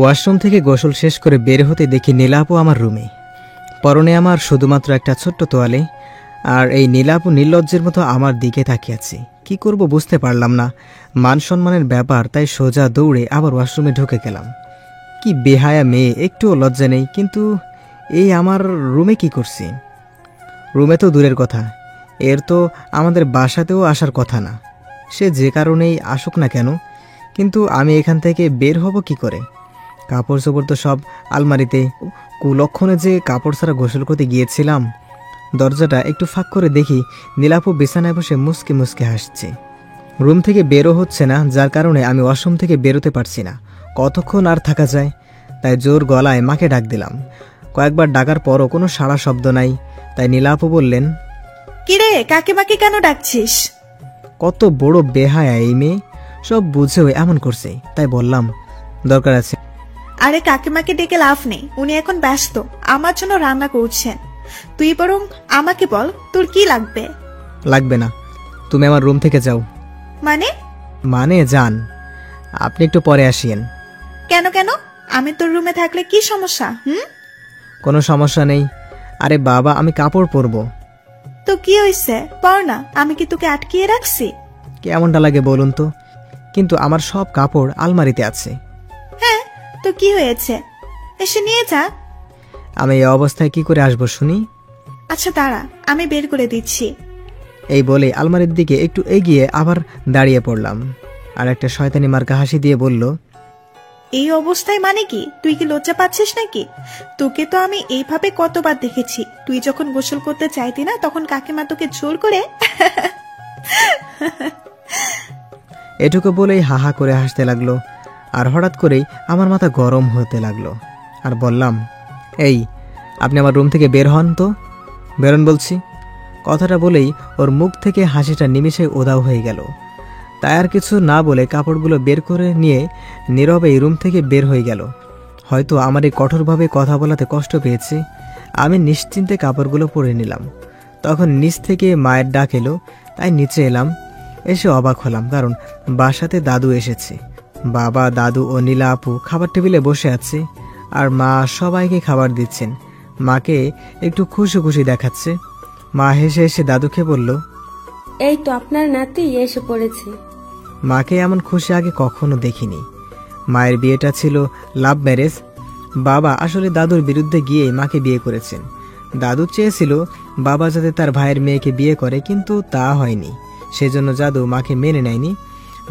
Washroom থেকে গোসল শেষ করে বের হতে দেখি নীলা আপু আমার রুমে। পরনে আমার শুধুমাত্র একটা ছোট্ট তোয়ালে, আর এই নীলা আপু নির্লজ্জের মতো আমার দিকে তাকিয়ে আছে। কি করব বুঝতে পারলাম না। মান সম্মানের ব্যাপার, তাই সোজা দৌড়ে আবার ওয়াশরুমে ঢুকে গেলাম। কি বেহায়া মেয়ে, একটুও লজ্জা নেই। কিন্তু এই আমার রুমে কি করছি? রুমে তো দূরের কথা, এর তো আমাদের বাসাতেও আসার কথা না। সে যে কারণেই আসুক না কেন, কিন্তু আমি এখান থেকে বের হব কি করে? কাপড় চোপড় তো সব আলমারিতে। কুলক্ষণে যে কাপড় ছাড়া গোসল করতে গিয়েছিলাম। দরজাটা একটু ফাঁক করে দেখি নীলাপু বিছানায় বসে মুচকে মুচকে হাসছে। রুম থেকে বেরো হচ্ছে না, যার কারণে আমি ওয়াশরুম থেকে বেরোতে পারছি না। কতক্ষণ আর থাকা যায়? তাই জোর গলায় মাকে ডাক দিলাম। কয়েকবার ডাকার পরও কোনো সাড়া শব্দ নাই। তাই নীলাপু বললেন, কিরে, কাকিমাকে কেন ডাকছিস? কত বড় বেহায়া এই মেয়ে, সব বুঝেও এমন করছে। তাই বললাম, দরকার আছে। আরে কাকিমাকে ডেকে লাভ নেই, উনি এখন ব্যস্ত, আমার জন্য রান্না করছেন। তুই বরং আমাকে বল, তোর কি লাগবে? লাগবে না, তুমি আমার রুম থেকে যাও। মানে যান, আপনি একটু পরে আসিয়েন। কেন কেন? আমি তোর রুমে থাকলে কি সমস্যা? কোনো সমস্যা নেই। আরে বাবা, আমি কাপড় পরবো। তো কি হয়েছে, পর না, আমি কি তোকে আটকিয়ে রাখছি? কেমনটা লাগে বলুন তো? কিন্তু আমার সব কাপড় আলমারিতে আছে। হ্যাঁ, তো কি হয়েছে, এসে নিয়ে যা। আমি এই অবস্থায় কি করে আসবো শুনি? আচ্ছা দাঁড়া, আমি বের করে দিচ্ছি। এই বলে আলমারির দিকে একটু এগিয়ে আবার দাঁড়িয়ে পড়লাম। আর একটা শয়তানি মার্কা হাসি দিয়ে বলল, এই অবস্থায় মানে কি? তুই কি লজ্জা পাচ্ছিস নাকি? তোকে তো আমি এইভাবে কতবার দেখেছি। তুই যখন গোসল করতে চাইতি না, তখন কাকিমা তোকে জোর করে। এটুকু বলেই হাহা করে হাসতে লাগলো। আর হঠাৎ করেই আমার মাথা গরম হতে লাগলো। আর বললাম, এই, আপনি আমার রুম থেকে বের হন তো, বেরোন বলছি। কথাটা বলেই ওর মুখ থেকে হাসিটা নিমিষে উধাও হয়ে গেল। তাই আর কিছু না বলে কাপড়গুলো বের করে নিয়ে নীরবে এই রুম থেকে বের হয়ে গেল। হয়তো আমার এই কঠোরভাবে কথা বলাতে কষ্ট পেয়েছে। আমি নিশ্চিন্তে কাপড়গুলো পরে নিলাম। তখন নিচ থেকে মায়ের ডাক এলো, তাই নিচে এলাম। এসে অবাক হলাম, কারণ বাসাতে দাদু এসেছে। বাবা, দাদু ও নীলা আপু খাবার টেবিলে বসে আছে, আর মা সবাইকে খাবার দিচ্ছেন। মাকে একটু খুশি খুশি দেখাচ্ছে। মা হেসে হেসে দাদুকে বলল, এই তো আপনার নাতি এসে পড়েছে। মাকে এমন খুশি আগে কখনো দেখিনি। মায়ের বিয়েটা ছিল লাভ ম্যারেজ। বাবা আসলে দাদুর বিরুদ্ধে গিয়ে মাকে বিয়ে করেছেন। দাদু চেয়েছিল বাবা যাতে তার ভাইয়ের মেয়েকে বিয়ে করে, কিন্তু তা হয়নি। সেজন্য দাদু মাকে মেনে নেয়নি,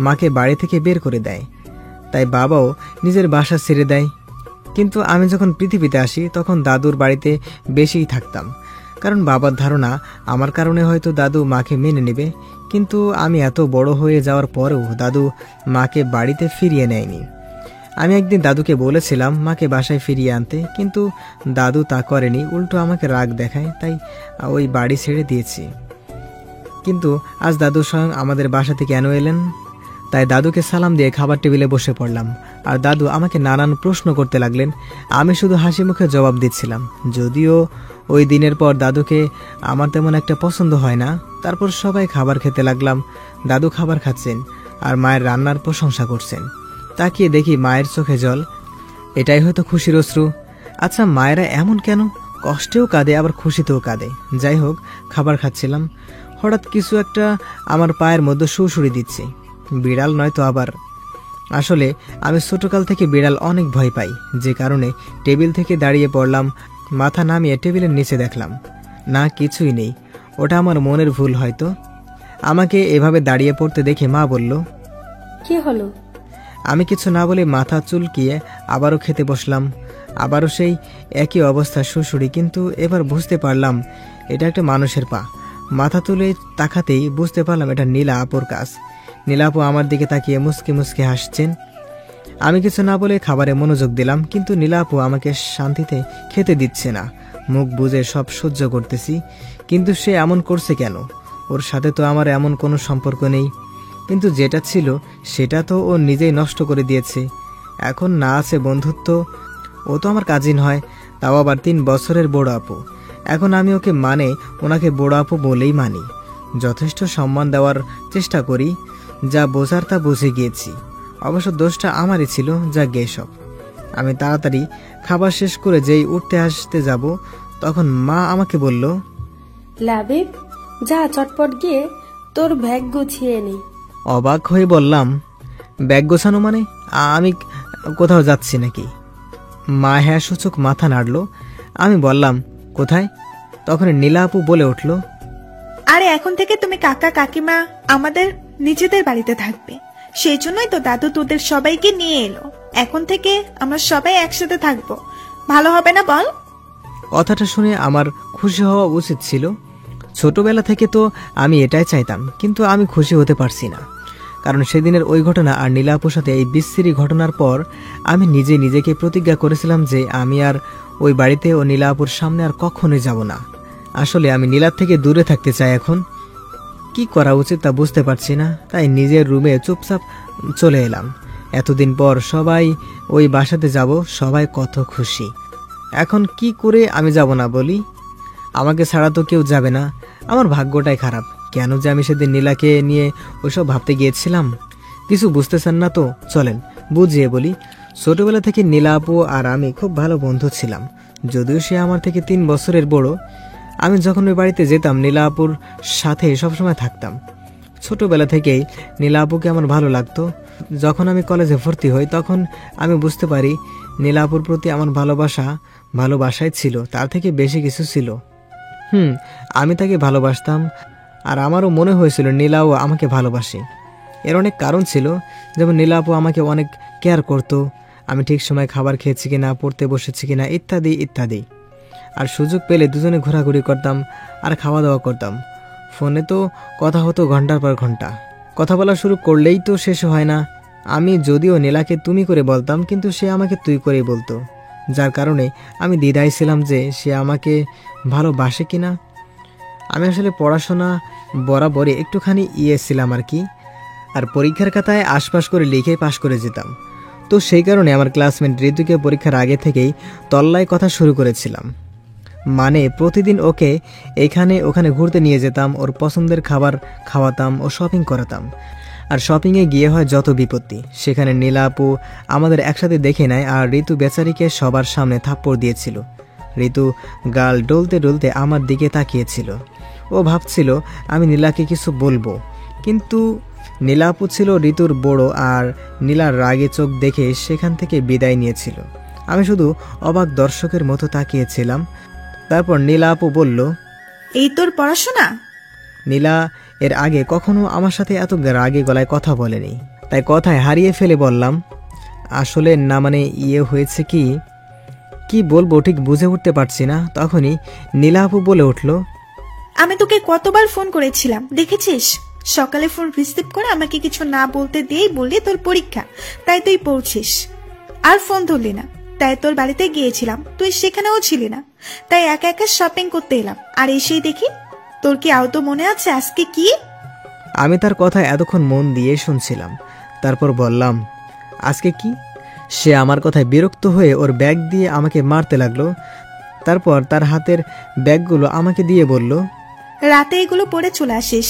মাকে বাড়ি থেকে বের করে দেয়। তাই বাবাও নিজের বাসা ছেড়ে দেয়। কিন্তু আমি যখন পৃথিবীতে আসি, তখন দাদুর বাড়িতে বেশিই থাকতাম, কারণ বাবার ধারণা আমার কারণে হয়তো দাদু মাকে মেনে নেবে। কিন্তু আমি এত বড় হয়ে যাওয়ার পরেও দাদু মাকে বাড়িতে ফিরিয়ে নেয়নি। আমি একদিন দাদুকে বলেছিলাম মাকে বাসায় ফিরিয়ে আনতে, কিন্তু দাদু তা করেনি, উল্টো আমাকে রাগ দেখায়। তাই ওই বাড়ি ছেড়ে দিয়েছি। কিন্তু আজ দাদু স্বয়ং আমাদের বাসাতে কেন এলেন? তাই দাদুকে সালাম দিয়ে খাবার টেবিলে বসে পড়লাম। আর দাদু আমাকে নানান প্রশ্ন করতে লাগলেন। আমি শুধু হাসি মুখে জবাব দিচ্ছিলাম। যদিও ওই দিনের পর দাদুকে আমার তেমন একটা পছন্দ হয় না। তারপর সবাই খাবার খেতে লাগলাম। দাদু খাবার খাচ্ছেন আর মায়ের রান্নার প্রশংসা করছেন। তাকিয়ে দেখি মায়ের চোখে জল। এটাই হয়তো খুশির অশ্রু। আচ্ছা, মায়েরা এমন কেন? কষ্টেও কাঁদে, আবার খুশিতেও কাঁদে। যাই হোক, খাবার খাচ্ছিলাম, হঠাৎ কিছু একটা আমার পায়ের মধ্যে সুড়সুড়ি দিচ্ছে। বিড়াল নয় তো আবার। আসলে আমি ছোটকাল থেকে বিড়াল অনেক ভয় পাই, যে কারণে টেবিল থেকে দাঁড়িয়ে পড়লাম। মাথা নামিয়ে টেবিলের নিচে দেখলাম, না, কিছুই নেই। ওটা আমার মনের ভুল হয়তো। আমাকে এভাবে দাঁড়িয়ে পড়তে দেখে মা বলল, কি হলো? আমি কিছু না বলে মাথা চুলকিয়ে আবারও খেতে বসলাম। আবারও সেই একই অবস্থা, সুড়সুড়ি। কিন্তু এবার বুঝতে পারলাম এটা একটা মানুষের পা। মাথা তুলে তাকাতেই বুঝতে পারলাম এটা নীলা আপুর কাজ। নীলা আপু আমার দিকে তাকিয়ে মুচকি মুচকি হাসছেন। আমি কিছু না বলে খাবারে মনোযোগ দিলাম, কিন্তু নীলা আপু আমাকে শান্তিতে খেতে দিচ্ছে না। মুখ বুজে সব সহ্য করতেছি, কিন্তু সে এমন করছে কেন? ওর সাথে তো আমার এমন কোনো সম্পর্ক নেই। কিন্তু যেটা ছিল সেটা তো ও নিজেই নষ্ট করে দিয়েছে। এখন না আছে বন্ধুত্ব। ও তো আমার কাজিন হয়, তাও আবার 3 বছরের বড় আপু। এখন আমি ওকে ওনাকে বড় আপু বলেই মানি। যথেষ্ট সম্মান দেওয়ার চেষ্টা করি। যা বোঝার তা বুঝে গিয়েছি। অবশ্য দোষটা আমারই ছিল, যা গে সব। আমি তাড়াতাড়ি খাবার শেষ করে যেই উঠতে আসতে যাব, তখন মা আমাকে বলল, লাবিব, যা চটপট গিয়ে তোর ব্যাগ গুছিয়ে নে। অবাক হয়ে বললাম, ব্যাগ গোছানো মানে? আমি কোথাও যাচ্ছি নাকি? মা হ্যাঁ সূচক মাথা নাড়ল। আমি বললাম, কোথায়? তখন নীলা আপু বলে উঠল, আরে এখন থেকে তুমি কাকা কাকিমা আমাদের নিজেদের বাড়িতে থাকবে, সেই জন্যই তো দাদু তোদের সবাইকে নিয়ে এলো। এখন থেকে আমরা সবাই একসাথে থাকবো, ভালো হবে না বল? কথাটা শুনে আমার খুশি হওয়া উচিত ছিল। ছোটবেলা থেকে তো আমি এটাই চাইতাম, কিন্তু আমি খুশি হতে পারছি না। কারণ সেদিনের ওই ঘটনা আর নীলা আপুর সাথে এই বিশ্রী ঘটনার পর আমি নিজেকে প্রতিজ্ঞা করেছিলাম যে আমি আর ওই বাড়িতে ও নীলা আপুর সামনে আর কখনোই যাব না। আসলে আমি নীলার থেকে দূরে থাকতে চাই। এখন কি করা উচিত তা বুঝতে পারছি না, তাই নিজের রুমে চুপচাপ চলে এলাম। এতদিন পর সবাই ওই বাসাতে যাব, সবাই কত খুশি। এখন কি করে আমি যাব না বলি? আমাকে ছাড়া তো কেউ যাবে না। আমার ভাগ্যটাই খারাপ। কেন যে আমি সেদিন নীলাকে নিয়ে ওইসব ভাবতে গিয়েছিলাম? কিছু বুঝতেছেন না তো? চলেন বুঝিয়ে বলি। ছোটবেলা থেকে নীলা আপু আর আমি খুব ভালো বন্ধু ছিলাম, যদিও সে আমার থেকে 3 বছরের বড়। আমি যখন ওই বাড়িতে যেতাম নীলা আপুর সাথে সবসময় থাকতাম। ছোটবেলা থেকেই নীলা আপুকে আমার ভালো লাগতো। যখন আমি কলেজে ভর্তি হই তখন আমি বুঝতে পারি নীলা আপুর প্রতি আমার ভালোবাসাই ছিল, তার থেকে বেশি কিছু ছিল। আমি তাকে ভালোবাসতাম, আর আমারও মনে হয়েছিল নীলাও আমাকে ভালোবাসে। এর অনেক কারণ ছিল, যেমন নীলা আপু আমাকে অনেক কেয়ার করতো, আমি ঠিক সময় খাবার খেয়েছি কিনা, পড়তে বসেছি কিনা, ইত্যাদি ইত্যাদি। আর সুযোগ পেলে দুজনে ঘোরাঘুরি করতাম আর খাওয়া দাওয়া করতাম। ফোনে তো কথা হতো ঘন্টার পর ঘন্টা। কথা বলা শুরু করলেই তো শেষ হয় না। আমি যদিও নীলাকে তুমি করে বলতাম, কিন্তু সে আমাকে তুই করেই বলতো, যার কারণে আমি দ্বিধায় ছিলাম যে সে আমাকে ভালোবাসে কিনা। আমি আসলে পড়াশোনা বরাবরই একটুখানি ছিলাম আর কি, আর পরীক্ষার খাতায় আশপাশ করে লিখে পাশ করে যেতাম। তো সেই কারণে আমার ক্লাসমেট ঋতুকে পরীক্ষার আগে থেকেই তল্লায় কথা শুরু করেছিলাম। মানে প্রতিদিন ওকে এখানে ওখানে ঘুরতে নিয়ে যেতাম, ওর পছন্দের খাবার খাওয়াতাম ও শপিং করাতাম। আর শপিংয়ে গিয়ে হয় যত বিপত্তি। সেখানে নীলা আপু আমাদের একসাথে দেখে নেয়, আর ঋতু বেচারিকে সবার সামনে থাপ্পড় দিয়েছিল। ঋতু গাল ডলতে ডলতে আমার দিকে তাকিয়েছিল। ও ভাবছিল আমি নীলাকে কিছু বলবো, কিন্তু নীলা আপু ছিল ঋতুর বড়, আর নীলার রাগে চোখ দেখে সেখান থেকে বিদায় নিয়েছিল। আমি শুধু অবাক দর্শকের মতো তাকিয়েছিলাম। তারপর নীলা আপু বলল, এই তোর পড়াশোনা? নীলা এর আগে কখনো আমার সাথে এত রাগে গলায় কথা বলেনি, তাই কথায় হারিয়ে ফেলে বললাম, আসলে না মানে হয়েছে কি বলবো ঠিক বুঝে উঠতে পারছি না। তখনই নীলা আপু বলে উঠল, আমি তোকে কতবার ফোন করেছিলাম দেখেছিস? সকালে ফোন রিসিভ করে আমাকে কিছু না বলতে দিয়েই বললি তোর পরীক্ষা, তাই তুই পড়ছিস। আর ফোন ধরলি না, তাই তোর বাড়িতে গিয়েছিলাম, তুই সেখানেও ছিলি না, তাই একা একা শপিং করতে এলাম। আর এসেই দেখি তোর কি আদৌ মনে আছে আজকে কি? আমি তার কথা এতক্ষণ মন দিয়ে শুনছিলাম। তারপর বললাম, আজকে কি? সে আমার কথায় বিরক্ত হয়ে ওর ব্যাগ দিয়ে আমাকে মারতে লাগলো। তারপর তার হাতের ব্যাগগুলো আমাকে দিয়ে বলল, রাতে এগুলো পরে চলে আসিস।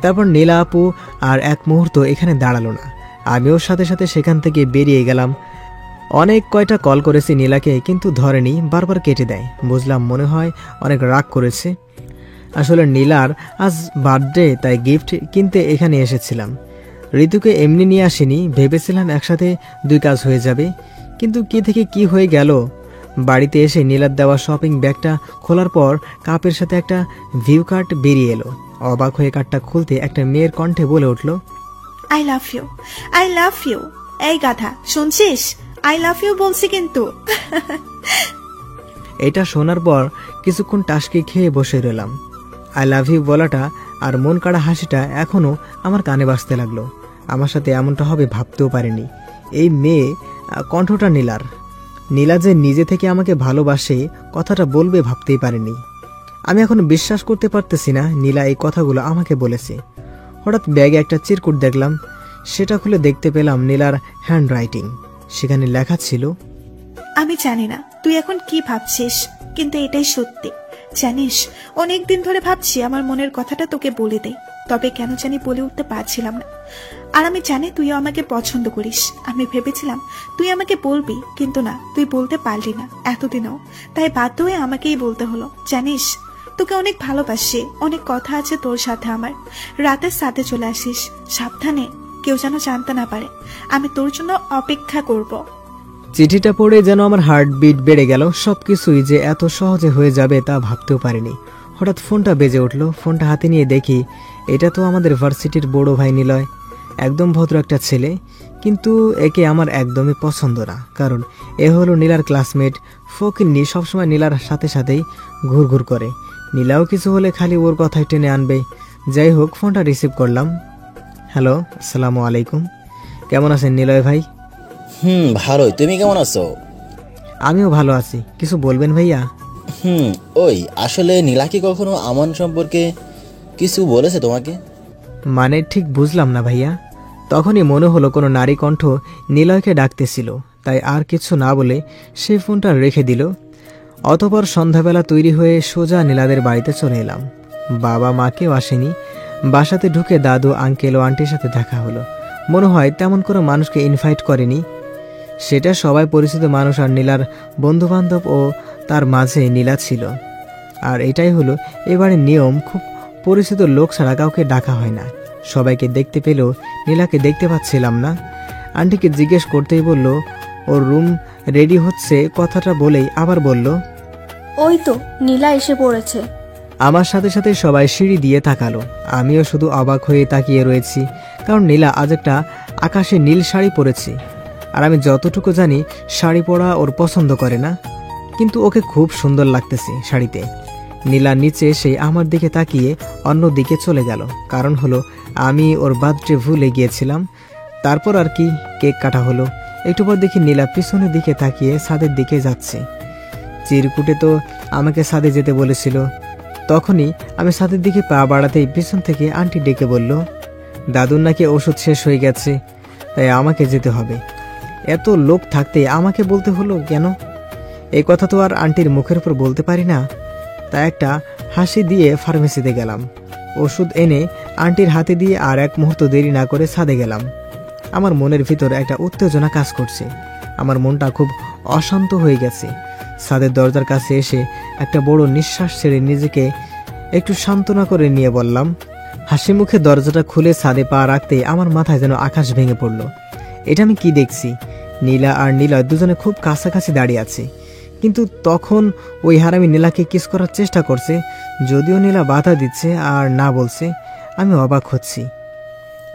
তারপর নীলা আপু আর এক মুহূর্ত এখানে দাঁড়ালো না। আমি ওর সাথে সাথে সেখান থেকে বেরিয়ে গেলাম। অনেক কয়টা কল করেছি নীলাকে, কিন্তু ধরেনি, বারবার কেটে দেয়। বুঝলাম মনে হয় অনেক রাগ করেছে। আসলে নীলার আজ বার্থডে, তাই গিফট কিনতে এখানে এসেছিলাম। ঋতুকে এমনি নিয়ে আসিনি, ভেবেছিলাম একসাথে 2 কাজ হয়ে যাবে, কিন্তু কি থেকে কি হয়ে গেল। বাড়িতে এসে নীলার দেওয়া শপিং ব্যাগটা খোলার পর কাপের সাথে একটা ভিউ কার্ড বেরিয়ে এলো। অবাক হয়ে কার্ডটা খুলতে একটা মেয়ের কণ্ঠে বলে উঠল, I love you, I love you. এই গাধা, শুনছিস? আই লাভ ইউ বলছি কিন্তু। এটা শোনার পর কিছুক্ষণ টাসকি খেয়ে বসে রইলাম। আই লাভ ইউ বলাটা আর মন কাড়া হাসিটা এখনো আমার কানে বাজতে লাগলো। আমার সাথে এমনটা হবে ভাবতেও পারিনি। এই মেয়ে কণ্ঠটা নীলার। নীলা যে নিজে থেকে আমাকে ভালোবাসে কথাটা বলবে ভাবতেই পারিনি। আমি এখন বিশ্বাস করতে পারতেছি না নীলা এই কথাগুলো আমাকে বলেছে। হঠাৎ ব্যাগে একটা চিরকুট দেখলাম। সেটা খুলে দেখতে পেলাম নীলার হ্যান্ড রাইটিং। সেখানে লেখা ছিল, আমি জানি না তুই এখন কি ভাবছিস, কিন্তু এটাই সত্যি। জানিস, অনেকদিন ধরে ভাবছি আমার মনের কথাটা তোকে বলে দেই, তবে কেন জানি বলে উঠতে পারছিলাম না। আর আমি জানি তুইও আমাকে পছন্দ করিস। আমি ভেবেছিলাম তুই আমাকে বলবি, কিন্তু না, তুই বলতে পারলি না এতদিনও, তাই বাধ্য হয়ে আমাকেই বলতে হলো। জানিস, তোকে অনেক ভালোবাসি, অনেক কথা আছে তোর সাথে আমার। রাতের সাথে চলে আসিস, সাবধানে, কেউ যেন জানতে না পারে। আমি তোর জন্য অপেক্ষা করব। চিঠিটা পড়ে যেন আমার হার্টবিট বেড়ে গেল। সবকিছুই যে এত সহজে হয়ে যাবে তা ভাবতেও পারিনি। হঠাৎ ফোনটা বেজে উঠল। ফোনটা হাতে নিয়ে দেখি এটা তো আমাদের ভার্সিটির বড় ভাই নিলয়। একদম ভদ্র একটা ছেলে, কিন্তু একে আমার একদমই পছন্দ না। কারণ এ হলো নীলার ক্লাসমেট ফকিন্নি, সবসময় নীলার সাথে সাথেই ঘুরঘুর করে। নীলাও কিছু হলে খালি ওর কথাই টেনে আনবে। যাই হোক, ফোনটা রিসিভ করলাম। হ্যালো, আসসালামু আলাইকুম। কেমন আছেন নিলয় ভাই? ভালোই। তুমি কেমন আছো? আমিও ভালো আছি। কিছু বলবেন ভাইয়া? ওই আসলে নীলা কি কখনো আমান সম্পর্কে কিছু বলেছে তোমাকে? মানে ঠিক বুঝলাম না ভাইয়া। তখনই মনে হলো কোনো নারী কণ্ঠ নিলয়কে ডাকতেছিল, তাই আর কিছু না বলে সে ফোনটা রেখে দিল। অতপর সন্ধ্যাবেলা তৈরি হয়ে সোজা নীলাদের বাড়িতে চলে এলাম। বাবা মাকেও আসেনি। বাসাতে ঢুকে দাদু, আঙ্কেল ও আন্টির সাথে দেখা হলো। মনে হয় তেমন কোনো মানুষকে ইনভাইট করেনি। সেটা সবাই পরিচিত মানুষ আর নীলার বন্ধুবান্ধব, ও তার মাঝে নীলা ছিল। আর এটাই হলো এবারে নিয়ম, খুব পরিচিত লোক ছাড়া কাউকে ডাকা হয় না। সবাইকে দেখতে পেলেও নীলাকে দেখতে পাচ্ছিলাম না। আন্টিকে জিজ্ঞেস করতেই বলল ওর রুম রেডি হচ্ছে। কথাটা বলেই আবার বলল, ওই তো নীলা এসে পড়েছে। আমার সাথে সাথে সবাই সিঁড়ি দিয়ে তাকালো। আমিও শুধু অবাক হয়ে তাকিয়ে রয়েছি, কারণ নীলা আজ একটা আকাশে নীল শাড়ি পরেছে। আর আমি যতটুকু জানি শাড়ি পরা ওর পছন্দ করে না, কিন্তু ওকে খুব সুন্দর লাগতেছে শাড়িতে। নীলা নিচে এসে আমার দিকে তাকিয়ে অন্য দিকে চলে গেল। কারণ হলো আমি ওর বার্থডে ভুলে গিয়েছিলাম। তারপর আর কি, কেক কাটা হলো। একটু পর দেখি নীলা পিছনের দিকে তাকিয়ে ছাদের দিকে যাচ্ছে। চিরকুটে তো আমাকে ছাদে যেতে বলেছিল। তখনই আমি ছাদের দিকে পা বাড়াতেই পিছন থেকে আন্টি ডেকে বলল, দাদুর নাকি ওষুধ শেষ হয়ে গেছে, তাই আমাকে যেতে হবে। এত লোক থাকতে আমাকে বলতে হলো কেন? এই কথা তো আর আন্টির মুখের উপর বলতে পারি না। তাই একটা হাসি দিয়ে ফার্মেসিতে গেলাম। ওষুধ এনে আন্টির হাতে দিয়ে আর এক মুহূর্ত দেরি না করে ছাদে গেলাম। আমার মনের ভিতর একটা উত্তেজনা কাজ করছে। আমার মনটা খুব অশান্ত হয়ে গেছে। ছাদের দরজার কাছে এসে একটা বড় নিঃশ্বাস ছেড়ে নিজেকে একটু সান্ত্বনা করে নিয়ে বললাম। হাসি মুখে দরজাটা খুলে ছাদে পা রাখতেই আমার মাথায় যেন আকাশ ভেঙে পড়ল। এটা আমি কি দেখছি? নীলা আর নীলয় দুজনে খুব কাছাকাছি দাঁড়িয়ে আছে, কিন্তু তখন ওই হারামি নীলাকে কিস করার চেষ্টা করছে। যদিও নীলা বাধা দিচ্ছে আর না বলছে। আমি অবাক হচ্ছি।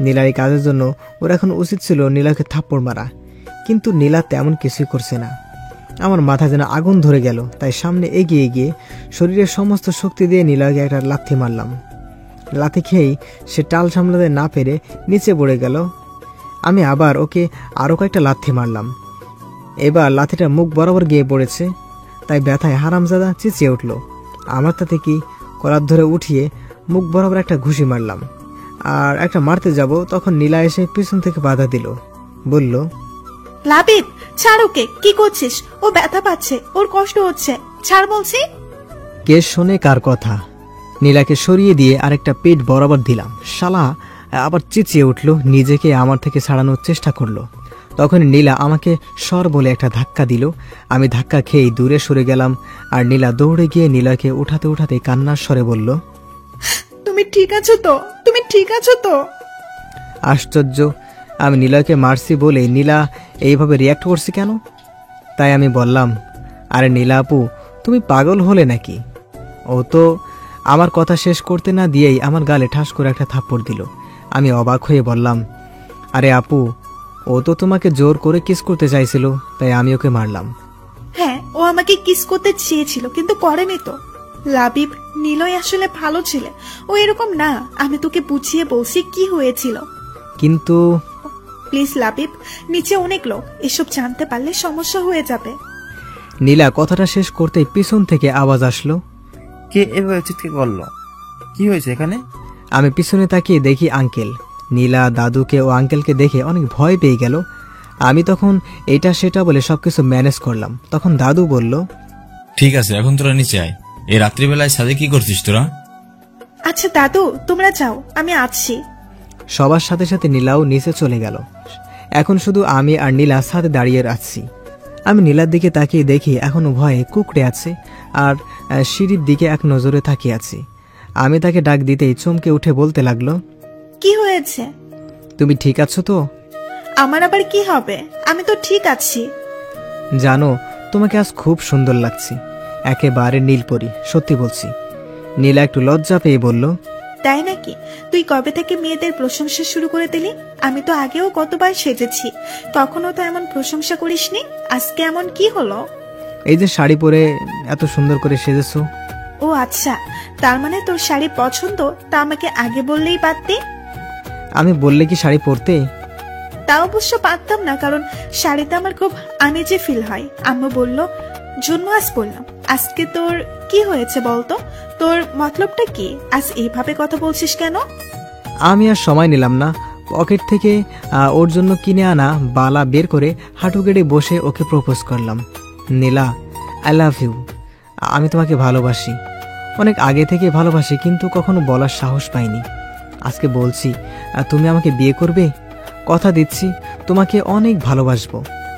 নীলার এই কাজের জন্য ওর এখন উচিত ছিল নীলাকে থাপ্পড় মারা, কিন্তু নীলা তেমন কিছুই করছে না। আমার মাথা যেন আগুন ধরে গেল। তাই সামনে এগিয়ে গিয়ে শরীরের সমস্ত শক্তি দিয়ে নীলাকে একটা লাথি মারলাম। লাথি খেয়েই সে টাল সামলাতে না পেরে নিচে পড়ে গেল। আমি আবার ওকে আরও কয়েকটা লাথি মারলাম। এবার লাথিটা মুখ বরাবর গিয়ে পড়েছে, তাই ব্যথায় হারামজাদা চেঁচিয়ে উঠল। আমার তাতে কি, কলার ধরে উঠিয়ে মুখ বরাবর একটা ঘুষি মারলাম। আর একটা মারতে যাব, তখন নীলা এসে পিছন থেকে বাধা দিল। বলল, লাবিব, ছাড় ওকে। কি করছিস? ও ব্যথা পাচ্ছে, ওর কষ্ট হচ্ছে, ছাড় বলছি। কে শোনে কার কথা? নীলাকে সরিয়ে দিয়ে আরেকটা পেট বরাবর দিলাম। শালা আবার চেঁচিয়ে উঠল, নিজেকে আমার থেকে ছাড়ানোর চেষ্টা করলো। তখন নীলা আমাকে সর বলে একটা ধাক্কা দিল। আমি ধাক্কা খেয়েই দূরে সরে গেলাম। আর নীলা দৌড়ে গিয়ে নীলাকে উঠাতে উঠাতে কান্নার স্বরে বলল, তুমি ঠিক আছো তো? তুমি ঠিক আছো তো? আশ্চর্য, আমি নীলাকে মারছি বলে নীলা এইভাবে রিয়াক্ট করছে কেন? তাই আমি বললাম, আরে নীলা আপু, তুমি পাগল হলে নাকি? ও তো আমার কথা শেষ করতে না দিয়েই আমার গালে ঠাস করে একটা থাপ্পড় দিল। আমি অবাক হয়ে বললাম, আরে আপু, ও তো তোমাকে জোর করে কিস করতে চাইছিল, তাই আমি ওকে মারলাম। হ্যাঁ, ও আমাকে কিস করতে চেয়েছিল, কিন্তু করেনি তো। লাবিব, নীলয় আসলে ভালো ছেলে, ও এরকম না। আমি তোকে বুঝিয়ে বলছি কি হয়েছিল। কিন্তু প্লিজ লাবিব, নিচে অনেক লোক, এসব জানতে পারলে সমস্যা হয়ে যাবে। নীলা কথাটা শেষ করতেই পিছন থেকে আওয়াজ আসলো। কে এভাবে চিৎকার করলো? কি হয়েছে এখানে? আমি পিছনে তাকিয়ে দেখি আঙ্কেল। নীলা দাদুকে ও আঙ্কেলকে দেখে অনেক ভয় পেয়ে গেল। আমি তখন এটা সেটা বলে সবকিছু ম্যানেজ করলাম। তখন দাদু বলল, ঠিক আছে, এখন তোরা নিচে আয়। এই রাত্রিবেলায় ছাদে কি করছিস তোরা? আচ্ছা দাদু, তোমরা যাও, আমি আসছি। সবার সাথে সাথে নীলাও নিচে চলে গেল। এখন শুধু আমি আর নীলা সাথে দাঁড়িয়ে আছি। আমি নীলার দিকে তাকিয়ে দেখি এখনো ভয়ে কুঁকড়ে আছে আর সিঁড়ির দিকে এক নজরে তাকিয়ে আছি। আমি তাকে ডাক দিতেই চমকে উঠে বলতে লাগলো, কি হয়েছে? তুমি ঠিক আছো তো? আমার আবার কি হবে? আমি তো ঠিক আছি। জানো, তোমাকে আজ খুব সুন্দর লাগছে, একেবারে নীলপরি, সত্যি বলছি। নীলা একটু লজ্জা পেয়ে বলল, তাই নাকি? তুই কবে থেকে মেয়েদের প্রশংসা শুরু করে দিলি? আমি তো আগেও কতবার সেজেছি, তখনও তো এমন প্রশংসা করিসনি। আজকে এমন কি হলো? এই যে শাড়ি পরে এত সুন্দর করে সেজেছো। ও আচ্ছা, তার মানে তোর শাড়ি পছন্দ, তা আমাকে আগে বললেই পারতি। আমি বললে কি শাড়ি পরতে? তা অবশ্য পারতাম না, কারণ শাড়িতে আমার খুব আমেজে ফিল হয়। আম্মু বলল জন্য আজ বললাম। আজকে তোর কি হয়েছে বলতো? তোর মতলবটা কি? আজ এইভাবে কথা বলছিস কেন? আমি আর সময় নিলাম না, পকেট থেকে ওর জন্য কিনে আনা বালা বের করে হাঁটু গেড়ে বসে ওকে প্রপোজ করলাম। নীলা, আই লাভ ইউ। আমি তোমাকে ভালোবাসি, অনেক আগে থেকে ভালোবাসি, কিন্তু কখনো বলার সাহস পাইনি। আজকে বলছি, তুমি আমাকে বিয়ে করবে? কথা দিচ্ছি তোমাকে অনেক ভালোবাসবো,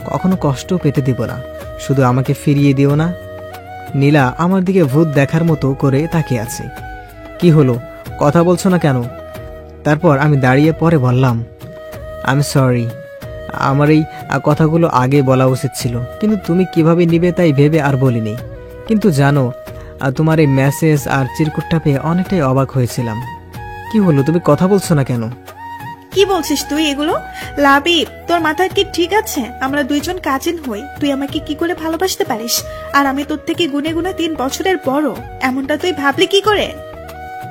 কখনো কষ্ট পেতে দিব না, শুধু আমাকে ফিরিয়ে দিও না। নীলা আমার দিকে ভূত দেখার মতো করে তাকিয়ে আছে। কি হলো, কথা বলছো না কেন? তারপর আমি দাঁড়িয়ে পরে বললাম, আই এম সরি, আমার এই কথাগুলো আগে বলা উচিত ছিল, কিন্তু তুমি কিভাবে নিবে তাই ভেবে আর বলিনি। কিন্তু জানো, তোমার এই মেসেজ আর চিরকুটটা পেয়ে অনেকটাই অবাক হয়েছিলাম। কি হলো, তুমি কথা বলছো না কেন? কি বলছিস তুই এগুলো? লাবিব, তোর মাথায় কি ঠিক আছে? আমরা দুইজন কাজিন হই, তুই আমাকে কি করে ভালোবাসতে পারিস? আর আমি তোর থেকে গুনে গুনে 3 বছরের বড়, এমনটা তুই ভাবলি কি করে?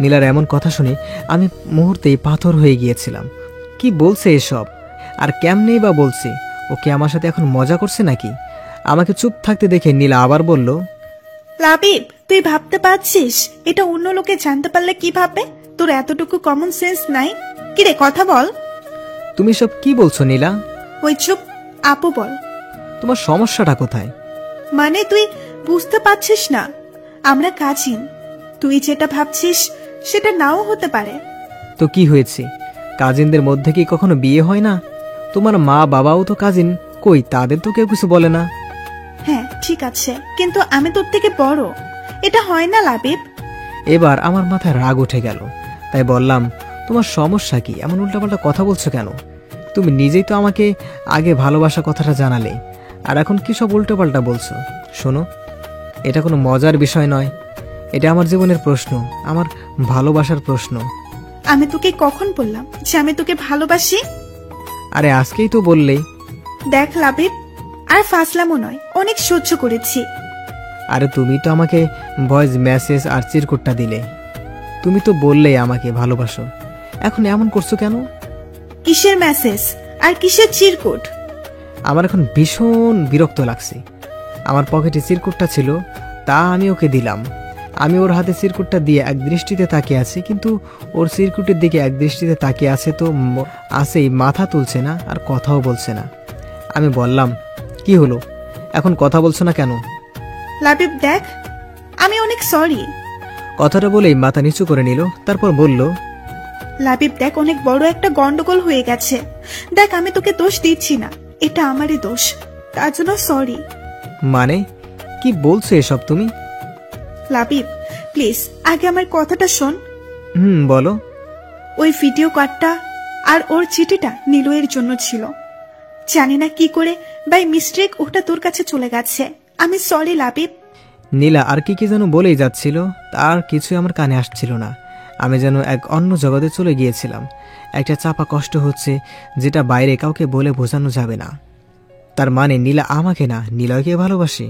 নীলার এমন কথা শুনে আমি মুহূর্তেই পাথর হয়ে গিয়েছিলাম। কি বলছে এসব? আর কেমনেই বা বলছে? ওকে আমার সাথে এখন মজা করছে নাকি? আমাকে চুপ থাকতে দেখে নীলা আবার বলল, লাবিব, তুই ভাবতে পারছিস এটা অন্য লোকে জানতে পারলে কি ভাববে? তোর এতটুকু কমন সেন্স নাই? কিরে, কথা বল। তুমি সব কি বলছো নীলা? ওই চুপ, আপু বল। তোমার সমস্যাটা কোথায়? মানে তুই বুঝতে পারছিস না? আমরা কাজিন, তুই যেটা ভাবছিস সেটা নাও হতে পারে। তো কি হয়েছে? কাজিনদের মধ্যে কি কখনো বিয়ে হয় না? তোমার মা বাবাও তো কাজিন, কই তাদের তো কেউ কিছু বলে না। হ্যাঁ ঠিক আছে, কিন্তু আমি তোর থেকে বড়, এটা হয় না লাবিব। এবার আমার মাথায় রাগ উঠে গেল, তাই বললাম, তোমার সমস্যা কি? এমন উল্টাপাল্টা কথা বলছো কেন? তুমি নিজেই তো আমাকে আগে ভালোবাসা কথাটা জানালে, আর এখন কি সব উল্টোপাল্টা বলছো? শোনো, এটা কোনো মজার বিষয় নয়, এটা আমার জীবনের প্রশ্ন, আমার ভালোবাসার প্রশ্ন। আমি তোকে কখন বললাম যে আমি তোকে ভালোবাসি? আরে আজকেই তো বললে। দেখ লাবিব, আর ফাসলামও নয়, অনেক সহ্য করেছি। আরে তুমি তো আমাকে ভয়েস মেসেজ আর চিরকুটটা দিলে, তুমি তো বললেই আমাকে ভালোবাসো, এখন এমন করছো কেন? কিসের মেসেজ আর কিসের চিরকুট? আমার এখন ভীষণ বিরক্ত লাগছে। আমার পকেটে চিরকুটটা ছিল, তা আমি ওকে দিলাম। আমি ওর হাতে চিরকুটটা দিয়ে এক দৃষ্টিতে তাকিয়ে আছি, কিন্তু ওর চিরকুটের দিকে এক দৃষ্টিতে তাকিয়ে আছে তো আছেই, মাথা তুলছে না আর কথাও বলছে না। আমি বললাম, কি হলো, এখন কথা বলছো না কেন? লাবিব দেখ, আমি অনেক সরি। কথাটা বলেই মাথা নিচু করে নিল, তারপর বলল, লাবিব দেখ, অনেক বড় একটা গন্ডগোল হয়ে গেছে। দেখ, আমি তোকে দোষ দিচ্ছি না, এটা আমারই দোষ, তার জন্য সরি। মানে কি বলছো এসব তুমি? লাবিব প্লিজ, আগে আমার কথাটা শোন। বলো। ওই ভিডিও কার্ডটা আর ওর চিঠিটা নীলয়ের জন্য ছিল। জানি না কি করে বাই মিস্টেক ওটা তোর কাছে চলে গেছে। আমি সরি লাবিব। নীলা আর কি যেন বলেই যাচ্ছিল, তার কিছুই আমার কানে আসছিল না। আমি যেন এক অন্য জগতে চলে গিয়েছিলাম। একটা চাপা কষ্ট হচ্ছে, যেটা বাইরে কাউকে বলে বোঝানো যাবে না। তার মানে নীলা আমাকে না, নীলয়কে ভালোবাসে।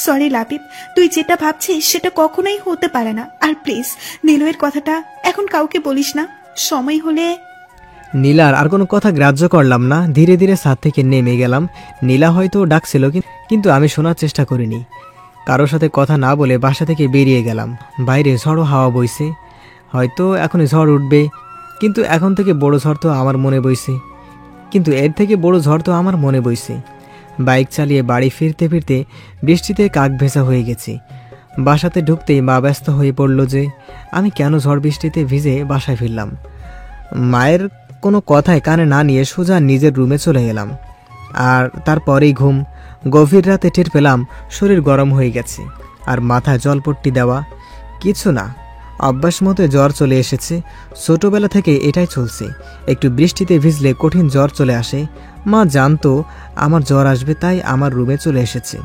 সরি লাবিব, তুই যেটা ভাবছিস সেটা কখনোই হতে পারে না। আর প্লিজ নীলয়ের কথাটা এখন কাউকে বলিস না, সময় হলে। নীলার আর কোনো কথা গ্রাহ্য করলাম না, ধীরে ধীরে ছাদ থেকে নেমে গেলাম। নীলা হয়তো ডাকছিল, কিন্তু আমি শোনার চেষ্টা করিনি। কারোর সাথে কথা না বলে বাসা থেকে বেরিয়ে গেলাম। বাইরে ঝড়ো হাওয়া বইছে, হয়তো এখনই ঝড় উঠবে, কিন্তু এখন থেকে বড় ঝড় তো আমার মনে বইছে। কিন্তু এর থেকে বড় ঝড় তো আমার মনে বইছে। বাইক চালিয়ে বাড়ি ফিরতে ফিরতে বৃষ্টিতে কাক ভেজা হয়ে গেছি। বাসাতে ঢুকতেই মা ব্যস্ত হয়ে পড়ল যে আমি কেন ঝড় বৃষ্টিতে ভিজে বাসায় ফিরলাম। মায়ের কোনো কথায় কানে না নিয়ে সোজা নিজের রুমে চলে এলাম। আর তারপরেই ঘুম। গভীর রাতে টের পেলাম শরীর গরম হয়ে গেছে আর মাথায় জলপট্টি দেওয়া। কিছু না, অভ্যাস মতো জ্বর চলে এসেছে। ছোটবেলা থেকে এটাই চলছে, একটু বৃষ্টিতে ভিজলে কঠিন জ্বর চলে আসে। মা জানতো আমার জ্বর আসবে, তাই আমার রুমে চলে এসেছে।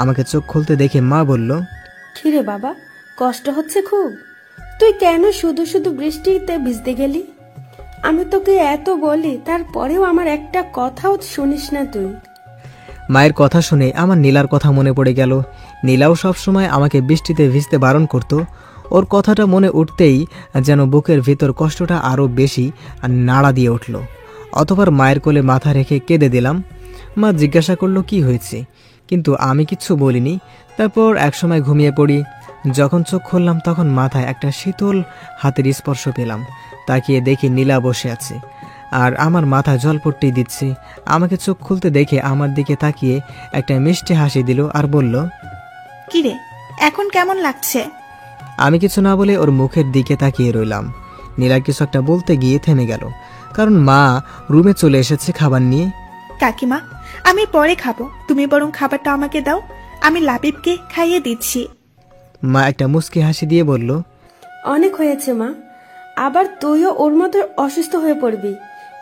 আমাকে চোখ খুলতে দেখে মা বলল, কিরে বাবা, কষ্ট হচ্ছে খুব? তুই কেন শুধু শুধু বৃষ্টিতে ভিজতে গেলি? আমি তোকে এত বলি, তারপরেও আমার একটা কথাও শুনিস না তুই। মায়ের কথা শুনে আমার নীলার কথা মনে পড়ে গেল। নীলাও সবসময় আমাকে বৃষ্টিতে ভিজতে বারণ করত। ওর কথাটা মনে উঠতেই যেন বুকের ভিতর কষ্টটা আরও বেশি নাড়া দিয়ে উঠল। অতঃপর মায়ের কোলে মাথা রেখে কেঁদে দিলাম। মা জিজ্ঞাসা করলো কি হয়েছে, কিন্তু আমি কিচ্ছু বলিনি। তারপর একসময় ঘুমিয়ে পড়ি। যখন চোখ খুললাম তখন মাথায় একটা শীতল হাতের স্পর্শ পেলাম। তাকিয়ে দেখি নীলা বসে আছে আর আমার মাথায় জলপট্টি দিচ্ছে। আমাকে চোখ খুলতে দেখে আমার দিকে তাকিয়ে একটা মিষ্টি হাসি দিল আর বলল, কিরে, এখন কেমন লাগছে? আমি কিছু না বলে ওর মুখের দিকে তাকিয়ে রইলাম। নীলা কিছু একটা বলতে গিয়ে থেমে গেল, কারণ মা রুমে চলে এসেছে খাবার নিয়ে। কাকিমা, আমি পরে খাবো, তুমি বরং খাবারটা আমাকে দাও, আমি লাবিবকে খাইয়ে দিচ্ছি। মা একটা মুচকি হাসি দিয়ে বলল, অনেক হয়েছে মা, আবার তুইও ওর মতো অসুস্থ হয়ে পড়বি।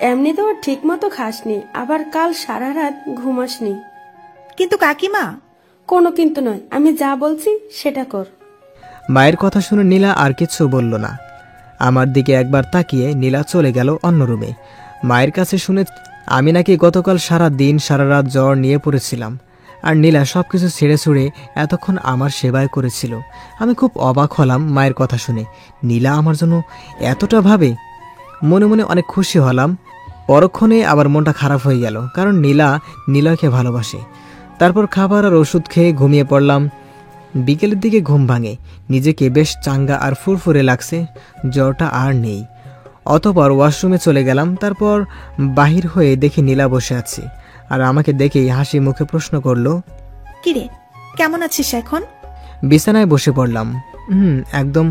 এমনিতেও ঠিক মতো খাসনি, আবার কাল সারা রাত ঘুমাসনি। কিন্তু কাকিমা। কোনো কিন্তু নয়, আমি যা বলছি সেটা কর। মায়ের কথা শুনে নীলা আর কিছু বলল না। আমার দিকে একবার তাকিয়ে নীলা চলে গেল অন্য রুমে। মায়ের কাছে শুনে আমি নাকি গতকাল সারা দিন সারা রাত জ্বর নিয়ে পড়েছিলাম, আর নীলা সবকিছু ছেড়ে ছুড়ে এতক্ষণ আমার সেবায় করেছিল। আমি খুব অবাক হলাম মায়ের কথা শুনে। নীলা আমার জন্য এতটা ভাবে। মনে মনে অনেক খুশি হলাম। পরক্ষণে আবার মনটা খারাপ হয়ে গেল, কারণ নীলা নীলাকে ভালোবাসে। তারপর খাবার আর ওষুধ খেয়ে ঘুমিয়ে পড়লাম। বিকেলের দিকে ঘুম ভাঙে, নিজেকে বেশ চাঙ্গা আর ফুরফুরে লাগছে, জ্বরটা আর নেই। অতঃপর ওয়াশরুমে চলে গেলাম। তারপর বাহির হয়ে দেখি নীলা বসে আছে আর আমাকে দেখেই হাসি মুখে প্রশ্ন করলো, কিরে, কেমন আছিস এখন? বিছানায় বসে পড়লাম। একদম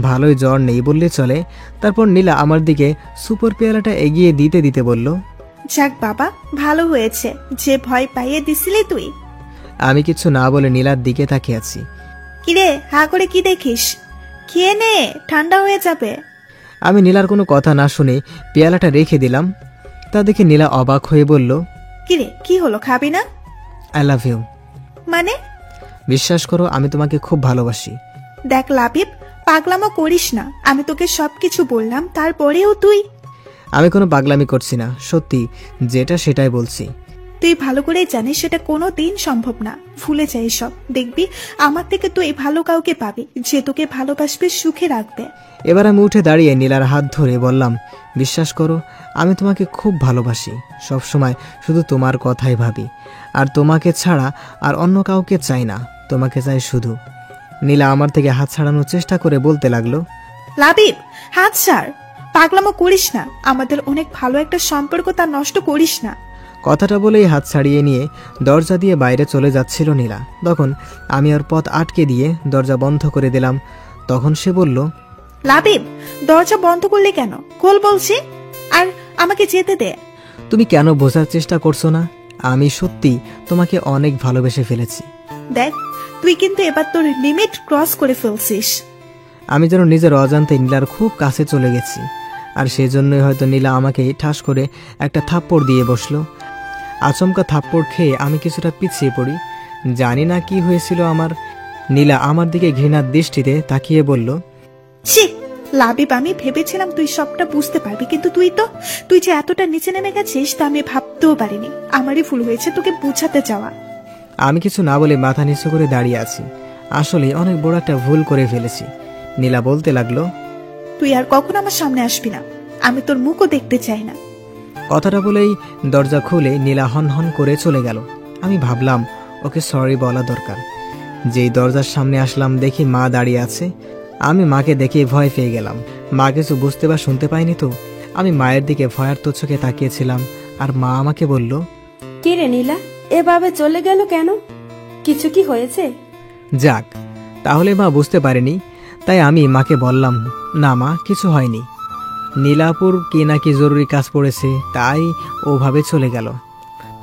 ভালোই, জ্বর নেই বললে চলে। তারপর নীলা আমার দিকে সুপার পেয়ালাটা এগিয়ে দিতে দিতে বলল, যাক বাবা, ভালো হয়েছে, যে ভয় পাইয়ে দিছিলি তুই। আমি কিছু না বলে নীলার দিকে তাকিয়ে আছি। কিরে, হা করে কি দেখিস? খেয়ে নে, ঠান্ডা হয়ে যাবে। আমি নীলার কোনো কথা না শুনে পেয়ালাটা রেখে দিলাম। তা দেখে নীলা অবাক হয়ে বলল, কিরে, কি হলো, খাবি না? I love you. মানে? বিশ্বাস করো, আমি তোমাকে খুব ভালোবাসি। দেখ লাবিব, পাগলামো করিস না, আমি তোকে সবকিছু বললাম, তারপরেও তুই। আমি কোনো পাগলামি করছি না, সত্যি যেটা সেটাই বলছি। তুই ভালো করেই জানিস সেটা কোনো দিন সম্ভব না, ভুলে যাই সব। দেখবি আমার থেকে তুই ভালো কাউকে পাবি, যে তোকে ভালোবাসবে, সুখে রাখবে। এবার আমি উঠে দাঁড়িয়ে নীলার হাত ধরে বললাম, বিশ্বাস করো, আমি তোমাকে খুব ভালোবাসি। সবসময় শুধু তোমার কথাই ভাবি, আর তোমাকে ছাড়া আর অন্য কাউকে চাই না, তোমাকে চাই শুধু। নীলা আমার থেকে হাত ছাড়ানোর চেষ্টা করে বলতে লাগলো, লাবিব, হাত ছাড়, পাগলামো করিস না, আমাদের অনেক ভালো একটা সম্পর্ক, তা নষ্ট করিস না। কথাটা বলেই হাত ছাড়িয়ে নিয়ে দরজা দিয়ে বাইরে চলে যাচ্ছিল নীলা। তখন আমি ওর পথ আটকে দিয়ে দরজা বন্ধ করে দিলাম। তখন সে বলল, লাবিব, দরজা বন্ধ করলে কেন? খোল বলছি, আর আমাকে যেতে দে। তুমি কেন বোঝার চেষ্টা করছো না? আমি সত্যি তোমাকে অনেক ভালোবেসে ফেলেছি। দেখ, তুই কিন্তু এবার তোর লিমিট ক্রস করে ফেলছিস। আমি যেন নিজের অজান্তে নীলার খুব কাছে চলে গেছি, আর সেজন্যই হয়তো নীলা আমাকে ঠাস করে একটা থাপ্পড় দিয়ে বসলো। আচমকা থাপ্পড় খেয়ে আমি কিছুটা পিছিয়ে পড়ি। জানি না কি হয়েছিল আমার। নীলা আমার দিকে ঘৃণার দৃষ্টিতে তাকিয়ে বলল, ছি লাবিব, আমি ভেবেছিলাম তুই সবটা বুঝতে পারবি, কিন্তু তুই যে এতটা নিচে নেমে গেছিস তা আমি ভাবতেও পারিনি। আমারই ভুল হয়েছে তোকে বোঝাতে যাওয়া। আমি কিছু না বলে মাথা নিচু করে দাঁড়িয়ে আছি। আসলে অনেক বড় একটা ভুল করে ফেলেছি। নীলা বলতে লাগলো, তুই আর কখনো আমার সামনে আসবি না, আমি তোর মুখও দেখতে চাই না। কথাটা বলেই দরজা খুলে নীলা হন হন করে চলে গেল। আমি ভাবলাম ওকে সরি বলা দরকার। যেই দরজার সামনে আসলাম দেখি মা দাঁড়িয়ে আছে। আমি মাকে দেখে ভয় পেয়ে গেলাম। মা কিছু বুঝতে বা শুনতে পাইনি তো। আমি মায়ের দিকে ভয়ার্ত চোখে তাকিয়েছিলাম, আর মা আমাকে বলল, কি রে নীলা, এভাবে চলে গেল কেন? কিছু কি হয়েছে? যাক, তাহলে মা বুঝতে পারেনি। তাই আমি মাকে বললাম, না মা, কিছু হয়নি। নীলাপুর কি নাকি জরুরি কাজ পড়েছে, তাই ওভাবে চলে গেল।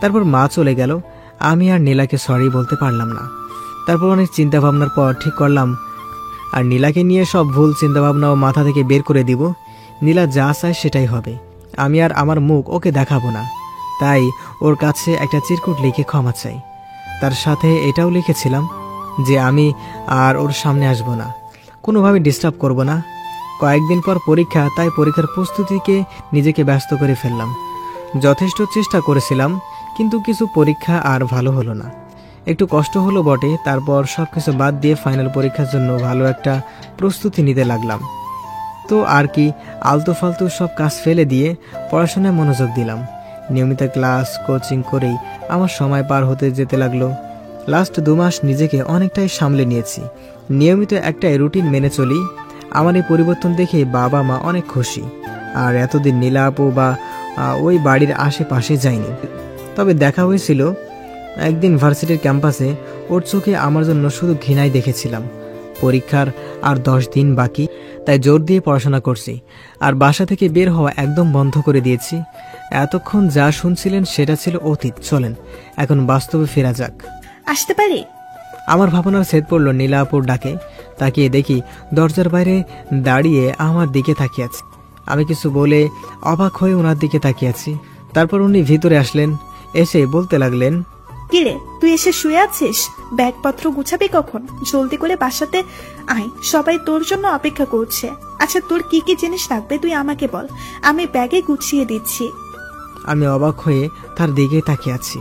তারপর মা চলে গেল। আমি আর নীলাকে সরি বলতে পারলাম না। তারপর অনেক চিন্তা ভাবনার পর ঠিক করলাম আর নীলাকে নিয়ে সব ভুল চিন্তাভাবনাও মাথা থেকে বের করে দিব। নীলা যা চায় সেটাই হবে। আমি আর আমার মুখ ওকে দেখাবো না। তাই ওর কাছে একটা চিরকুট লিখে ক্ষমা চাই। তার সাথে এটাও লিখেছিলাম যে আমি আর ওর সামনে আসবো না, কোনোভাবে ডিস্টার্ব করব না। কয়েকদিন পর পরীক্ষা, তাই পরীক্ষার প্রস্তুতিকে নিজেকে ব্যস্ত করে ফেললাম। যথেষ্ট চেষ্টা করেছিলাম, কিন্তু কিছু পরীক্ষা আর ভালো হলো না। একটু কষ্ট হলো বটে। তারপর সব কিছু বাদ দিয়ে ফাইনাল পরীক্ষার জন্য ভালো একটা প্রস্তুতি নিতে লাগলাম। তো আর কি, আলতু ফালতু সব কাজ ফেলে দিয়ে পড়াশোনায় মনোযোগ দিলাম। নিয়মিত ক্লাস কোচিং করেই আমার সময় পার হতে যেতে লাগলো। লাস্ট 2 মাস নিজেকে অনেকটাই সামলে নিয়েছি। নিয়মিত একটা রুটিন মেনে চলি। আমার এই পরিবর্তন দেখে বাবা মা অনেক খুশি। আর এতদিন নীলা আপু বা ওই বাড়ির আশেপাশে যায়নি। তবে দেখা হয়েছিল একদিন ভার্সিটির ক্যাম্পাসে। ওর চোখে আমার জন্য শুধু ঘৃণাই দেখেছিলাম। পরীক্ষার আর 10 দিন বাকি, তাই জোর দিয়ে পড়াশোনা করছি। আর বাসা থেকে বের হওয়া একদম বন্ধ করে দিয়েছি। এতক্ষণ যা শুনছিলেন সেটা ছিল অতীত। চলেন এখন বাস্তবে ফেরা যাক। আসতে পারি? আমার ভাবনার ছেদ পড়ল নীলা আপুর ডাকে। তাকিয়ে দেখি দরজার বাইরে দাঁড়িয়ে আমার দিকে তাকিয়ে আছে। আমি কিছু বলে অবাক হয়ে ওনার দিকে তাকিয়ে আছি। তারপর উনি ভিতরে আসলেন। এসে বলতে লাগলেন, কিরে, তুই এসে শুয়ে আছিস? ব্যাগপত্র গুছাবি কখন? জলদি করে বাসাতে আয়, সবাই তোর জন্য অপেক্ষা করছে। আচ্ছা, তোর কি কি জিনিস লাগবে তুই আমাকে বল, আমি ব্যাগে গুছিয়ে দিচ্ছি। আমি অবাক হয়ে তার দিকে তাকিয়ে আছি।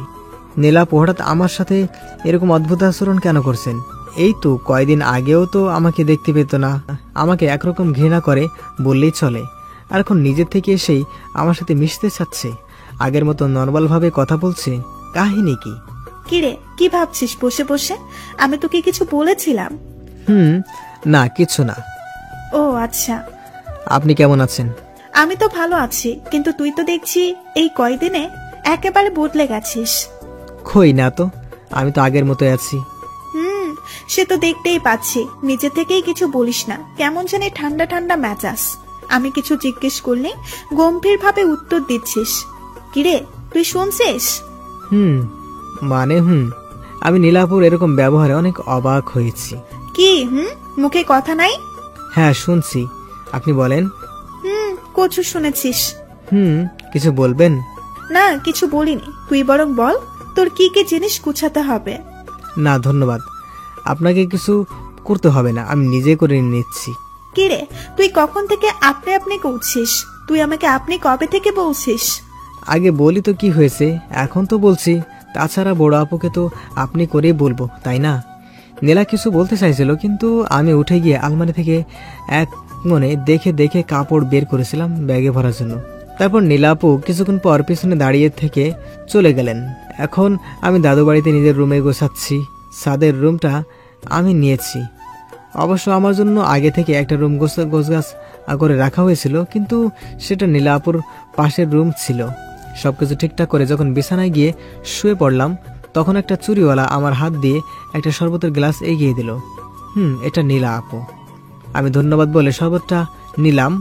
নীলাপু হঠাৎ আমার সাথে এরকম অদ্ভুত আচরণ কেন করছেন? এই তো কয়দিন আগেও তো আমাকে দেখতে পেত না, আমাকে একরকম ঘৃণা করে বললেই চলে। আর এখন নিজের থেকে এসেই আমার সাথে মিশতে চাচ্ছে, আগের মতো নর্মালভাবে কথা বলছে। কাহিনী কি? কিরে, কি ভাবছিস বসে বসে? আমি তোকে কিছু বলেছিলাম? না, কিছু না। ও আচ্ছা। আপনি কেমন আছেন? আমি তো ভালো আছি, কিন্তু তুই তো দেখছি এই কয়দিনে একেবারে বদলে গেছিস। কই না তো, আমি তো আগের মতোই আছি। সে তো দেখতেই পাচ্ছি। নিজে থেকেই কিছু বলিস না, কেমন জানি ঠান্ডা ঠান্ডা মেজাজ। আমি কিছু জিজ্ঞেস করলে গম্ভীর ভাবে উত্তর দিচ্ছিস। কিরে, তুই শুনছিস? মানে আমি নীলাপুর এরকম ব্যবহারে অনেক অবাক হয়েছি। কি মুখে কথা নাই? হ্যাঁ শুনছি, আপনি বলেন। কচু শুনেছিস? কিছু বলবেন? না, কিছু বলিনি, তুই বরং বল তোর কি কি জিনিস গুছাতে হবে। না ধন্যবাদ, আপনাকে কিছু করতে হবে না, আমি নিজে করে নিচ্ছি। কিরে, তুই কখন থেকে আপনি আপনি করছিস? তুই আমাকে আপনি কবে থেকে বলছিস? আগে বলি তো কি হয়েছে, এখন তো বলছি। তাছাড়া বড় আপুকে তো আপনি করেই বলবো, তাই না? নীলা কিছু বলতে চাইছিল, কিন্তু আমি উঠে গিয়ে আলমারি থেকে এক মনে দেখে দেখে কাপড় বের করেছিলাম ব্যাগে ভরার জন্য। তারপর নীলা আপু কিছুক্ষণ পর পিছনে দাঁড়িয়ে থেকে চলে গেলেন। এখন আমি দাদু বাড়িতে নিজের রুমে গোছাচ্ছি। সাদের রুমটা আমি নিয়েছি। অবশ্য আমার জন্য আগে থেকে একটা রুম গোছগাছ করে রাখা হয়েছিল, কিন্তু সেটা নীলা আপুর পাশের রুম ছিল। সবকিছু ঠিকঠাক করে যখন বিছানায় গিয়ে শুয়ে পড়লাম, তখন একটা চুরিওয়ালা আমার হাত দিয়ে একটা শরবতের গ্লাস এগিয়ে দিল। এটা নীলা আপু। আমি ধন্যবাদ বলে শরবতটা নিলাম।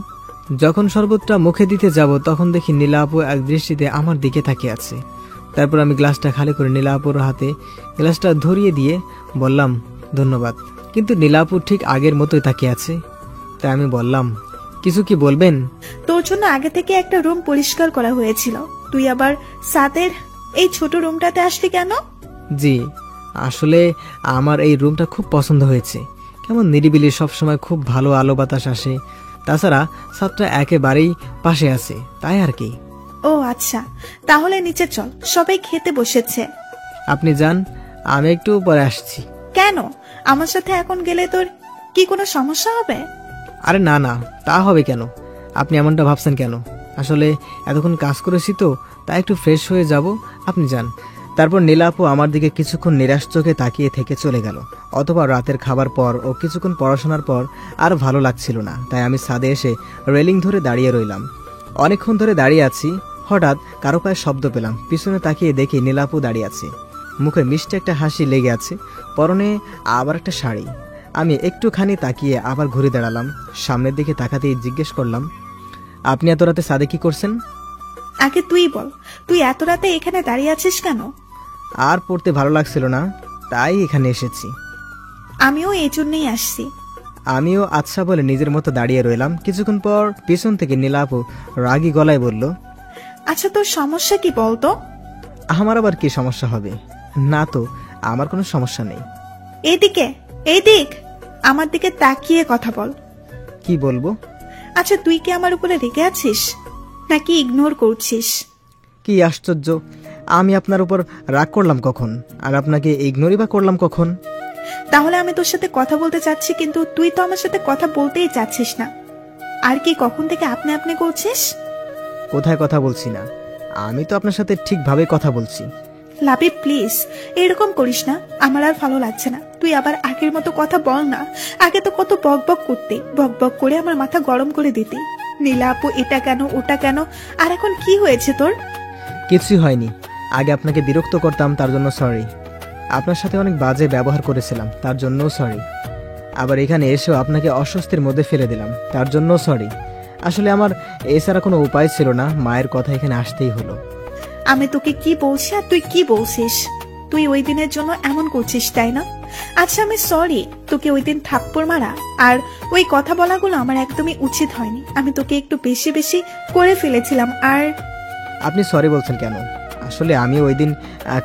যখন শরবতটা মুখে দিতে যাব, তখন দেখি নীলা আপু এক দৃষ্টিতে আমার দিকে তাকিয়ে আছে। তারপর আমি গ্লাসটা খালি করে নীলা আপুর হাতে গ্লাসটা ধরিয়ে দিয়ে বললাম, ধন্যবাদ। কিন্তু নীলা আপু ঠিক আগের মতোই তাকিয়ে আছে। তাই আমি বললাম, কিছু কি বলবেন? তোর জন্য আগে থেকে একটা রুম পরিষ্কার করা হয়েছিল, তুই আবার সাদের এই ছোট রুমটাতে আসলি কেন? জি, আসলে আমার এই রুমটা খুব পছন্দ হয়েছে। কেমন নিরিবিলি, সবসময় খুব ভালো আলো বাতাস আসে। তাছাড়া ছাদটা একেবারেই পাশে আছে, তাই আর কি। ও আচ্ছা, তাহলে নিচে চল, সবাই খেতে বসেছে। আপনি যান, আমি একটু পরে আসছি। কেন? আমার সাথে এখন গেলে তোর কি কোনো সমস্যা হবে? আরে না না, তা হবে কেন? আপনি এমনটা ভাবছেন কেন? আসলে এতক্ষণ কাজ করেছি তো, তাই একটু ফ্রেশ হয়ে যাব। আপনি যান। তারপর নীলা আপু আমার দিকে কিছুক্ষণ নিরাশ চোখে তাকিয়ে থেকে চলে গেল। অথবা রাতের খাবার পর ও কিছুক্ষণ পড়াশোনার পর আর ভালো লাগছিল না, তাই আমি ছাদে এসে রেলিং ধরে দাঁড়িয়ে রইলাম। অনেকক্ষণ ধরে দাঁড়িয়ে আছি। হঠাৎ কারো পায়ে শব্দ পেলাম। পিছনে তাকিয়ে দেখি নীলা আপু দাঁড়িয়ে আছে, মুখে মিষ্টি একটা হাসি লেগে আছে, পরনে আবার একটা শাড়ি। আমি একটুখানি তাকিয়ে আবার ঘুরে দাঁড়ালাম। সামনের দিকে তাকাতেই জিজ্ঞেস করলাম, আপনি এত রাতে ছাদে কি করছেন? আগে তুই বল, তুই এত রাতে এখানে দাঁড়িয়ে আছিস কেন? আর পড়তে ভালো লাগছিল না, তাই এখানে এসেছি। আমিও এই জন্যই আসছি। আমিও আচ্ছা বলে নিজের মতো দাঁড়িয়ে রইলাম। কিছুক্ষণ পর পিছন থেকে নীলা আপু রাগী গলায় বলল, আচ্ছা তোর সমস্যা কি বলতো? আমার আবার কি সমস্যা হবে? না তো, আমার কোনো সমস্যা নেই। এইদিকে, এইদিক, আমার দিকে তাকিয়ে কথা বল। কি বলবো? আচ্ছা তুই কি আমার উপরে রেগে আছিস নাকি ইগনোর করছিস? কি আশ্চর্য, আমি আপনার উপর রাগ করলাম কখন, আর আপনাকে ইগনোরই বা করলাম কখন? তাহলে আমি তোর সাথে কথা বলতে চাচ্ছি, কিন্তু তুই তো আমার সাথে কথা বলতেই চাচ্ছিস না। আর কি কখন থেকে আপনি আপনি করছিস? কোথায় কথা বলছি না, আমি তো আপনার সাথে ঠিকভাবে কথা বলছি। লাভি প্লিজ এরকম করিস না, আমার আর ভালো লাগছে না। তুই আবার আগের মতো কথা বল না। আগে তো কত বক বক করতে, বক বক করে আমার মাথা গরম করে দিতে। নীলা আপু এটা কেন ওটা কেন, আর এখন কি হয়েছে তোর? কিছুই হয়নি। আগে আপনাকে বিরক্ত করতাম, তার জন্য সরি। আপনার সাথে অনেক বাজে ব্যবহার করেছিলাম, তার জন্যও সরি। আবার এখানে এসেও আপনাকে অস্বস্তির মধ্যে ফেলে দিলাম, তার জন্যও সরি। আসলে আমার এছাড়া কোনো উপায় ছিল না, মায়ের কথা এখানে আসতেই হলো। আমি তোকে কি বলছি আর তুই কি বলছিস? তুই ওই দিনের জন্য এমন করছিস তাই না? আচ্ছা আমি সরি, তোকে ওই দিন থাপ্পড় মারা আর ওই কথা বলাগুলো আমার একদমই উচিত হয়নি। আমি তোকে একটু বেশি বেশি করে ফেলেছিলাম। আর আপনি সরি বলছেন কেন? আসলে আমি ওই দিন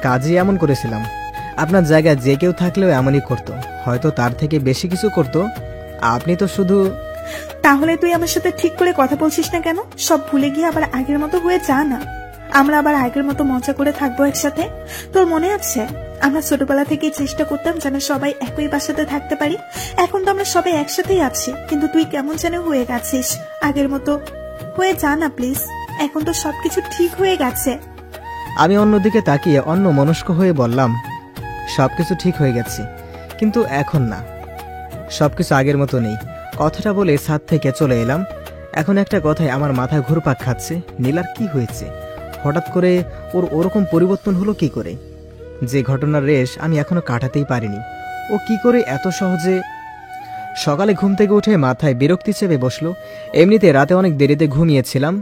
কাজই এমন করেছিলাম। আপনার জায়গায় যে কেউ থাকলেও এমনই করতো, হয়তো তার থেকে বেশি কিছু করতো। আপনি তো শুধু... তাহলে তুই আমার সাথে ঠিক করে কথা বলছিস না কেন? সব ভুলে গিয়ে আবার আগের মতো হয়ে যা না। আমরা আবার আগের মতো মজা করে থাকবো একসাথে। তোর মনে আছে আমরা ছোটবেলা থেকেই চেষ্টা করতাম যেন সবাই একই বাসাতে থাকতে পারি? এখন তো আমরা সবাই একসাথেই আছি, কিন্তু তুই কেমন যেন হয়ে গেছিস। আগের মতো হয়ে যা না প্লিজ, এখন তো সবকিছু ঠিক হয়ে গেছে। আমি অন্যদিকে তাকিয়ে অন্য মনস্ক হয়ে বললাম, সবকিছু ঠিক হয়ে গেছে, কিন্তু এখন না, সবকিছু আগের মতো নেই। কথাটা বলে ছাদ থেকে চলে এলাম। এখন একটা কথায় আমার মাথায় ঘুরপাক খাচ্ছে, নীলার কি হয়েছে? হঠাৎ করে ওর ওরকম পরিবর্তন হলো কি করে? যে ঘটনার রেশ আমি এখনো কাটাতেই পারিনি, ও কি করে এত সহজে... সকালে ঘুম থেকে উঠে মাথায় বিরক্তি চেপে বসলো। এমনিতে রাতে অনেক দেরিতে ঘুমিয়েছিলাম,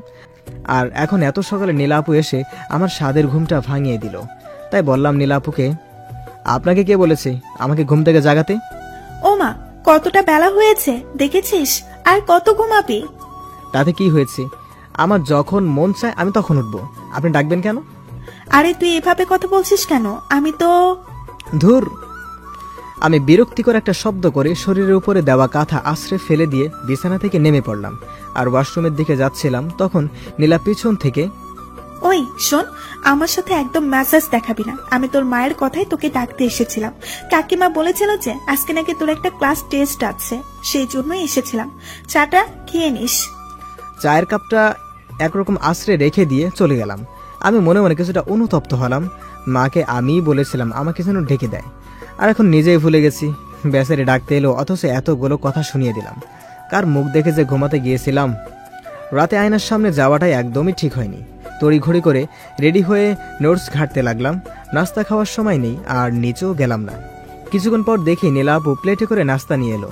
আর এখন এত সকালে নীলা আপু এসে আমার স্বাদের ঘুমটা ভাঙিয়ে দিল। তাই বললাম নীলা আপুকে, আপনাকে কে বলেছে আমাকে ঘুম থেকে জাগাতে? ও মা, কতটা বেলা হয়েছে দেখেছিস? আর কত ঘুমাবি? তাতে কি হয়েছে? আমার যখন মন চায় আমি তখন উঠবো, আপনি ডাকবেন কেন? আরে তুই এভাবে কথা বলছিস কেন? আমি তো... ধুর! আমি বিরক্তিকর একটা শব্দ করে শরীরের উপরে দেওয়া কাঁথা আশ্রে ফেলে দিয়ে বিছানা থেকে নেমে পড়লাম, আর ওয়াশরুমের দিকে যাচ্ছিলাম। তখন নীলা পিছন থেকে, ওই শোন, আমার সাথে একদম মেসেজ দেখাবি না। আমি তোর মায়ের কথাই তোকে ডাকতে এসেছিলাম। কাকিমা বলেছিল যে আজকে নাকি তোর একটা ক্লাস টেস্ট আছে, সেই জন্যই এসেছিলাম। চাটা খেয়ে নিস। চায়ের কাপটা একরকম আশ্রে রেখে দিয়ে চলে গেলাম। আমি মনে মনে কিছুটা অনুতপ্ত হলাম। মাকে আমিই বলেছিলাম আমাকে যেন ডেকে দেয়, আর এখন নিজেই ভুলে গেছি। বেচারে ডাকতে এলো, অথচ এতগুলো কথা শুনিয়ে দিলাম। কার মুখ দেখে যে ঘুমাতে গিয়েছিলাম। রাতে আয়নার সামনে যাওয়াটাই একদমই ঠিক হয়নি। তড়িঘড়ি করে রেডি হয়ে নোটস ঘাঁটতে লাগলাম। নাস্তা খাওয়ার সময় নেই, আর নিচেও গেলাম না। কিছুক্ষণ পর দেখি নীলা আপু প্লেটে করে নাস্তা নিয়ে এলো।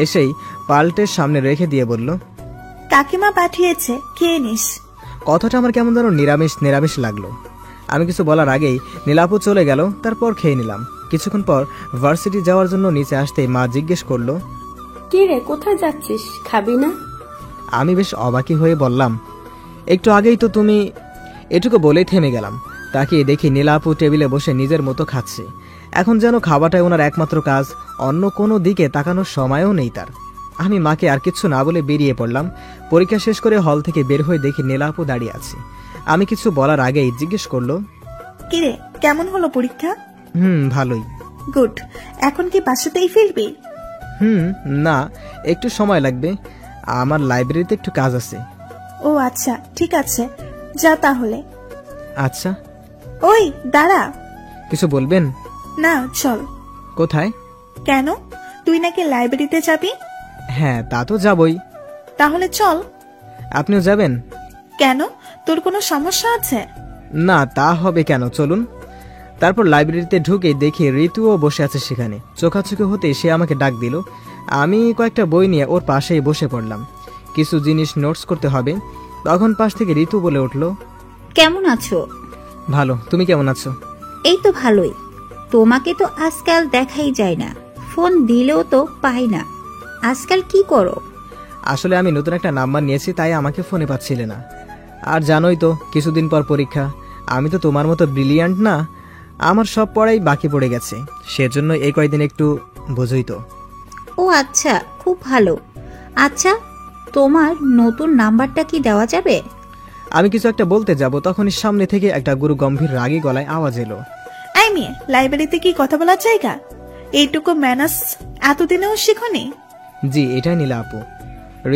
এসেই পাল্টের সামনে রেখে দিয়ে বলল, কাকিমা পাঠিয়েছে, খেয়ে নিস। কথাটা আমার কেমন যেন নিরামিষ নিরামিষ লাগলো। আমি কিছু বলার আগেই নীলা আপু চলে গেল, তারপর খেয়ে নিলাম। কিছুক্ষণ পর ভার্সিটি যাওয়ার জন্য নিচে আসতেই মা জিজ্ঞেস করলো, কি রে, কোথায় যাচ্ছিস? খাবি না? আমি বেশ অবাকি হয়ে বললাম, একটু আগেই তো তুমি... এটুকু বলেই থেমে গেলাম। তাকিয়ে দেখি নীলা আপু টেবিলে বসে নিজের মতো খাচ্ছে। এখন যেন খাওয়াটাই ওনার একমাত্র কাজ, অন্য কোনো দিকে তাকানোর সময়ও নেই তার। আমি মাকে আর কিছু না বলে বেরিয়ে পড়লাম। পরীক্ষা শেষ করে হল থেকে বের হয়ে দেখি নীলা আপু দাঁড়িয়ে আছে। আমি কিছু বলার আগেই জিজ্ঞেস করলো, কিরে কেমন হলো পরীক্ষা? ভালোই। গুড। এখন কি বাসাতেই ফিরবি? না, একটু সময় লাগবে, আমার লাইব্রেরিতে একটু কাজ আছে। ও আচ্ছা, ঠিক আছে, যা তাহলে। আচ্ছা। ওই দাঁড়া। কিছু বলবেন? না, চল। কোথায়? কেন, তুই নাকি লাইব্রেরিতে যাবি? হ্যাঁ, তা তো যাবই। তাহলে চল। আপনিও যাবেন? কেন, তোর কোনো সমস্যা আছে? না, তা হবে কেন, চলুন। তারপর লাইব্রেরিতে ঢুকে দেখি ঋতুও বসে আছে সেখানে। চোখাচোখি হতে সে আমাকে ডাক দিল। আমি কয়েকটা বই নিয়ে ওর পাশেই বসে পড়লাম। কিছু জিনিস নোটস করতে হবে। তখন পাশ থেকে ঋতু বলে উঠল, কেমন আছো? ভালো, তুমি কেমন আছো? এই তো ভালোই। তোমাকে তো আজকাল দেখাই যায় না, ফোন দিলেও তো পাই না। আজকাল কি করো? আসলে আমি নতুন একটা নাম্বার নিয়েছি, তাই আমাকে ফোনে পাচ্ছিলে না। আর জানোই তো কিছুদিন পর পরীক্ষা। আমি তো তোমার মতো ব্রিলিয়ান্ট না, আমার সব পড়াই বাকি পড়ে গেছে, সেজন্য এই কয়েকদিন একটু বোঝই তো। ও আচ্ছা, খুব ভালো। আচ্ছা, তোমার নতুন নাম্বারটা কি দেওয়া যাবে? আমি কিছু একটা বলতে যাব, তখনই সামনে থেকে একটা গুরু গম্ভীর রাগী গলায় আওয়াজ এলো, আই মেয়ে, লাইব্রেরিতে কি কথা বলার জায়গা? এইটুকু ম্যানাস এতদিনেও শিখনি? জি, এটাই নীলা আপু।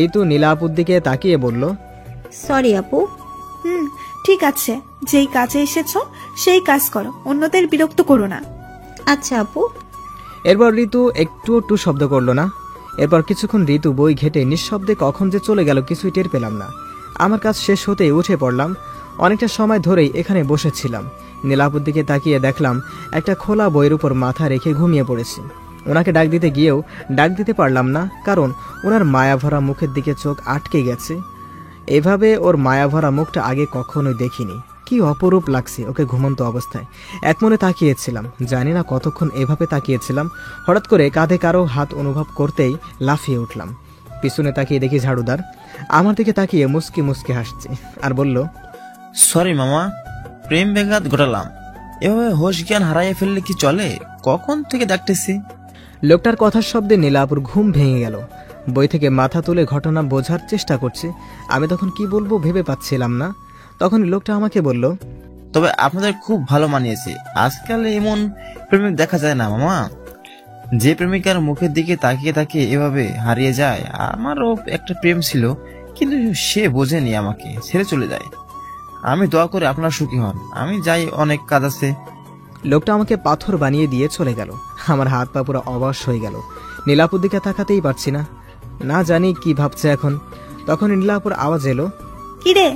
ঋতু নীলা আপুর দিকে তাকিয়ে বলল, সরি আপু। ঠিক আছে, যেই কাজে এসেছো সেই কাজ করো, অন্যদের বিরক্ত করো না। আচ্ছা আপু। এরপর ঋতু একটু শব্দ করলো না। এরপর কিছুক্ষণ ঋতু বই ঘেটে নিঃশব্দে কখন যে চলে গেল কিছুই টের পেলাম না। আমার কাজ শেষ হতেই উঠে পড়লাম। অনেকটা সময় ধরেই এখানে বসেছিলাম। নীলাপুর দিকে তাকিয়ে দেখলাম একটা খোলা বইয়ের উপর মাথা রেখে ঘুমিয়ে পড়েছি। ওনাকে ডাক দিতে গিয়েও ডাক দিতে পারলাম না, কারণ ওনার মায়াভরা মুখের দিকে চোখ আটকে গেছে। এভাবে ওর মায়াভরা মুখটা আগে কখনোই দেখিনি। কি অপরূপ লাগছে ওকে ঘুমন্ত অবস্থায়। এক মনে তাকিয়েছিলাম, জানি না কতক্ষণ এভাবে তাকিয়েছিলাম। হঠাৎ করে কাঁধে কারো হাত অনুভব করতেই লাফিয়ে উঠলাম। পিছনে তাকিয়ে দেখি ঝাড়ুদার আমার দিকে তাকিয়ে মুস্কি মুস্কি হাসছে আর বলল, সরি মামা, প্রেম ব্যাঘাত ঘটালাম। এভাবে হোশ জ্ঞান হারাইয়ে ফেললে কি চলে? কখন থেকে ডাকতেছি। লোকটার কথার শব্দে নীলাপুর ঘুম ভেঙে গেল। বই থেকে মাথা তুলে ঘটনা বোঝার চেষ্টা করছে। আমি তখন কি বলবো ভেবে পাচ্ছিলাম না। তখন লোকটা আমাকে বলল, তবে আপনাদের খুব ভালো মানিয়েছে। আজকাল এমন প্রেমিক দেখা যায় না মামা, যে প্রেমিকার মুখের দিকে তাকিয়ে তাকিয়ে এভাবে হারিয়ে যায়। আমারও একটা প্রেম ছিল, কিন্তু সে বোঝেনি, আমাকে ছেড়ে চলে যায়। আমি দোয়া করে আপনার সুখী হন। আমি যাই, অনেক কাজ আছে। লোকটা আমাকে পাথর বানিয়ে দিয়ে চলে গেল। আমার হাত পা পুরো অবশ হয়ে গেল। নীলাপুর দিকে তাকাতেই পারছি না, না জানি কি ভাবছে এখন। তখন নীলাপুর আওয়াজ এলো, কিরে,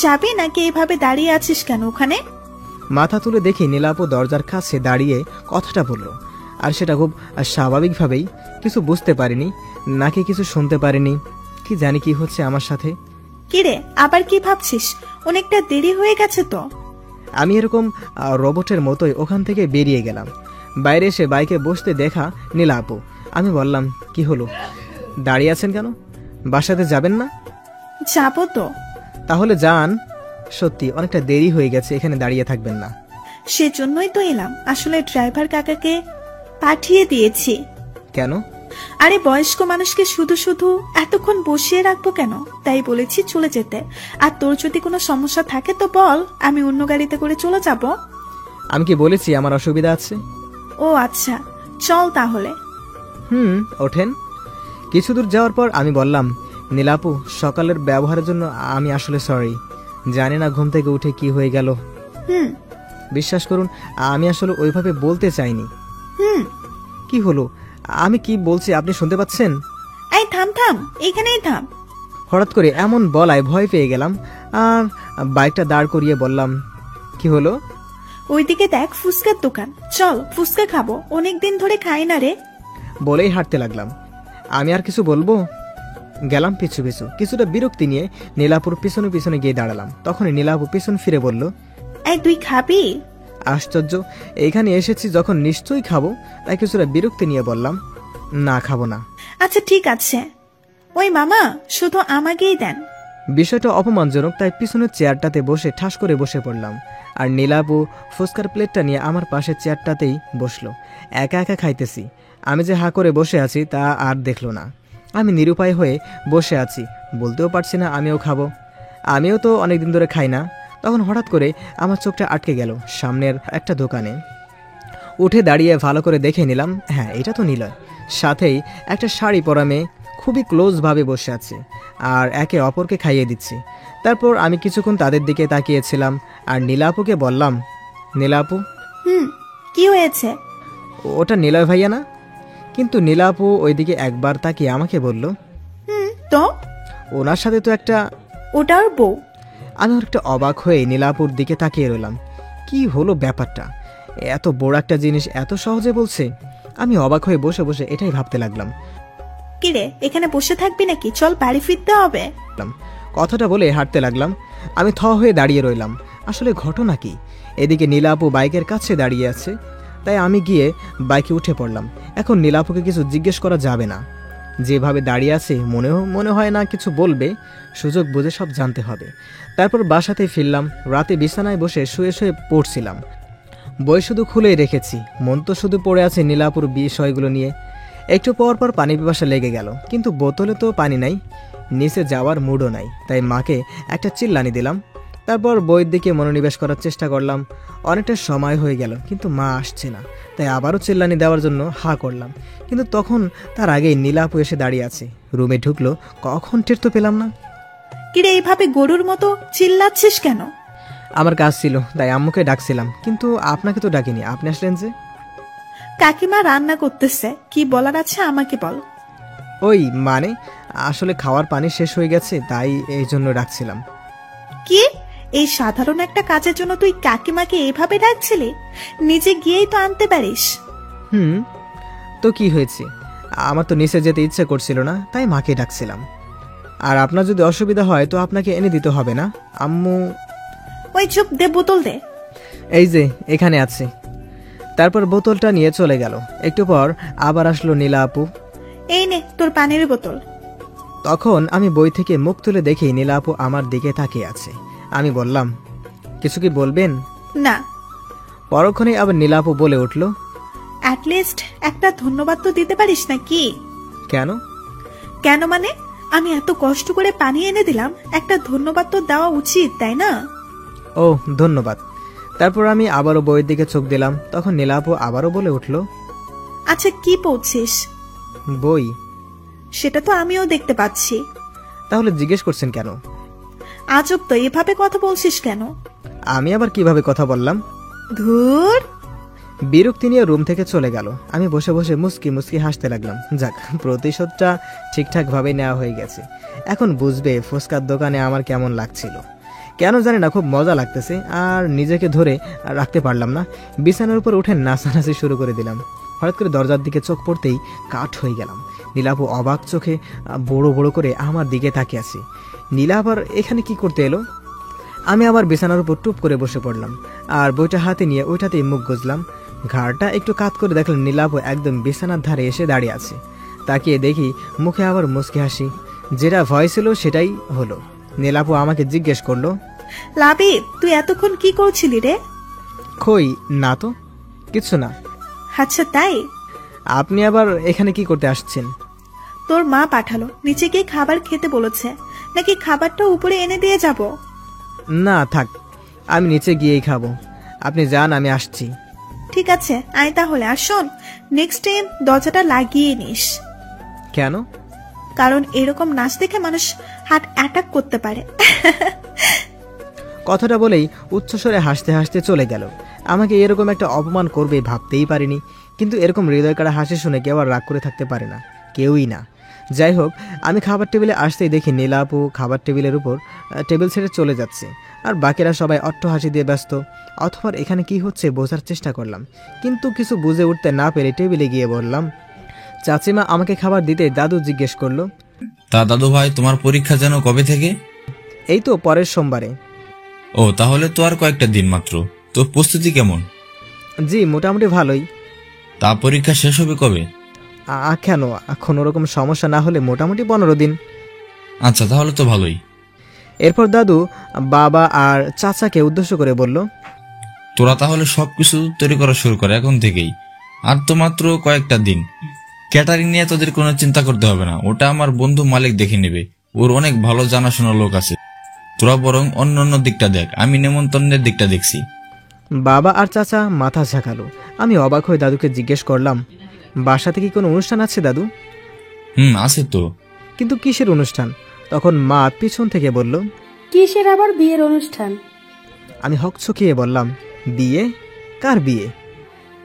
যাবি নাকি এভাবে দাঁড়িয়ে আছিস কেন ওখানে? মাথা তুলে দেখি নীলাপু দরজার কাছে দাঁড়িয়ে কথাটা বলল। আর সেটা খুব স্বাভাবিকভাবেই। কিছু বুঝতে পারিনি, নাকি কিছু শুনতে পারিনি, কি জানি কি হচ্ছে আমার সাথে। কিরে, আবার কি ভাবছিস? অনেকটা দেরি হয়ে গেছে তো। আমি এরকম রোবটের মতোই ওখান থেকে বেরিয়ে গেলাম। বাইরে এসে বাইকে বসতে দেখা নীলাপু। আমি বললাম, কি হলো, দাঁড়িয়ে আছেন কেন? বাসাতে যাবেন না? যাবো তো। তাহলে যান। সত্যি অনেকটা দেরি হয়ে গেছে, এখানে দাঁড়িয়ে থাকবেন না। সেজন্যই তো এলাম। আসলে ড্রাইভার কাকাকে পাঠিয়ে দিয়েছি। কেন? আরে বয়স্ক মানুষকে শুধু শুধু এতক্ষণ বসিয়ে রাখবো কেন, তাই বলেছি চলে যেতে। আর তোর যদি কোনো সমস্যা থাকে তো বল, আমি অন্য গাড়িতে করে চলে যাব। আমি কি বলেছি আমার অসুবিধা আছে? ও আচ্ছা, চল তাহলে। ওঠেন। কিছু দূর যাওয়ার পর আমি বললাম, নীলাপু, সকালের ব্যবহারের জন্য আমি আসলে সরি। জানি না ঘুম থেকে উঠে কি হয়ে গেল। বিশ্বাস করুন, আমি আসলে ওইভাবে বলতে চাইনি। কি হলো, আমি কি বলছি আপনি শুনতে পাচ্ছেন? এই থাম, এখানেই থাম। হঠাৎ করে এমন বলায় ভয় পেয়ে গেলাম আর বাইকটা দাঁড় করিয়ে বললাম, কি হলো? ওইদিকে দেখ, ফুচকার দোকান, চল ফুচকা খাবো, অনেকদিন ধরে খাই না রে। বলেই হাঁটতে লাগলাম। আমি আর কিছু বলবো, গেলাম পিছু পিছু। কিছুটা বিরক্তি নিয়ে নীলাপুর পিছনে পিছনে গিয়ে দাঁড়ালাম। তখনই নীলাপু পিছন ফিরে বলল, এই তুই খাবি? আশ্চর্য, এইখানে এসেছি যখন নিশ্চয়ই খাবো, তাই কিছুটা বিরক্তি নিয়ে বললাম, না খাবো না। আচ্ছা ঠিক আছে। ওই মামা, শুধু আমাকেই দেন। বিষয়টা অপমানজনক, তাই পিছনের চেয়ারটাতে বসে ঠাস করে বসে পড়লাম। আর নীলাপু ফুচকার প্লেটটা নিয়ে আমার পাশের চেয়ারটাতেই বসলো। একা একা খাইতেছি। আমি যে হাঁ করে বসে আছি তা আর দেখলো না। আমি নিরুপায় হয়ে বসে আছি, বলতেও পারছি না আমিও খাবো। আমিও তো অনেকদিন ধরে খাই না। তখন হঠাৎ করে আমার চোখটা আটকে গেল সামনের একটা দোকানে। উঠে দাঁড়িয়ে ভালো করে দেখে নিলাম, হ্যাঁ, এটা তো নিলয়। সাথেই একটা শাড়ি পরা মেয়ে খুবই ক্লোজভাবে বসে আছে আর একে অপরকে খাইয়ে দিচ্ছে। তারপর আমি কিছুক্ষণ তাদের দিকে তাকিয়েছিলাম আর নীলাপুকে বললাম, নীলাপু। কি হয়েছে? ওটা নিলয় ভাইয়া না? কিন্তু নীলাপু ওইদিকে একবার তাকিয়ে আমাকে বলল, তো ওনার সাথে তো একটা। ওটার বউ। আমি একটা অবাক হয়ে নীলাপুর দিকে তাকিয়ে রইলাম। কি হলো ব্যাপারটা? এত বড় একটা জিনিস এত সহজে বলছে। আমি অবাক হয়ে বসে বসে এটাই ভাবতে লাগলাম। কিরে, এখানে বসে থাকবি নাকি? চল বাড়ি ফিরতে হবে। কথাটা বলে হাঁটতে লাগলাম। আমি থ হয়ে দাঁড়িয়ে রইলাম। আসলে ঘটনা কি? এদিকে নীলা আপু বাইকের কাছে দাঁড়িয়ে আছে, তাই আমি গিয়ে বাইকে উঠে পড়লাম। এখন নীলা আপুকে কিছু জিজ্ঞেস করা যাবে না, যেভাবে দাঁড়িয়ে আছে মনে হয় না কিছু বলবে। সুযোগ বুঝে সব জানতে হবে। তারপর বাসাতে ফিরলাম। রাতে বিছানায় বসে শুয়ে শুয়ে পড়ছিলাম। বই শুধু খুলেই রেখেছি, মন তো শুধু পড়ে আছে নীলাপুর বিষয়গুলো নিয়ে। একটু পর পর পানি পিপাসা লেগে গেল, কিন্তু বোতলে তো পানি নাই, নিচে যাওয়ার মুডও নাই। তাই মাকে একটা চিল্লানি দিলাম। তারপর বইয়ের দিকে মনোনিবেশ করার চেষ্টা করলাম। অনেকটা সময় হয়ে গেল, কিন্তু মা আসছে না। তাই আবারও চিল্লানি দেওয়ার জন্য হা করলাম, কিন্তু তখন তার আগেই নীলাপু এসে দাঁড়িয়ে আছে। রুমে ঢুকলো, কখন টের তো পেলাম না। কিরে, এইভাবে গরুর মতো চিল্লাচ্ছিস কেন? আমার কাজ ছিল, তাই আম্মুকে ডাকছিলাম, কিন্তু আপনাকে তো ডাকিনি। আপনি আসলেন যে? কাকিমা রান্না করতেছে, কি বলার আছে আমাকে বল। ওই মানে আসলে খাওয়ার পানি শেষ হয়ে গেছে, তাই এই জন্য ডাকছিলাম। কি, এই সাধারণ একটা কাজের জন্য তুই কাকিমাকে এভাবে ডাকছিলি? নিজে গিয়েই তো আনতে পারিস। তো কি হয়েছে? আমার তো নিচে যেতে ইচ্ছে করছিল না, তাই মাকে ডাকছিলাম। আর আপনার যদি অসুবিধা হয় তো আপনাকে এনে দিতে হবে না। আম্মু। ওই চুপ, দে বোতল দে। এই যে এখানে আছে। তারপর বোতলটা নিয়ে চলে গেল। একটু পর আবার আসলো নীলা আপু। এই নে তোর পানির বোতল। তখন আমি বই থেকে মুখ তুলে দেখি নীলা আপু আমার দিকে তাকিয়ে আছে। আমি বললাম, কিছু কি বলবেন? না। পরক্ষণে আবার নীলা আপু বলে উঠল, অ্যাটলিস্ট একটা ধন্যবাদ তো দিতে পারিস না কি? কেন? কেন মানে, আমি এত কষ্ট করে পানি এনে দিলাম, একটা ধন্যবাদ তো দেওয়া উচিত, তাই না? ও ধন্যবাদ। তারপর আমি আবারও বইয়ের দিকে চোখ দিলাম। তখন নীলা আপু আবারও বলে উঠল, আচ্ছা কি পড়ছিস? বই। সেটা তো আমিও দেখতে পাচ্ছি। তাহলে জিজ্ঞেস করছেন কেন? আজব তো, এভাবে কথা বলছিস কেন? আমি আবার কিভাবে কথা বললাম? ধুর। বিরক্তি নিয়ে রুম থেকে চলে গেল। আমি বসে বসে মুস্কি মুস্কি হাসতে লাগলাম। যাক, প্রতিশোধটা ঠিকঠাক ভাবে নেওয়া হয়ে গেছে। এখন বুঝবে ফুচকার দোকানে আমার কেমন লাগছিল। কেন জানি না, খুব মজা লাগতেছে। আর নিজেকে ধরে রাখতে পারলাম না। বিছানার উপর উঠে নাচানাচি শুরু করে দিলাম। হঠাৎ করে দরজার দিকে চোখ পড়তেই কাঠ হয়ে গেলাম। নীলাপু অবাক চোখে বড় বড় করে আমার দিকে তাকিয়ে আছে। নীলা আবার এখানে কি করতে এলো? আমি আবার বিছানার উপর টুপ করে বসে পড়লাম আর বইটা হাতে নিয়ে ওইটাতেই মুখ গুজলাম। ঘাড়টা একটু কাত করে দেখলাম নীলাপু একদম বিছানার ধারে এসে দাঁড়িয়ে আছে। তাকিয়ে দেখি মুখে আবার মুচকি হাসি। যেটা ভয় ছিল সেটাই হলো। নীলাপু আমাকে জিজ্ঞেস করলো, লাবিব, তুই এতক্ষণ কি করছিলি রে? কই না তো, কিছু না। আচ্ছা তাই? আপনি আবার এখানে কি করতে আসছেন? তোর মা পাঠালো, নিচে গিয়ে খাবার খেতে বলেছে, নাকি খাবারটা উপরে এনে দিয়ে যাব? না থাক, আমি নিচে গিয়েই খাবো। আপনি যান, আমি আসছি। ঠিক আছে, আয় তাহলে। আর শোন, নেক্সট টাইম দরজাটা লাগিয়ে নিস। কেন? কারণ এরকম নাচ দেখে মানুষ হার্ট অ্যাটাক করতে পারে। কথাটা বলেই উচ্চস্বরে হাসতে হাসতে চলে গেল। আমাকে এরকম একটা অপমান করবে ভাবতেই পারিনি। কিন্তু এরকম হৃদয় কাড়া হাসি শুনে কেউ আর রাগ করে থাকতে পারে না, কেউই না। যাই হোক, আমি খাবার টেবিলে আসতেই দেখি নীলা আপু খাবার টেবিলের উপর টেবিল ছেড়ে চলে যাচ্ছে। আর বাকিরা সবাই অট্ট হাসি দিয়ে ব্যস্ত। অথবা এখানে কি হচ্ছে বোঝার চেষ্টা করলাম, কিন্তু কিছু বুঝে উঠতে না পেরে টেবিলে গিয়ে বললাম। চাচিমা আমাকে খাবার দিতে দাদু জিজ্ঞেস করলো, তা দাদু ভাই, তোমার পরীক্ষা যেন কবে থেকে? এই তো পরের সোমবারে। ও, তাহলে তো আর কয়েকটা দিন মাত্র। তো প্রস্তুতি কেমন? জি মোটামুটি ভালোই। তা পরীক্ষা শেষ হবে কবে? কেন, কোনো রকম সমস্যা না হলে মোটামুটি 15 দিন। আচ্ছা, তাহলে তো ভালোই। এরপর দাদু বাবা আর চাচাকে উদ্দেশ্য করে বলল, তোরা তাহলে সবকিছু তৈরি করা শুরু করে এখন থেকেই। আর তো মাত্র কয়েকটা দিন। ক্যাটারিং নিয়ে তোদের কোনো চিন্তা করতে হবে না, ওটা আমার বন্ধু মালিক দেখে নেবে। ওর অনেক ভালো জানাশোনা লোক আছে। তোরা বরং অন্য দিকটা দেখ, আমি নেমন্তন্নের দিকটা দেখছি। বাবা আর চাচা মাথা ঝাঁকালো। আমি অবাক হয়ে দাদুকে জিজ্ঞেস করলাম, বাসাতে কি কোনো অনুষ্ঠান আছে দাদু? আছে তো। কিন্তু কিসের অনুষ্ঠান? তখন মা পিছন থেকে বলল, কিসের আবার বিয়ের অনুষ্ঠান? আমি হকচকিয়ে বললাম, বিয়ে? কার বিয়ে?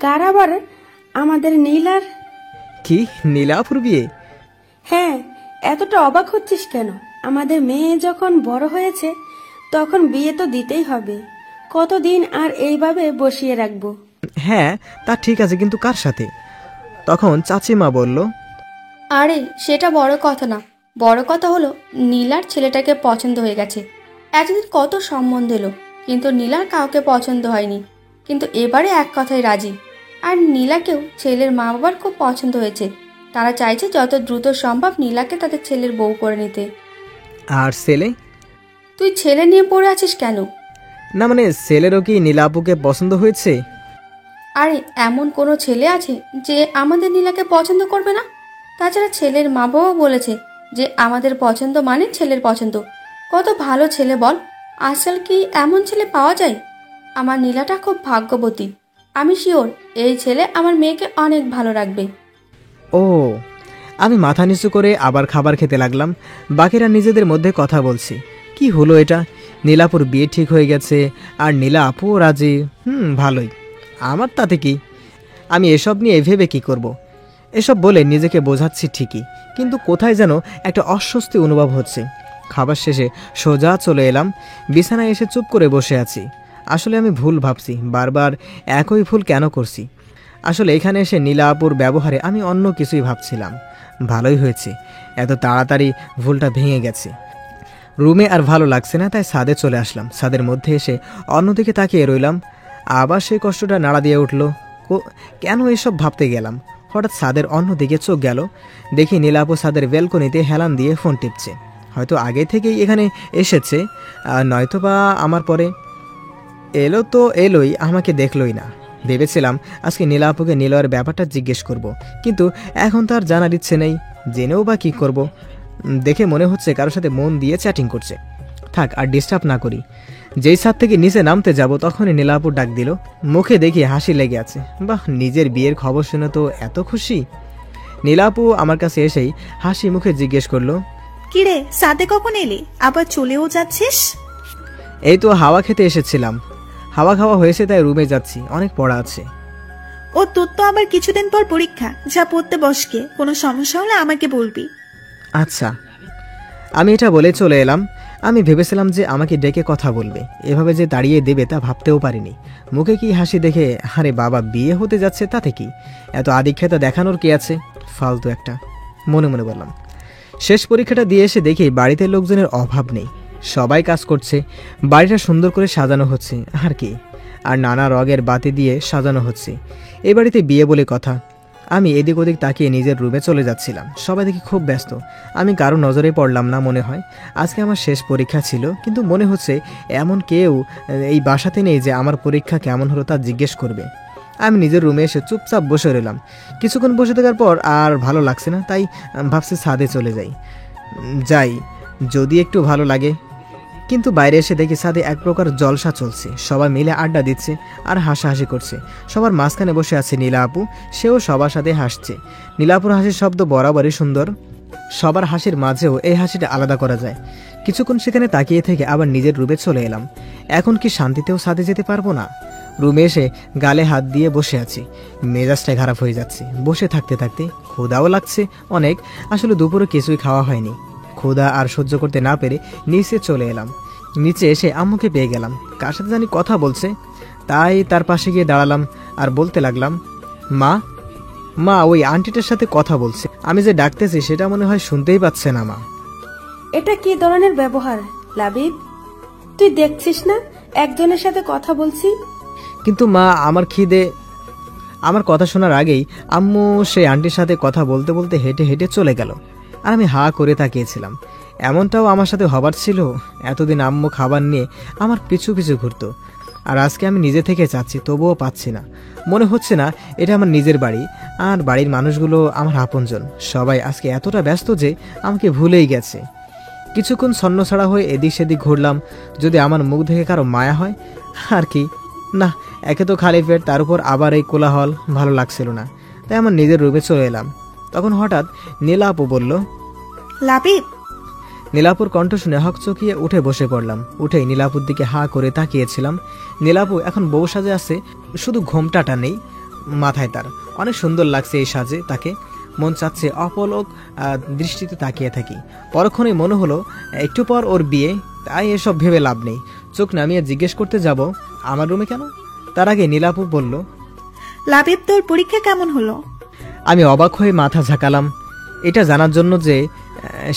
কার আবার? আমাদের নীলার। কি, নীলাপুর বিয়ে? হ্যাঁ, এতটা অবাক হচ্ছিস কেন? আমাদের মেয়ে যখন বড় হয়েছে তখন বিয়ে তো দিতেই হবে। কতদিন আর এইভাবে বসিয়ে রাখবো? হ্যাঁ তা ঠিক আছে, কিন্তু কার সাথে? তখন চাচিমা বলল, আরে সেটা বড় কথা না, বড় কথা হলো নীলার ছেলেটাকে পছন্দ হয়ে গেছে। এতদিন কত সম্বন্ধ এলো, কিন্তু নীলার কাউকে পছন্দ হয়নি, কিন্তু এবারে এক কথায় রাজি। আর নীলাকেও ছেলের মা বাবার খুব পছন্দ হয়েছে, তারা চাইছে যত দ্রুত সম্ভব নীলাকে তাদের ছেলের বউ করে নিতে। আর ছেলে? তুই ছেলে নিয়ে পড়ে আছিস কেন? না মানে ছেলেরও কি নীলা আপুকে পছন্দ হয়েছে? আরে এমন কোনো ছেলে আছে যে আমাদের নীলাকে পছন্দ করবে না? তাছাড়া ছেলের মা বাবাও বলেছে যে আমাদের পছন্দ মানে ছেলের পছন্দ। কত ভালো ছেলে বল, আজকাল কি এমন ছেলে পাওয়া যায়? আমার নীলাটা খুব ভাগ্যবতী, আমি শিওর এই ছেলে আমার মেয়েকে অনেক ভালো রাখবে। ও, আমি মাথা নিচু করে আবার খাবার খেতে লাগলাম। বাকিরা নিজেদের মধ্যে কথা বলছি, কি হলো এটা? নীলাপুর বিয়ে ঠিক হয়ে গেছে আর নীলা আপুও রাজি। ভালোই, আমার তাতে কি? আমি এসব নিয়ে ভেবে কি করব? এসব বলে নিজেকে বোঝাচ্ছি ঠিকই, কিন্তু কোথায় যেন একটা অস্বস্তি অনুভব হচ্ছে। খাবার শেষে সোজা চলে এলাম, বিছানায় এসে চুপ করে বসে আছি। আসলে আমি ভুল ভাবছি, বারবার একই ভুল কেন করছি? আসলে এখানে এসে নীলা আপুর ব্যবহারে আমি অন্য কিছুই ভাবছিলাম। ভালোই হয়েছে, এত তাড়াতাড়ি ভুলটা ভেঙে গেছে। রুমে আর ভালো লাগছে না, তাই ছাদে চলে আসলাম। ছাদের মধ্যে এসে অন্যদিকে তাকিয়ে রইলাম, আবার সেই কষ্টটা নাড়া দিয়ে উঠল। কেন এসব ভাবতে গেলাম? হঠাৎ ছাদের অন্যদিকে চোখ গেল, দেখি নীলা আপু ছাদের ব্যালকনিতে হেলান দিয়ে ফোন টিপছে। হয়তো আগে থেকেই এখানে এসেছে, নয়তো বা আমার পরে এলো তো এলোই, আমাকে দেখলই না। ভেবেছিলাম আজকে নীলা আপুকে নীলয়ের ব্যাপারটা জিজ্ঞেস করব, কিন্তু এখন তার জানার ইচ্ছে নেই, জেনেও বা কী করব? দেখে মনে হচ্ছে কারোর সাথে মন দিয়ে চ্যাটিং করছে। থাক, আর ডিস্টার্ব না করি। যেই ছাদ থেকে নিচে নামতে যাব তখনই নীলা আপু ডাক দিল। মুখে দেখি হাসি লেগে আছে। বাহ, নিজের বিয়ের খবর শুনে তো এত খুশি। নীলা আপু আমার কাছে এসেই হাসি মুখে জিজ্ঞেস করলো, কিরে সাদে কখন এলি, আবার চলেও যাচ্ছিস? এই তো হাওয়া খেতে এসেছিলাম, হাওয়া খাওয়া হয়েছে তাই রুমে যাচ্ছি, অনেক পড়া আছে। ও তোর তো আবার কিছুদিন পর পরীক্ষা, যা পড়তে বসকে, কোনো সমস্যা হলে আমাকে বলবি। আচ্ছা। আমি এটা বলে চলে এলাম। আমি ভেবেছিলাম যে আমাকে ডেকে কথা বলবে, এভাবে যে দাঁড়িয়ে দেবে তা ভাবতেও পারিনি। মুখে কি হাসি দেখে, আরে বাবা বিয়ে হতে যাচ্ছে তাতে কি, এত আদিক্ষেতা দেখানোর কি আছে, ফালতু একটা, মনে মনে বললাম। শেষ পরীক্ষাটা দিয়ে এসে দেখি বাড়িতে লোকজনের অভাব নেই, সবাই কাজ করছে। বাড়িটা সুন্দর করে সাজানো হচ্ছে, আর কি, আর নানা রঙের বাতি দিয়ে সাজানো হচ্ছে। এই বাড়িতে বিয়ে বলে কথা। আমি এদিক ওদিক তাকিয়ে নিজের রুমে চলে যাচ্ছিলাম, সবাই দেখি খুব ব্যস্ত। আমি কারো নজরে পড়লাম না মনে হয়। আজকে আমার শেষ পরীক্ষা ছিল, কিন্তু মনে হচ্ছে এমন কেউ এই বাসাতে নেই যে আমার পরীক্ষা কেমন হলো তা জিজ্ঞেস করবে। আমি নিজের রুমে এসে চুপচাপ বসে রইলাম। কিছুক্ষণ বসে থাকার পর আর ভালো লাগছে না, তাই ভাবছি ছাদে চলে যাই যদি একটু ভালো লাগে। কিন্তু বাইরে এসে দেখি ছাদে এক প্রকার জলসা চলছে, সবাই মিলে আড্ডা দিচ্ছে আর হাসাহাসি করছে। সবার মাঝখানে বসে আছে নীলা আপু, সেও সবার সাথে হাসছে। নীলা আপুর হাসির শব্দ বরাবরই সুন্দর, সবার হাসির মাঝেও এই হাসিটা আলাদা করা যায়। কিছুক্ষণ সেখানে তাকিয়ে থেকে আবার নিজের রুমে চলে এলাম। এখন কি শান্তিতেও ছাদে যেতে পারবো না? রুমে এসে গালে হাত দিয়ে বসে আছি, মেজাজটাই খারাপ হয়ে যাচ্ছে। বসে থাকতে থাকতে ক্ষুধাও লাগছে অনেক, আসলে দুপুরে কিছুই খাওয়া হয়নি। ক্ষুধা আর সহ্য করতে না পেরে নিচে চলে এলাম। নিচে এসে আম্মুকে পেয়ে গেলাম, কার সাথে জানি কথা বলছে, তাই তার পাশে গিয়ে দাঁড়ালাম আর বলতে লাগলাম, মা ওই আন্টিটার সাথে কথা বলছে, আমি যে ডাকতেছি সেটা মনে হয় শুনতেই পাচ্ছে না। মা, এটা কি ধরনের ব্যবহার লাবিব? তুই দেখছিস না একজনের সাথে কথা বলছি? কিন্তু মা, আমার খিদে। আমার কথা শোনার আগেই আম্মু সেই আন্টির সাথে কথা বলতে বলতে হেঁটে হেঁটে চলে গেল, আর আমি হা করে তাকিয়েছিলাম। এমনটাও আমার সাথে হবার ছিল? এতদিন আম্মু খাবার নিয়ে আমার পিছু পিছু ঘুরতো, আর আজকে আমি নিজে থেকে চাচ্ছি, তবুও পাচ্ছি না। মনে হচ্ছে না এটা আমার নিজের বাড়ি, আর বাড়ির মানুষগুলো আমার আপনজন। সবাই আজকে এতটা ব্যস্ত যে আমাকে ভুলেই গেছে। কিছুক্ষণ ছন্নছাড়া হয়ে এদিক সেদিক ঘুরলাম, যদি আমার মুখ দেখে কারো মায়া হয়। আর কি না, একে তো খালি পেট, তার উপর আবার এই কোলাহল, ভালো লাগছিল না, তাই আমার নিজের রুমে চলে এলাম। তখন হঠাৎ নীলা আপু বলল, লাবিব। নীলাপুর কণ্ঠ শুনে হকচকিয়ে উঠে বসে পড়লাম। উঠেই নীলাপুর দিকে হা করে তাকিয়েছিলাম। নীলাপু এখন বউ সাজে আছে, শুধু ঘোমটাটা নেই মাথায়। তার অনেক সুন্দর লাগছে এই সাজে, তাকে মন চাচ্ছে অপলক দৃষ্টিতে তাকিয়ে থাকি। পরক্ষণে মনে হলো একটু পর ওর বিয়ে, তাই এসব ভেবে লাভ নেই। চোখ নামিয়ে জিজ্ঞেস করতে যাব, আমার রুমে কেন? তার আগে নীলাপু বলল, লাবিব তোর পরীক্ষা কেমন হলো? আমি অবাক হয়ে মাথা ঝাঁকালাম। এটা জানার জন্য যে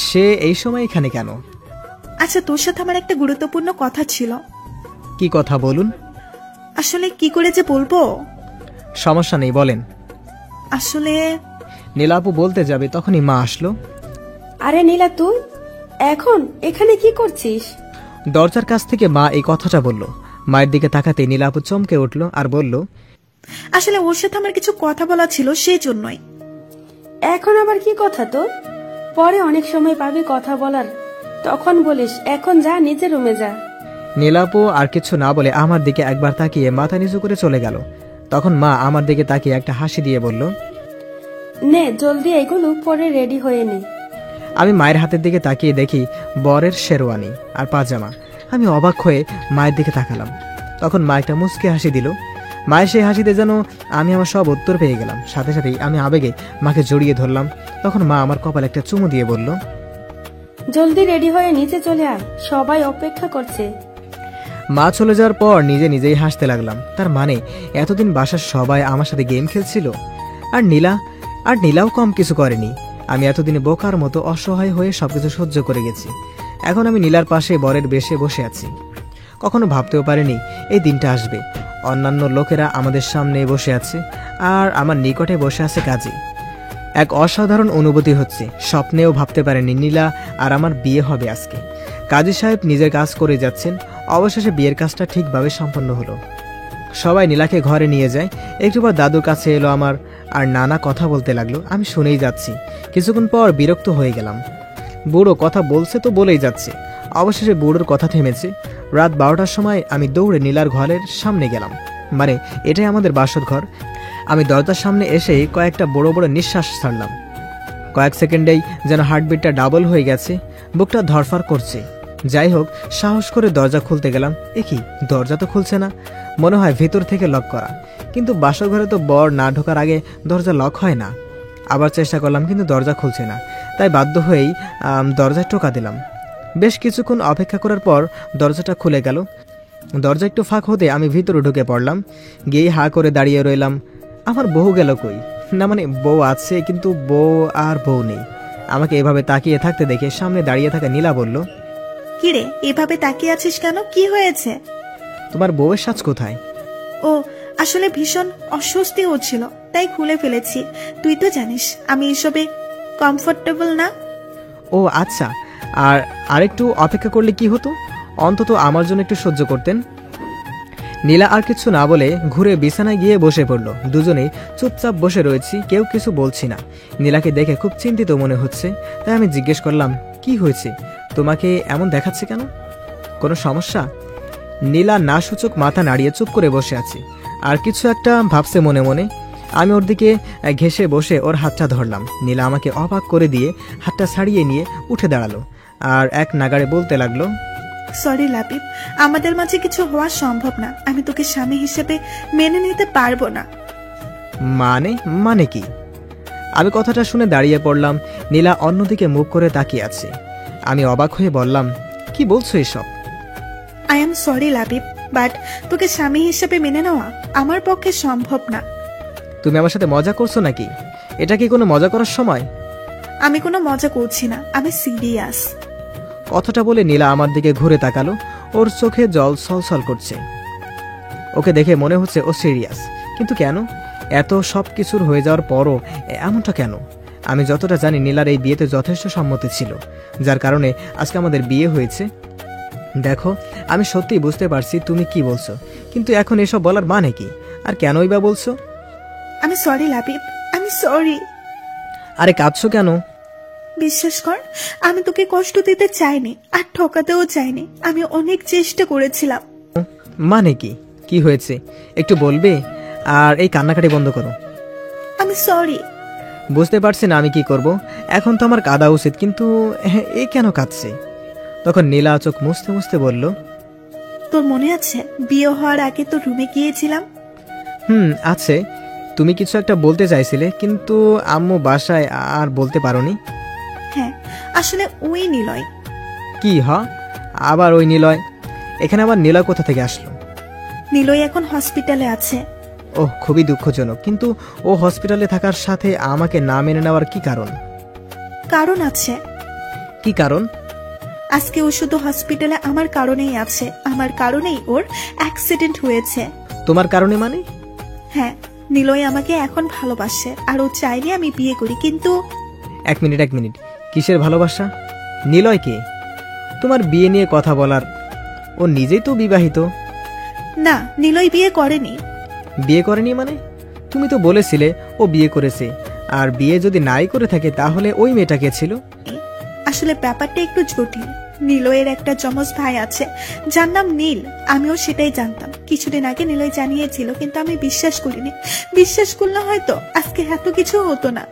সে এই সময় এখানে কেন। আচ্ছা, তোর সাথে আমার একটা গুরুত্বপূর্ণ কথা ছিল। কি কথা বলুন। আসলে কি করে যে বলবো। সমস্যা নেই, বলেন। আসলে নীলাপু বলতে যাবে তখনই মা আসলো। আরে নীলা, তুই এখন এখানে কি করছিস? দরজার কাছ থেকে মা এই কথাটা বলল। মায়ের দিকে তাকাতে নীলাপু চমকে উঠল আর বলল, আসলে ওর সাথে আমার কিছু কথা বলা ছিল, সেই জন্যই। এখন আবার কি কথা তোর? পরে অনেক সময় পাবি কথা বলার, তখন বলিস। এখন যা, নিজের রুমে যা। নীলাপু আর কিছু না বলে আমার দিকে একবার তাকিয়ে মাথা নিচু করে চলে গেল। তখন মা আমার দিকে তাকিয়ে একটা হাসি দিয়ে বলল, নে জলদি এগুলো পরে রেডি হয়ে নি। আমি মায়ের হাতের দিকে তাকিয়ে দেখি বরের শেরওয়ানি আর পাজামা। আমি অবাক হয়ে মায়ের দিকে তাকালাম। তখন মা একটা মুচকি হাসি দিল। মায়ের সেই হাসিতে যেন আমি আমার সব উত্তর পেয়ে গেলাম। সাথে সাথেই আমি আবেগে মাকে জড়িয়ে ধরলাম। তখন মা আমার কপালে একটা চুমু দিয়ে বলল, জলদি রেডি হয়ে নিচে চলে আয়, সবাই অপেক্ষা করছে। মা চলে যাওয়ার পর নিজে নিজেই হাসতে লাগলাম। তার মানে এতদিন বাসার সবাই আমার সাথে গেম খেলছিল, আর নীলাও কম কিছু করেনি। আমি এতদিনে বোকার মতো অসহায় হয়ে সবকিছু সহ্য করে গেছি। এখন আমি নীলার পাশে বরের বেশে বসে আছি। কখনো ভাবতেও পারিনি এই দিনটা আসবে। অন্যান্য লোকেরা আমাদের সামনে বসে আছে আর আমার নিকটে বসে আছে কাজী। এক অসাধারণ অনুভূতি হচ্ছে। স্বপ্নেও ভাবতে পারেনি নীলা আর আমার বিয়ে হবে আজকে। কাজী সাহেব নিজের কাজ করে যাচ্ছেন। অবশেষে বিয়ের কাজটা ঠিকভাবে সম্পন্ন হলো। সবাই নীলাকে ঘরে নিয়ে যায়। একটু পর দাদুর কাছে এলো আমার, আর নানা কথা বলতে লাগলো। আমি শুনেই যাচ্ছি। কিছুক্ষণ পর বিরক্ত হয়ে গেলাম। বুড়ো কথা বলছে তো বলেই যাচ্ছে। অবশেষে বুড়োর কথা থেমেছে। রাত 12টার সময় আমি দৌড়ে নীলার ঘরের সামনে গেলাম। মানে এটাই আমাদের বাসর ঘর। আমি দরজার সামনে এসেই কয়েকটা বড় বড় নিঃশ্বাস ছাড়লাম। কয়েক সেকেন্ডেই যেন হার্টবিটটা ডাবল হয়ে গেছে, বুকটা ধরফর করছে। যাই হোক, সাহস করে দরজা খুলতে গেলাম। কি দরজা তো খুলছে না, মনে হয় ভেতর থেকে লক করা। কিন্তু বাসর ঘরে তো বর না ঢোকার আগে দরজা লক হয় না। আবার চেষ্টা করলাম, কিন্তু দরজা খুলছে না। তাই বাধ্য হয়েই দরজায় টোকা দিলাম। বেশ কিছুক্ষণ অপেক্ষা করার পর দরজাটা খুলে গেল। দরজা একটু ফাঁক হতে আমি ভিতরে ঢুকে পড়লাম। গিয়ে হা করে দাঁড়িয়ে রইলাম। আমার বউ গেল কই? না মানে বউ আছে, কিন্তু বউ আর বউ নেই। আমাকে এভাবে তাকিয়ে থাকতে দেখে সামনে দাঁড়িয়ে থাকা নীলা বলল, কিরে এভাবে তাকিয়ে আছিস কেন? কি হয়েছে? তোমার বউয়ের সাজ কোথায়? ও আসলে ভীষণ অস্বস্তি হচ্ছিল, তাই খুলে ফেলেছি। তুই তো জানিস আমি এসবে কমফোর্টেবল না। ও আচ্ছা, আর আরেকটু অপেক্ষা করলে কি হতো? অন্তত আমার জন্য একটু সহ্য করতেন। নীলা আর কিছু না বলে ঘুরে বিছানায় গিয়ে বসে পড়ল। দুজনেই চুপচাপ বসে রয়েছি, কেউ কিছু বলছি না। নীলাকে দেখে খুব চিন্তিত মনে হচ্ছে। তাই আমি জিজ্ঞেস করলাম, কি হয়েছে? তোমাকে এমন দেখাচ্ছে কেন? কোনো সমস্যা? নীলা না সূচক মাথা নাড়িয়ে চুপ করে বসে আছে, আর কিছু একটা ভাবছে মনে মনে। আমি ওর দিকে ঘেঁষে বসে ওর হাতটা ধরলাম। নীলা আমাকে অবাক করে দিয়ে হাতটা ছাড়িয়ে নিয়ে উঠে দাঁড়ালো আর এক নাগাড়ে বলতে লাগলো, সরি লাবিব, আমাদের মাঝে কিছু হওয়া সম্ভব না। আমি তোকে স্বামী হিসেবে মেনে নিতে পারবো না। মানে কি? আমি কথাটা শুনে দাঁড়িয়ে পড়লাম। নীলা অন্যদিকে মুখ করে তাকিয়ে আছে। আমি অবাক হয়ে বললাম, কি বলছো এসব? I am sorry Labib, but তোকে স্বামী হিসেবে মেনে নেওয়া আমার পক্ষে সম্ভব না। তুমি আমার সাথে মজা করছো নাকি? এটা কি কোনো মজা করার সময়? আমি কোনো মজা করছি না, আমি সিরিয়াস। কথাটা বলে নীলা আমার দিকে ঘুরে তাকালো। ওর চোখে জল ছলছল করছে। ওকে দেখে মনে হচ্ছে ও সিরিয়াস, কিন্তু কেন? এত সব কিছুর হয়ে যাওয়ার পরও এমনটা কেন? আমি যতটা জানি নীলার এই বিয়েতে যথেষ্ট সম্মতি ছিল, যার কারণে আজকে আমাদের বিয়ে হয়েছে। দেখো, আমি সত্যিই বুঝতে পারছি তুমি কি বলছো, কিন্তু এখন এসব বলার মানে কি, আর কেনই বা বলছো? আমি সরি লাবিব, আমি সরি। আরে কাঁদছো কেন? বিশ্বাস কর, আমি তোকে কষ্ট দিতে চাইনি আর ঠকাতেও চাইনি। আমি অনেক চেষ্টা করেছিলাম। মানে কি? কি হয়েছে একটু বলবে? আর এই কান্নাকাটি বন্ধ করো। আমি সরি। বুঝতে পারছি না আমি কি করব। এখন তো আমার কাঁদা উচিত, কিন্তু এ কেন কাঁদছে? তখন নীলা চোখ মুছতে মুছতে বলল, তোর মনে আছে বিয়ে হওয়ার আগে তো রুমে গিয়েছিলাম? আছে। তুমি কিছু একটা বলতে চাইছিলে, কিন্তু আম্মু বাসায় আর বলতে পারোনি। হ্যাঁ, আসলে ওই নিলয়। কি আবার ওই নিলয়? এখানে আবার নিলয় কোথা থেকে আসলো? নিলয় এখন হসপিটালে আছে। ওহ, খুবই দুঃখজনক। কিন্তু ও হসপিটালে থাকার সাথে আমাকে না মেনে নেওয়ার কি কারণ? কারণ আছে। কি কারণ? আজকে ও শুধু হসপিটালে আমার কারণেই আছে, আমার কারণেই ওর অ্যাক্সিডেন্ট হয়েছে। তোমার কারণে মানে? হ্যাঁ, নিলয় আমাকে এখন ভালোবাসে আর ও চাইলে আমি বিয়ে করি, কিন্তু এক মিনিট, কিসের ভালোবাসা? নিলয় কে? তোমার বিয়ে নিয়ে কথা বলার? ও নিজেই তো বিবাহিত। না, নিলয় বিয়ে করেনি। বিয়ে করেনি মানে? তুমি তো বলেছিলে ও বিয়ে করেছে, আর বিয়ে যদি নাই করে থাকে তাহলে ওই মেয়েটা কে ছিল? আসলে ব্যাপারটা একটু জটিল। নিলয়ের একটা যমজ ভাই আছে যার নাম নীল, আমিও সেটাই জানতাম। কিছুদিন আগে নিলয় জানিয়েছিল, কিন্তু আমি বিশ্বাস করিনি। বিশ্বাস করলে হয়তো আজকে এত কিছু হতো না।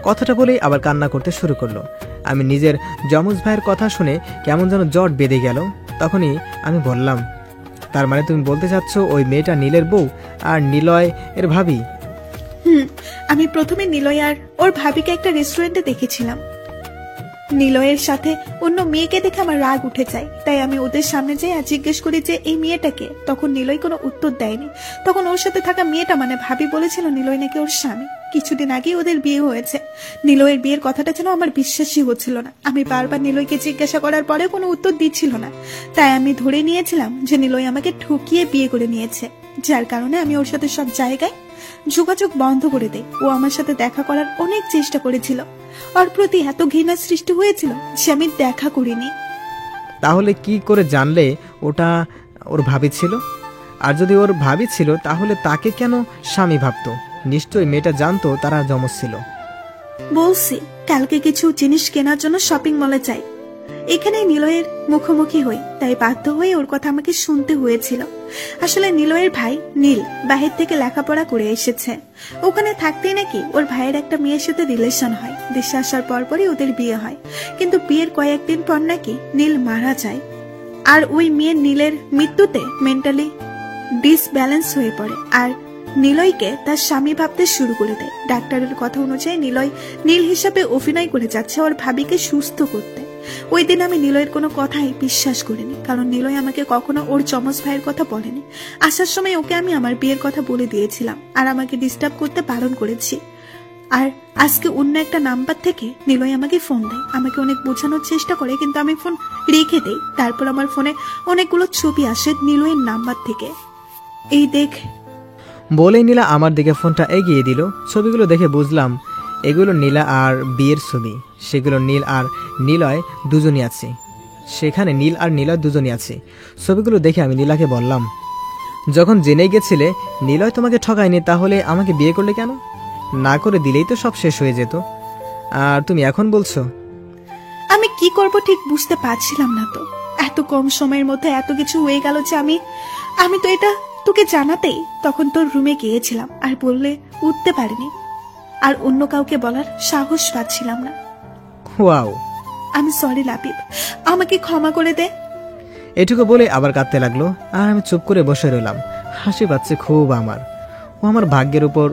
কথাটা বলেই আবার কান্না করতে শুরু করলো। আমি নিজের যমজ ভাইয়ের কথা শুনে কেমন যেন জট বেঁধে গেল। তখনই আমি বললাম, তার মানে তুমি বলতে চাচ্ছ ওই মেয়েটা নীলের বউ আর নিলয় এর ভাবি? আমি প্রথমে নিলয় আর ওর ভাবিকে একটা রেস্টুরেন্টে দেখেছিলাম। নিলয়ের সাথে অন্য মেয়েকে দেখে আমার রাগ উঠে যায়, তাই আমি ওদের সামনে যাই আর জিজ্ঞেস করি যে এই মেয়েটাকে। তখন নিলয় কোনো উত্তর দেয়নি। তখন ওর সাথে থাকা মেয়েটা মানে ভাবি বলেছিল নিলয় নাকি ওর স্বামী। কিছুদিন আগে ওদের বিয়ে হয়েছে। নিলয়ের বিয়ের কথাটা যেন আমার বিশ্বাসই হচ্ছিল না। আমি বারবার নিলয়কে জিজ্ঞাসা করার পরে কোনো উত্তর দিচ্ছিল না, তাই আমি ধরে নিয়েছিলাম যে নিলয় আমাকে ঠকিয়ে বিয়ে করে নিয়েছে। যার কারণে আমি ওর সাথে সব জায়গায় যোগাযোগ বন্ধ করে দেই। ও আমার সাথে দেখা করার অনেক চেষ্টা করেছিল। ওর প্রতি এত ঘৃণা সৃষ্টি হয়েছিল যে আমি দেখা করিনি। তাহলে কি করে জানলে ওটা ওর ভাবি ছিল? আর যদি ওর ভাবি ছিল তাহলে তাকে কেন স্বামী ভাবতো? নিশ্চয়ই মেয়েটা জানতো তারা যমজ ছিল। বলছি, কালকে কিছু জিনিস কেনার জন্য শপিং মলে যাই। এখানে নিলয়ের মুখোমুখি হই, তাই বাধ্য হয়ে ওর কথা আমাকে শুনতে হয়েছিল। আসলে নিলয়ের ভাই নীল বাহির থেকে লেখাপড়া করে এসেছে। ওখানে থাকতেই নাকি ওর ভাইয়ের একটা মেয়ের সাথে রিলেশন হয়। দেশে আসার পরপরই ওদের বিয়ে হয়, কিন্তু বিয়ের কয়েকদিন পর নাকি নীল মারা যায়। আর ওই মেয়ের নীলের মৃত্যুতে মেন্টালি ডিসব্যালেন্স হয়ে পড়ে আর নিলয়কে তার স্বামী ভাবতে শুরু করে দেয়। ডাক্তারের কথা অনুযায়ী নিলয় নীল হিসাবে অভিনয় করে যাচ্ছে ওর ভাবিকে সুস্থ করতে। ওই দিন আমি নিলয়ের কোনো কথাই বিশ্বাস করিনি, কারণ নিলয় আমাকে কখনো ওর যমজ ভাইয়ের কথা বলেনি। আসার সময় ওকে আমি আমার বিয়ের কথা বলে দিয়েছিলাম আর আমাকে ডিস্টার্ব করতে বারণ করেছি। আর আজকে অন্য একটা নাম্বার থেকে নিলয় আমাকে ফোন দেয়। আমাকে অনেক বোঝানোর চেষ্টা করে, কিন্তু আমি ফোন রেখে দেই। তারপর আমার ফোনে অনেকগুলো ছবি আসে নিলয়ের নাম্বার থেকে। এই দেখ বলেই নীলা আমার দিকে ফোনটা এগিয়ে দিল। ছবিগুলো দেখে বুঝলাম এগুলো নীলা আর বিয়ের ছবি। সেগুলো নীল আর নিলয় দুজনই আছে। সেখানে নীল আর নিলয় দুজনই আছে। ছবিগুলো দেখে আমি নীলাকে বললাম, যখন জেনে গেছিলে নিলয় তোমাকে ঠকায়নি, তাহলে আমাকে বিয়ে করলে কেন? না করে দিলেই তো সব শেষ হয়ে যেত। আর তুমি এখন বলছো? আমি কি করব ঠিক বুঝতে পারছিলাম না। তো এত কম সময়ের মধ্যে এত কিছু হয়ে গেল যে আমি তো এটা তোকে জানাতেই তখন তোর রুমে গিয়েছিলাম আর বললে উঠতে পারিনি, আর অন্য কাউকে বলার সাহস পাচ্ছিলাম না। ওয়াও, আমি সরি লাবিব, আমাকে ক্ষমা করে দে। এটুকু বলে আবার কাঁদতে লাগলো আর আমি চুপ করে বসে রইলাম। হাসি পাচ্ছে খুব আমার। ও আমার ভাগ্যের উপর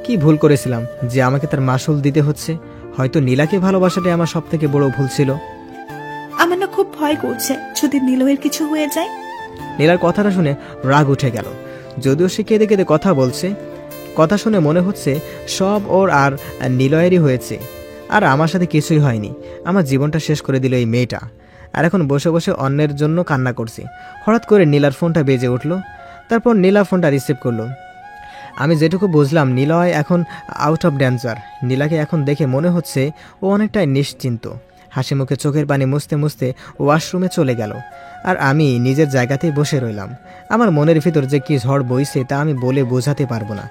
কি ভুল করেছিলাম যে আমাকে তার মাসুল দিতে হচ্ছে? হয়তো নীলাকে ভালোবাসাটাই আমার সব থেকে বড় ভুল ছিল। আমার না খুব ভয় করছে যদি নিলয়ের কিছু হয়ে যায়। নীলার কথাটা শুনে রাগ উঠে গেল। যদিও সে কেঁদে কেঁদে কথা বলছে, কথা শুনে মনে হচ্ছে সব ওর আর নিলয়েরই হয়েছে, আর আমার সাথে কিছুই হয়নি। আমার জীবনটা শেষ করে দিল এই মেয়েটা, আর এখন বসে বসে অন্যের জন্য কান্না করছি। হঠাৎ করে নীলার ফোনটা বেজে উঠল। তারপর নীলা ফোনটা রিসিভ করলো। আমি যেটুকু বুঝলাম নিলয় এখন আউট অফ ডেঞ্জার। নীলাকে এখন দেখে মনে হচ্ছে ও অনেকটাই নিশ্চিন্ত। হাসি মুখে চোখের পানি মুছতে মুছতে ওয়াশরুমে চলে গেল, আর আমি নিজের জায়গাতেই বসে রইলাম। আমার মনের ভিতর যে কি ঝড় বইছে তা আমি বলে বোঝাতে পারবো না।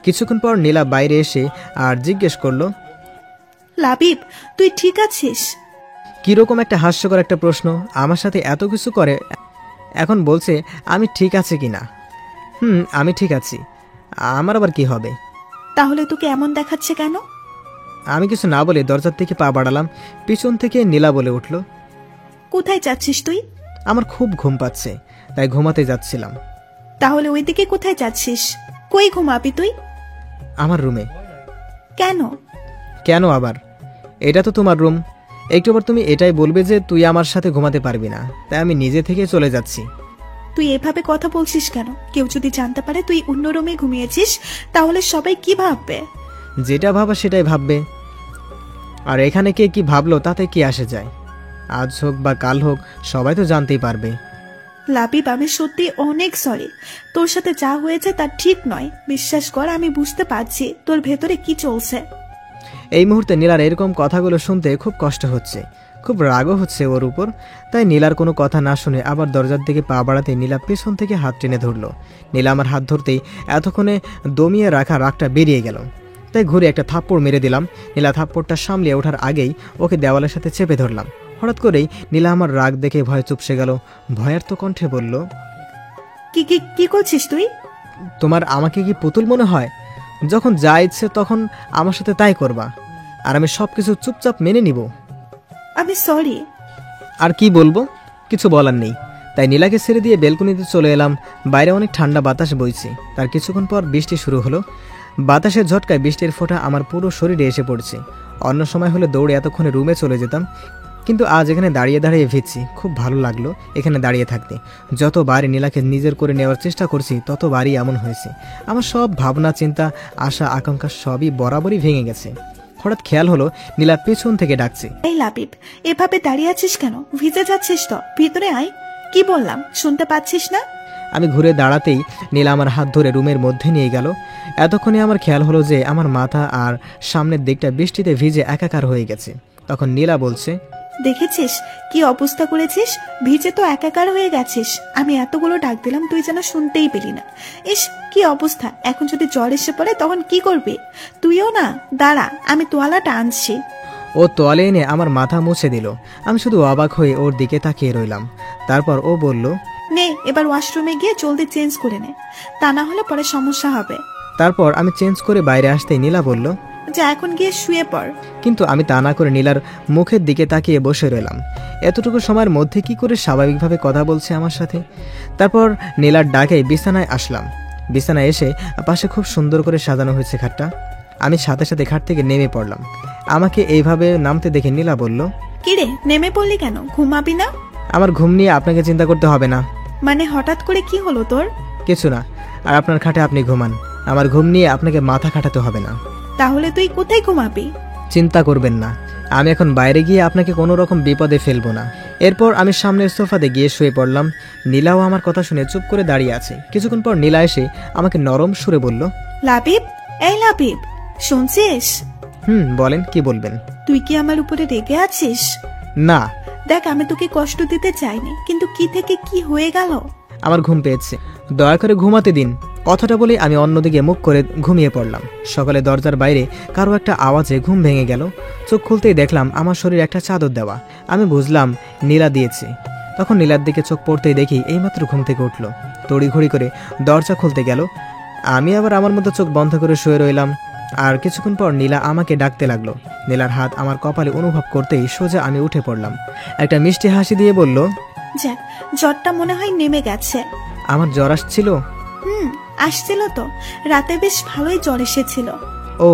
কিছুক্ষণ পর নীলা বাইরে এসে আর জিজ্ঞেস করলো, লাবিব তুই ঠিক আছিস? কিরকম একটা হাস্যকর একটা প্রশ্ন। আমার সাথে এত কিছু করে এখন বলছে আমি ঠিক আছে কিনা। আমি ঠিক আছি, আমার আবার কি হবে? তাহলে তোকে এমন দেখাচ্ছে কেন? আমি কিছু না বলে দরজার থেকে পা বাড়ালাম। পিছন থেকে নীলা বলে উঠল, কোথায় যাচ্ছিস তুই? আমার খুব ঘুম পাচ্ছে, তাই ঘুমাতে যাচ্ছিলাম। তাহলে ওইদিকে কোথায় যাচ্ছিস? কই ঘুমাবি তুই? আমার রুমে। কেন? কেন আবার? এটা তো তোমার রুম। একটুবার তুমি এটাই বলবে যে তুই আমার সাথে ঘুমাতে পারবি না, তাই আমি নিজে থেকে চলে যাচ্ছি। তুই এভাবে কথা বলছিস কেন? কেউ যদি জানতে পারে তুই অন্য রুমে ঘুমিয়েছিস তাহলে সবাই কি ভাববে? যেটা ভাবা সেটাই ভাববে। আর এখানে কে কি ভাবলো তাতে কি আসে যায়? আজ হোক বা কাল হোক সবাই তো জানতেই পারবে। লাবিব, আমি সত্যি অনেক সরি। তোর সাথে যা হয়েছে তা ঠিক নয়। বিশ্বাস কর, আমি বুঝতে পারছি তোর ভেতরে কি চলছে। এই মুহূর্তে নীলার এরকম কথাগুলো শুনতে খুব কষ্ট হচ্ছে, খুব রাগও হচ্ছে ওর উপর। তাই নীলার কোনো কথা না শুনে আবার দরজার দিকে পা বাড়াতে নীলা পেছন থেকে হাত টেনে ধরলো। নীলা আমার হাত ধরতেই এতক্ষণে দমিয়ে রাখা রাগটা বেরিয়ে গেল। তাই ঘুরে একটা থাপ্পড় মেরে দিলাম। নীলা থাপ্পড়টা সামলিয়ে ওঠার আগেই ওকে দেওয়ালের সাথে চেপে ধরলাম। হঠাৎ করেই নীলা আমার রাগ দেখে ভয় চুপসে গেল। ভয়ার্ত কণ্ঠে বলল, কি কি কি করছিস তুই? তোমার আমাকে কি পুতুল মনে হয়? যখন যা ইচ্ছে তখন আমার সাথে তাই করবা, আর আমি সব কিছু চুপচাপ মেনে নিব। আমি সরি। আর কি বলবো, কিছু বলার নেই। তাই নীলাকে ছেড়ে দিয়ে বেলকনিতে চলে এলাম। বাইরে অনেক ঠান্ডা বাতাস বইছে। তার কিছুক্ষণ পর বৃষ্টি শুরু হলো। বাতাসের ঝটকায় বৃষ্টির ফোঁটা আমার পুরো শরীরে এসে পড়ছে। অন্য সময় হলে দৌড়ে এতক্ষণে রুমে চলে যেতাম, কিন্তু আজ এখানে দাঁড়িয়ে দাঁড়িয়ে ভিজছি। খুব ভালো লাগলো এখানে দাঁড়িয়ে থাকতে। যতবারই নীলাকে নিজের করে নেওয়ার চেষ্টা করছি ততবারই এমন হয়েছে। আমার সব ভাবনা, চিন্তা, আশা, আকাঙ্ক্ষা সবই বরাবরই ভেঙে গেছে। হঠাৎ খেয়াল হলো নীলা পেছন থেকে ডাকছে, এই লাবিব, এভাবে দাঁড়িয়ে আছিস কেন? ভিজে যাচ্ছিস তো, ভিতরে আয়। কি বললাম শুনতে পাচ্ছিস না? আমি ঘুরে দাঁড়াতেই নীলা আমার হাত ধরে রুমের মধ্যে নিয়ে গেল। এতক্ষণে আমার খেয়াল হলো যে আমার মাথা আর সামনের দিকটা বৃষ্টিতে ভিজে একাকার হয়ে গেছে। তখন নীলা বলছে, দেখেছিস কি অবস্থা করেছিস? ভিজে তো একাকার হয়ে গেছিস। আমি এতগুলো ডাক দিলাম, তুই যেন শুনতেই পেলি না। ইস, কি অবস্থা! এখন যদি জ্বর এসে পড়ে তখন কি করবি? তুইও না, দাঁড়া, আমি তোয়ালাটা আনছি। ও তোয়ালে এনে আমার মাথা মুছে দিল। আমি শুধু অবাক হয়ে ওর দিকে তাকিয়ে রইলাম। তারপর ও বলল, নে, এবার ওয়াশরুমে গিয়ে জলদি চেঞ্জ করে নে, তা না হলে পরে সমস্যা হবে। তারপর আমি চেঞ্জ করে বাইরে আসতেই নীলা বলল, যা এখন গিয়ে শুয়ে পড়। কিন্তু আমি তা না করে নীলার মুখের দিকে তাকিয়ে বসে রইলাম। এতটুকু সময়ের মধ্যে কি করে স্বাভাবিকভাবে কথা বলছে আমার সাথে। তারপর নীলার ডাকে বিছানায় আসলাম। বিছানায় এসে পাশে খুব সুন্দর করে সাজানো হয়েছে খাটটা। আমি সাথে সাথে খাট থেকে নেমে পড়লাম। আমাকে এইভাবে নামতে দেখে নীলা বলল, কিরে, নেমে পড়লি কেন? ঘুমাবি না? আমার ঘুম নিয়ে আপনাকে চিন্তা করতে হবে না। মানে হঠাৎ করে কি হলো তোর? কিছু না, আর আপনার খাটে আপনি ঘুমান। আমার ঘুম নিয়ে আপনাকে মাথা খাটাতে হবে না। তাহলে তুই কোথায় ঘুমাবি? চিন্তা করবেন না, আমি এখন বাইরে গিয়ে আপনাকে কোনো রকম বিপদে ফেলবো না। এরপর আমি সামনের সোফাতে গিয়ে শুয়ে পড়লাম। নীলাও আমার কথা শুনে চুপ করে দাঁড়িয়ে আছে। কিছুক্ষণ পর নীলা এসে আমাকে নরম সুরে বলল, লাবিব, এই লাবিব, শুনছিস? বলেন, কি বলবেন? তুই কি আমার উপরে রেগে আছিস? না। দেখ, আমি তোকে কষ্ট দিতে চাইনি, কিন্তু কি থেকে কি হয়ে গেল। আমার ঘুম পেয়েছে, দয়া করে ঘুমাতে দিন। কথাটা বলে আমি অন্যদিকে মুখ করে ঘুমিয়ে পড়লাম। সকালে দরজার বাইরে কারো একটা আওয়াজে ঘুম ভেঙে গেল। চোখ খুলতেই দেখলাম আমার শরীরে একটা চাদর দেওয়া। আমি বুঝলাম নীলা দিয়েছে। তখন নীলার দিকে চোখ পড়তেই দেখি এইমাত্র ঘুম থেকে উঠল। তড়িঘড়ি করে দরজা খুলতে গেল। আমি আবার আমার মতো চোখ বন্ধ করে শুয়ে রইলাম। আর কিছুক্ষণ পর নীলা আমাকে ডাকতে লাগলো। নীলার হাত আমার কপালে অনুভব করতেই সোজা আমি উঠে পড়লাম। একটা মিষ্টি হাসি দিয়ে বলল, যাক, জ্বরটা মনে হয় নেমে গেছে। আমার জ্বর আসছিল? আসছিল তো, রাতে বেশ ভালোই জ্বর এসেছিল। ও,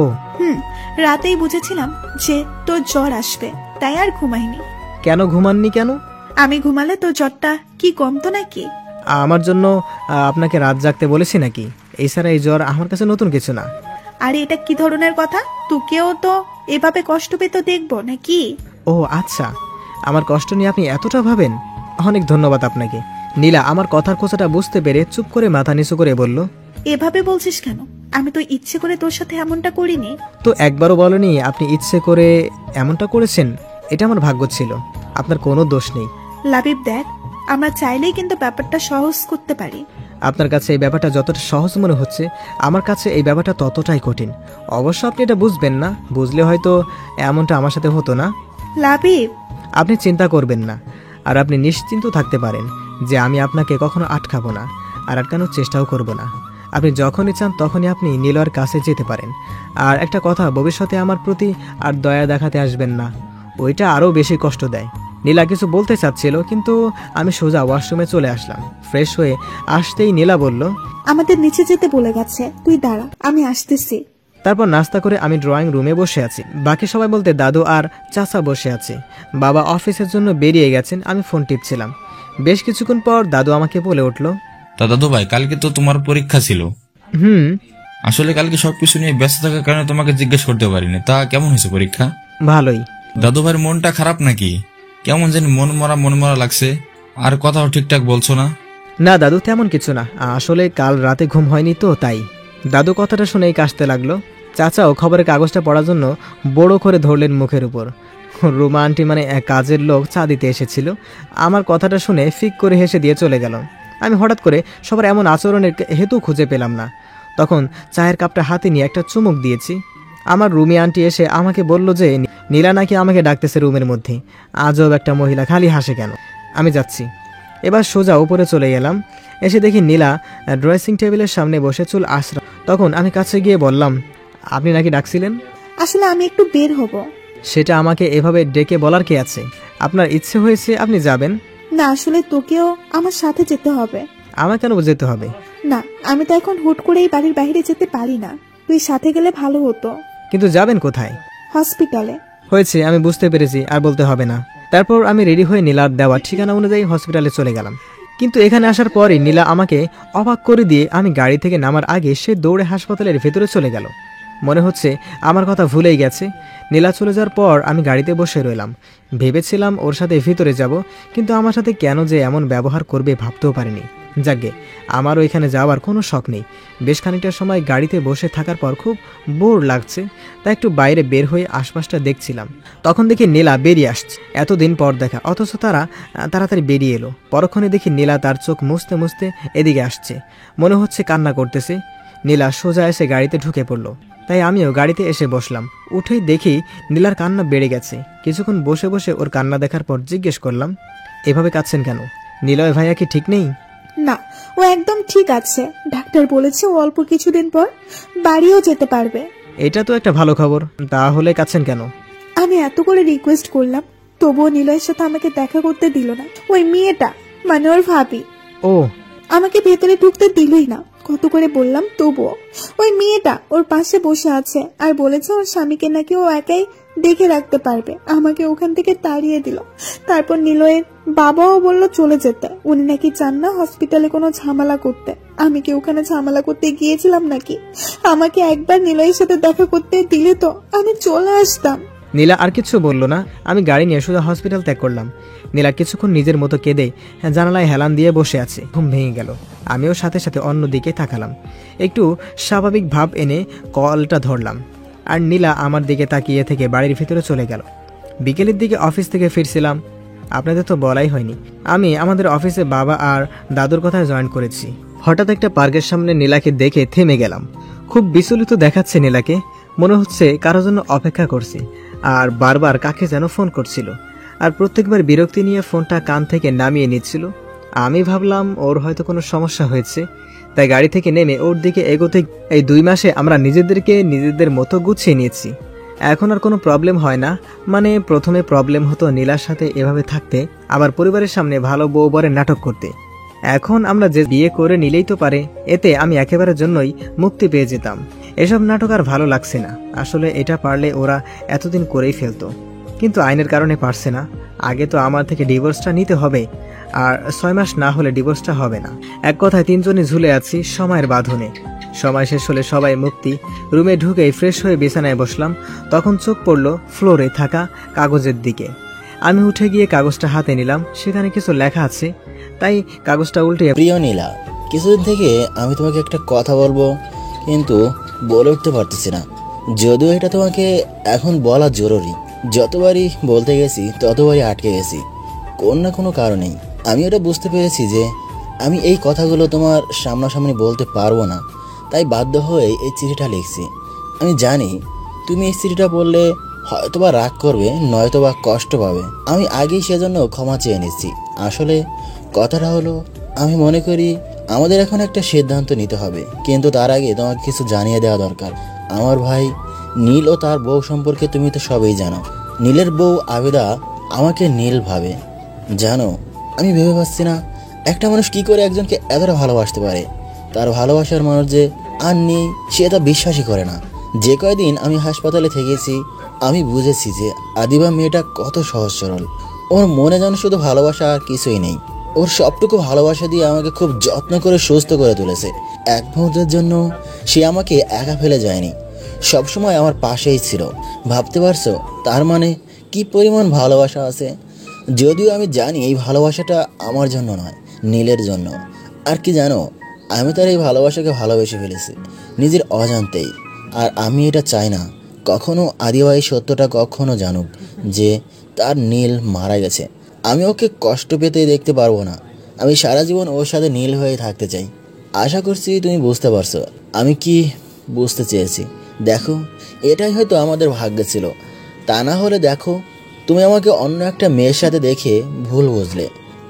রাতেই বুঝেছিলাম যে তোর জ্বর আসবে, তাই আর ঘুমাইনি। কেন ঘুমাননি কেন? আমি ঘুমালে তোর জ্বরটা কি কমতো নাকি? আমার জন্য আপনাকে রাত জাগতে বলেছি নাকি? এছাড়া এই জ্বর আমার কাছে নতুন কিছু না। আরে এটা কি ধরনের কথা? তোকেও তো এভাবে কষ্ট পেতে দেখবো নাকি? ও আচ্ছা, আমার কষ্ট নিয়ে আপনি এতটা ভাবেন? অনেক ধন্যবাদ আপনাকে। নীলা আমার কথার খোঁচাটা বুঝতে পেরে চুপ করে মাথা নিচু করে বলল, এভাবে বলছিস কেন? আমি তো ইচ্ছে করে তোর সাথে এমনটা করিনি। তো একবারও বলনি আপনি ইচ্ছে করে এমনটা করেছেন। এটা আমার ভাগ্য ছিল, আপনার কোনো দোষ নেই। লাবিব দেখ, আমরা চাইলেই কিন্তু ব্যাপারটা সহজ করতে পারি। আপনার কাছে এই ব্যাপারটা যতটা সহজ মনে হচ্ছে, আমার কাছে এই ব্যাপারটা ততটাই কঠিন। অবশ্য আপনি এটা বুঝবেন না, বুঝলে হয়তো এমনটা আমার সাথে হতো না। লাবিব, আপনি চিন্তা করবেন না, আর আপনি নিশ্চিন্ত থাকতে পারেন যে আমি আপনাকে কখনো আটকাবো না, আর আটকানোর চেষ্টাও করব না। আপনি যখনই চান তখনই আপনি নীলার কাছে যেতে পারেন। আর একটা কথা, ভবিষ্যতে আমার প্রতি আর দয়া দেখাতে আসবেন না, ওইটা আরও বেশি কষ্ট দেয়। নীলা কিছু বলতে চাচ্ছিল, কিন্তু আমি সোজা ওয়াশরুমে চলে আসলাম। ফ্রেশ হয়ে আসতেই নীলা বলল, আমাদের নিচে যেতে বলে গেছে, তুই দাঁড়া, আমি আসতেছি। তারপর নাস্তা করে আমি ড্রয়িং রুমে বসে আছি। বাকি সবাই বলতে দাদু আর চাচা বসে আছে। বাবা অফিসের জন্য বেরিয়ে গেছেন। আমি ফোন টিপছিলাম। বেশ কিছুক্ষণ পর দাদু আমাকে বলে উঠল, তা দাদু ভাই, কালকে তো তোমার পরীক্ষা ছিল। হুম। আসলে কালকে সবকিছু নিয়ে ব্যস্ত থাকার কারণে তোমাকে জিজ্ঞেস করতে পারিনি। তা কেমন হয়েছে পরীক্ষা? ভালোই। দাদু ভাইয়ের মনটা খারাপ নাকি? কেমন যেন মন মরা লাগছে, আর কথাও ঠিকঠাক বলছো না। না দাদু, তেমন কিছু না, আসলে কাল রাতে ঘুম হয়নি তো তাই। দাদু কথাটা শুনেই কাশতে লাগলো। চাচাও খবরের কাগজটা পড়ার জন্য বড় করে ধরলেন মুখের উপর। রুমা আন্টি মানে এক কাজের লোক চা দিতে এসেছিল, আমার কথাটা শুনে ফিক করে হেসে দিয়ে চলে গেল। আমি হঠাৎ করে সবার এমন আচরণের হেতু খুঁজে পেলাম না। তখন চায়ের কাপটা হাতে নিয়ে একটা চুমুক দিয়েছি। আমার রুমি আন্টি এসে আমাকে বলল যে নীলা নাকি আমাকে ডাকতেছে রুমের মধ্যে। আজব একটা মহিলা, খালি হাসে কেন। আমি যাচ্ছি। এবার সোজা উপরে চলে গেলাম। এসে দেখি নীলা ড্রেসিং টেবিলের সামনে বসে চুল আশ্রা। তখন আমি কাছে গিয়ে বললাম, আপনি নাকি ডাকছিলেন? আসলে আমি একটু বের হব। সেটা আমাকে এভাবে ডেকে বলার কি আছে? আপনার ইচ্ছে হয়েছে, আপনি যাবেন। না, আসলে তোকেও আমার সাথে যেতে হবে। আমার কেন যেতে হবে? না, আমি তো এখন হুট করেই বাড়ির বাইরে যেতে পারি না, তুই সাথে গেলে ভালো হতো। কিন্তু যাবেন কোথায়? হসপিটালে। হয়েছে, আমি বুঝতে পেরেছি, আর বলতে হবে না। তারপর আমি রেডি হয়ে নীলার দেওয়া ঠিকানা অনুযায়ী হসপিটালে চলে গেলাম। কিন্তু এখানে আসার পরই নীলা আমাকে অবাক করে দিয়ে আমি গাড়ি থেকে নামার আগে সে দৌড়ে হাসপাতালের ভেতরে চলে গেল। মনে হচ্ছে আমার কথা ভুলেই গেছে। নীলা চলে যাওয়ার পর আমি গাড়িতে বসে রইলাম। ভেবেছিলাম ওর সাথে ভিতরে যাব, কিন্তু আমার সাথে কেন যে এমন ব্যবহার করবে ভাবতেও পারিনি। যাকে আমারও এখানে যাওয়ার কোনো শখ নেই। বেশ খানিকটা সময় গাড়িতে বসে থাকার পর খুব বোর লাগছে, তাই একটু বাইরে বের হয়ে আশপাশটা দেখছিলাম। তখন দেখি নীলা বেরিয়ে আসছে। এতদিন পর দেখা, অথচ তারা তাড়াতাড়ি বেরিয়ে এলো। পরক্ষণে দেখি নীলা তার চোখ মুছতে মুছতে এদিকে আসছে, মনে হচ্ছে কান্না করতেছে। নীলা সোজা এসে গাড়িতে ঢুকে পড়লো, তাই আমিও গাড়িতে এসে বসলাম। উঠেই দেখি নীলার কান্না বেড়ে গেছে। কিছুক্ষণ বসে বসে ওর কান্না দেখার পর জিজ্ঞেস করলাম, এভাবে কাঁদছেন কেন? নিলয় ভাইয়া কি ঠিক নেই? না, ও একদম ঠিক আছে। ডাক্তার বলেছে ও অল্প কিছুদিন পর বাড়িও যেতে পারবে। এটা তো একটা ভালো খবর। তাহলে কাঁদছেন কেন? আমি এত করে রিকোয়েস্ট করলাম, তবুও নিলয়ের সাথে আমাকে দেখা করতে দিল না। ওই মেয়েটা, মানে ওর ভাবি, ও আমাকে ভেতরে ঢুকতে দিলই না। কত করে বললাম, তবুও। ওই মেয়েটা ওর পাশে বসে আছে আর বলেছে ওর স্বামীকে নাকি ও একাই দেখে রাখতে পারবে। আমাকে ওখান থেকে তাড়িয়ে দিল। তারপর নিলয়ের বাবাও বলল চলে যেতে, উনি নাকি চান না হসপিটালে কোনো ঝামেলা করতে। আমি কি ওখানে ঝামেলা করতে গিয়েছিলাম নাকি? আমাকে একবার নিলয়ের সাথে দেখা করতে দিলে তো আমি চলে আসতাম। নীলা আর কিছু বলল না। আমি গাড়ি নিয়ে সোজা হসপিটাল ত্যাগ করলাম। নীলা কিছুক্ষণ নিজের মতো কেঁদে জানালায় হেলান দিয়ে বসে আছে। ঘুম ভেঙে গেল। আমিও সাথে সাথে অন্যদিকে তাকালাম। একটু স্বাভাবিক ভাব এনে কলটা ধরলাম, আর নীলা আমার দিকে তাকিয়ে থেকে বাড়ির ভিতরে চলে গেল। বিকেলের দিকে অফিস থেকে ফিরছিলাম। আপনাদের তো বলাই হয়নি, আমি আমাদের অফিসে বাবা আর দাদুর কথায় জয়েন করেছি। হঠাৎ একটা পার্কের সামনে নীলাকে দেখে থেমে গেলাম। খুব বিচলিত দেখাচ্ছে নীলাকে, মনে হচ্ছে কারোর জন্য অপেক্ষা করছে, আর বারবার কাকে যেন ফোন করছিল, আর প্রত্যেকবার বিরক্তি নিয়ে ফোনটা কান থেকে নামিয়ে নিচ্ছিল। আমি ভাবলাম ওর হয়তো কোনো সমস্যা হয়েছে, তাই গাড়ি থেকে নেমে ওর দিকে এগোতে। এই 2 মাসে আমরা নিজেদের মতো গুছিয়ে নিয়েছি। এখন আর কোনো প্রবলেম হয় না। মানে প্রথমে প্রবলেম হতো নীলার সাথে এভাবে থাকতে, আবার পরিবারের সামনে ভালো বউ বরে নাটক করতে। এখন আমরা যে বিয়ে করে নিলেই তো পারে, এতে আমি একেবারের জন্যই মুক্তি পেয়ে যেতাম। এসব নাটক আর ভালো লাগছে না। আসলে এটা পারলে ওরা এতদিন করেই ফেলতো, কিন্তু আইনের কারণে পারছে না। আগে তো আমার থেকে ডিভোর্সটা নিতে হবে, আর 6 মাস না হলে ডিভোর্সটা হবে না। এক কথায় 3 জনই ঝুলে আছি সময়ের বাঁধনে। সময় শেষ হলে সবাই মুক্তি। রুমে ঢুকেই ফ্রেশ হয়ে বিছানায় বসলাম। তখন চোখ পড়ল ফ্লোরে থাকা কাগজের দিকে। আমি উঠে গিয়ে কাগজটা হাতে নিলাম। সেখানে কিছু লেখা আছে, তাই কাগজটা উল্টে। প্রিয় নীলা, কিছুদিন থেকে আমি তোমাকে একটা কথা বলবো, কিন্তু বলে উঠতে পারতেছি না। যদিও এটা তোমাকে এখন বলা জরুরি। যতবারই বলতে গেছি ততবারই আটকে গেছি কোন না কোনো কারণেই। আমি ওটা বুঝতে পেরেছি যে আমি এই কথাগুলো তোমার সামনাসামনি বলতে পারবো না, তাই বাধ্য হয়ে এই চিঠিটা লিখছি। আমি জানি তুমি এই চিঠিটা পড়লে হয়তোবা রাগ করবে, নয়তোবা কষ্ট পাবে। আমি আগেই সেজন্য ক্ষমা চেয়ে নিচ্ছি। আসলে কথাটা হলো, আমি মনে করি আমাদের এখন একটা সিদ্ধান্ত নিতে হবে, কিন্তু তার আগে তোমাকে কিছু জানিয়ে দেওয়া দরকার। আমার ভাই নীল ও তার বউ সম্পর্কে তুমি তো সবই জানো। নীলের বউ আবেদা আমাকে নীল ভাবে। জানো, আমি ভেবে পাচ্ছি না একটা মানুষ কি করে একজনকে এতটা ভালোবাসতে পারে। তার ভালোবাসার মানুষ যে আর নেই সে তা বিশ্বাসই করে না। যে কয়দিন আমি হাসপাতালে থেকেছি আমি বুঝেছি যে আদিবা মেয়েটা কত সহজ সরল। ওর মনে যেন শুধু ভালোবাসা আর কিছুই নেই। ওর সবটুকু ভালোবাসা দিয়ে আমাকে খুব যত্ন করে সুস্থ করে তুলেছে। এক মুহূর্তের জন্য সে আমাকে একা ফেলে যায়নি। সবসময় আমার পাশেই ছিল। ভাবতে পারছো তার মানে কি পরিমাণ ভালোবাসা আছে? যদিও আমি জানি এই ভালোবাসাটা আমার জন্য নয়, নীলের জন্য। আর কি জানো, আমি তার এই ভালোবাসাকে ভালোবেসে ফেলেছি নিজের অজান্তেই। আর আমি এটা চাই না কখনো আদিবাই সত্যটা কখনো জানুক যে তার নীল মারা গেছে। আমি ওকে কষ্ট পেতে দেখতে পারবো না। আমি সারা জীবন ওর সাথে নীল হয়ে থাকতে চাই। আশা করছি তুমি বুঝতে পারছো আমি কি বুঝতে চেয়েছি। দেখো, এটাই হয়তো আমাদের ভাগ্যে ছিল। তা না হলে দেখো, তুমি আমাকে অন্য একটা মেয়ের সাথে দেখে ভুল বুঝলে,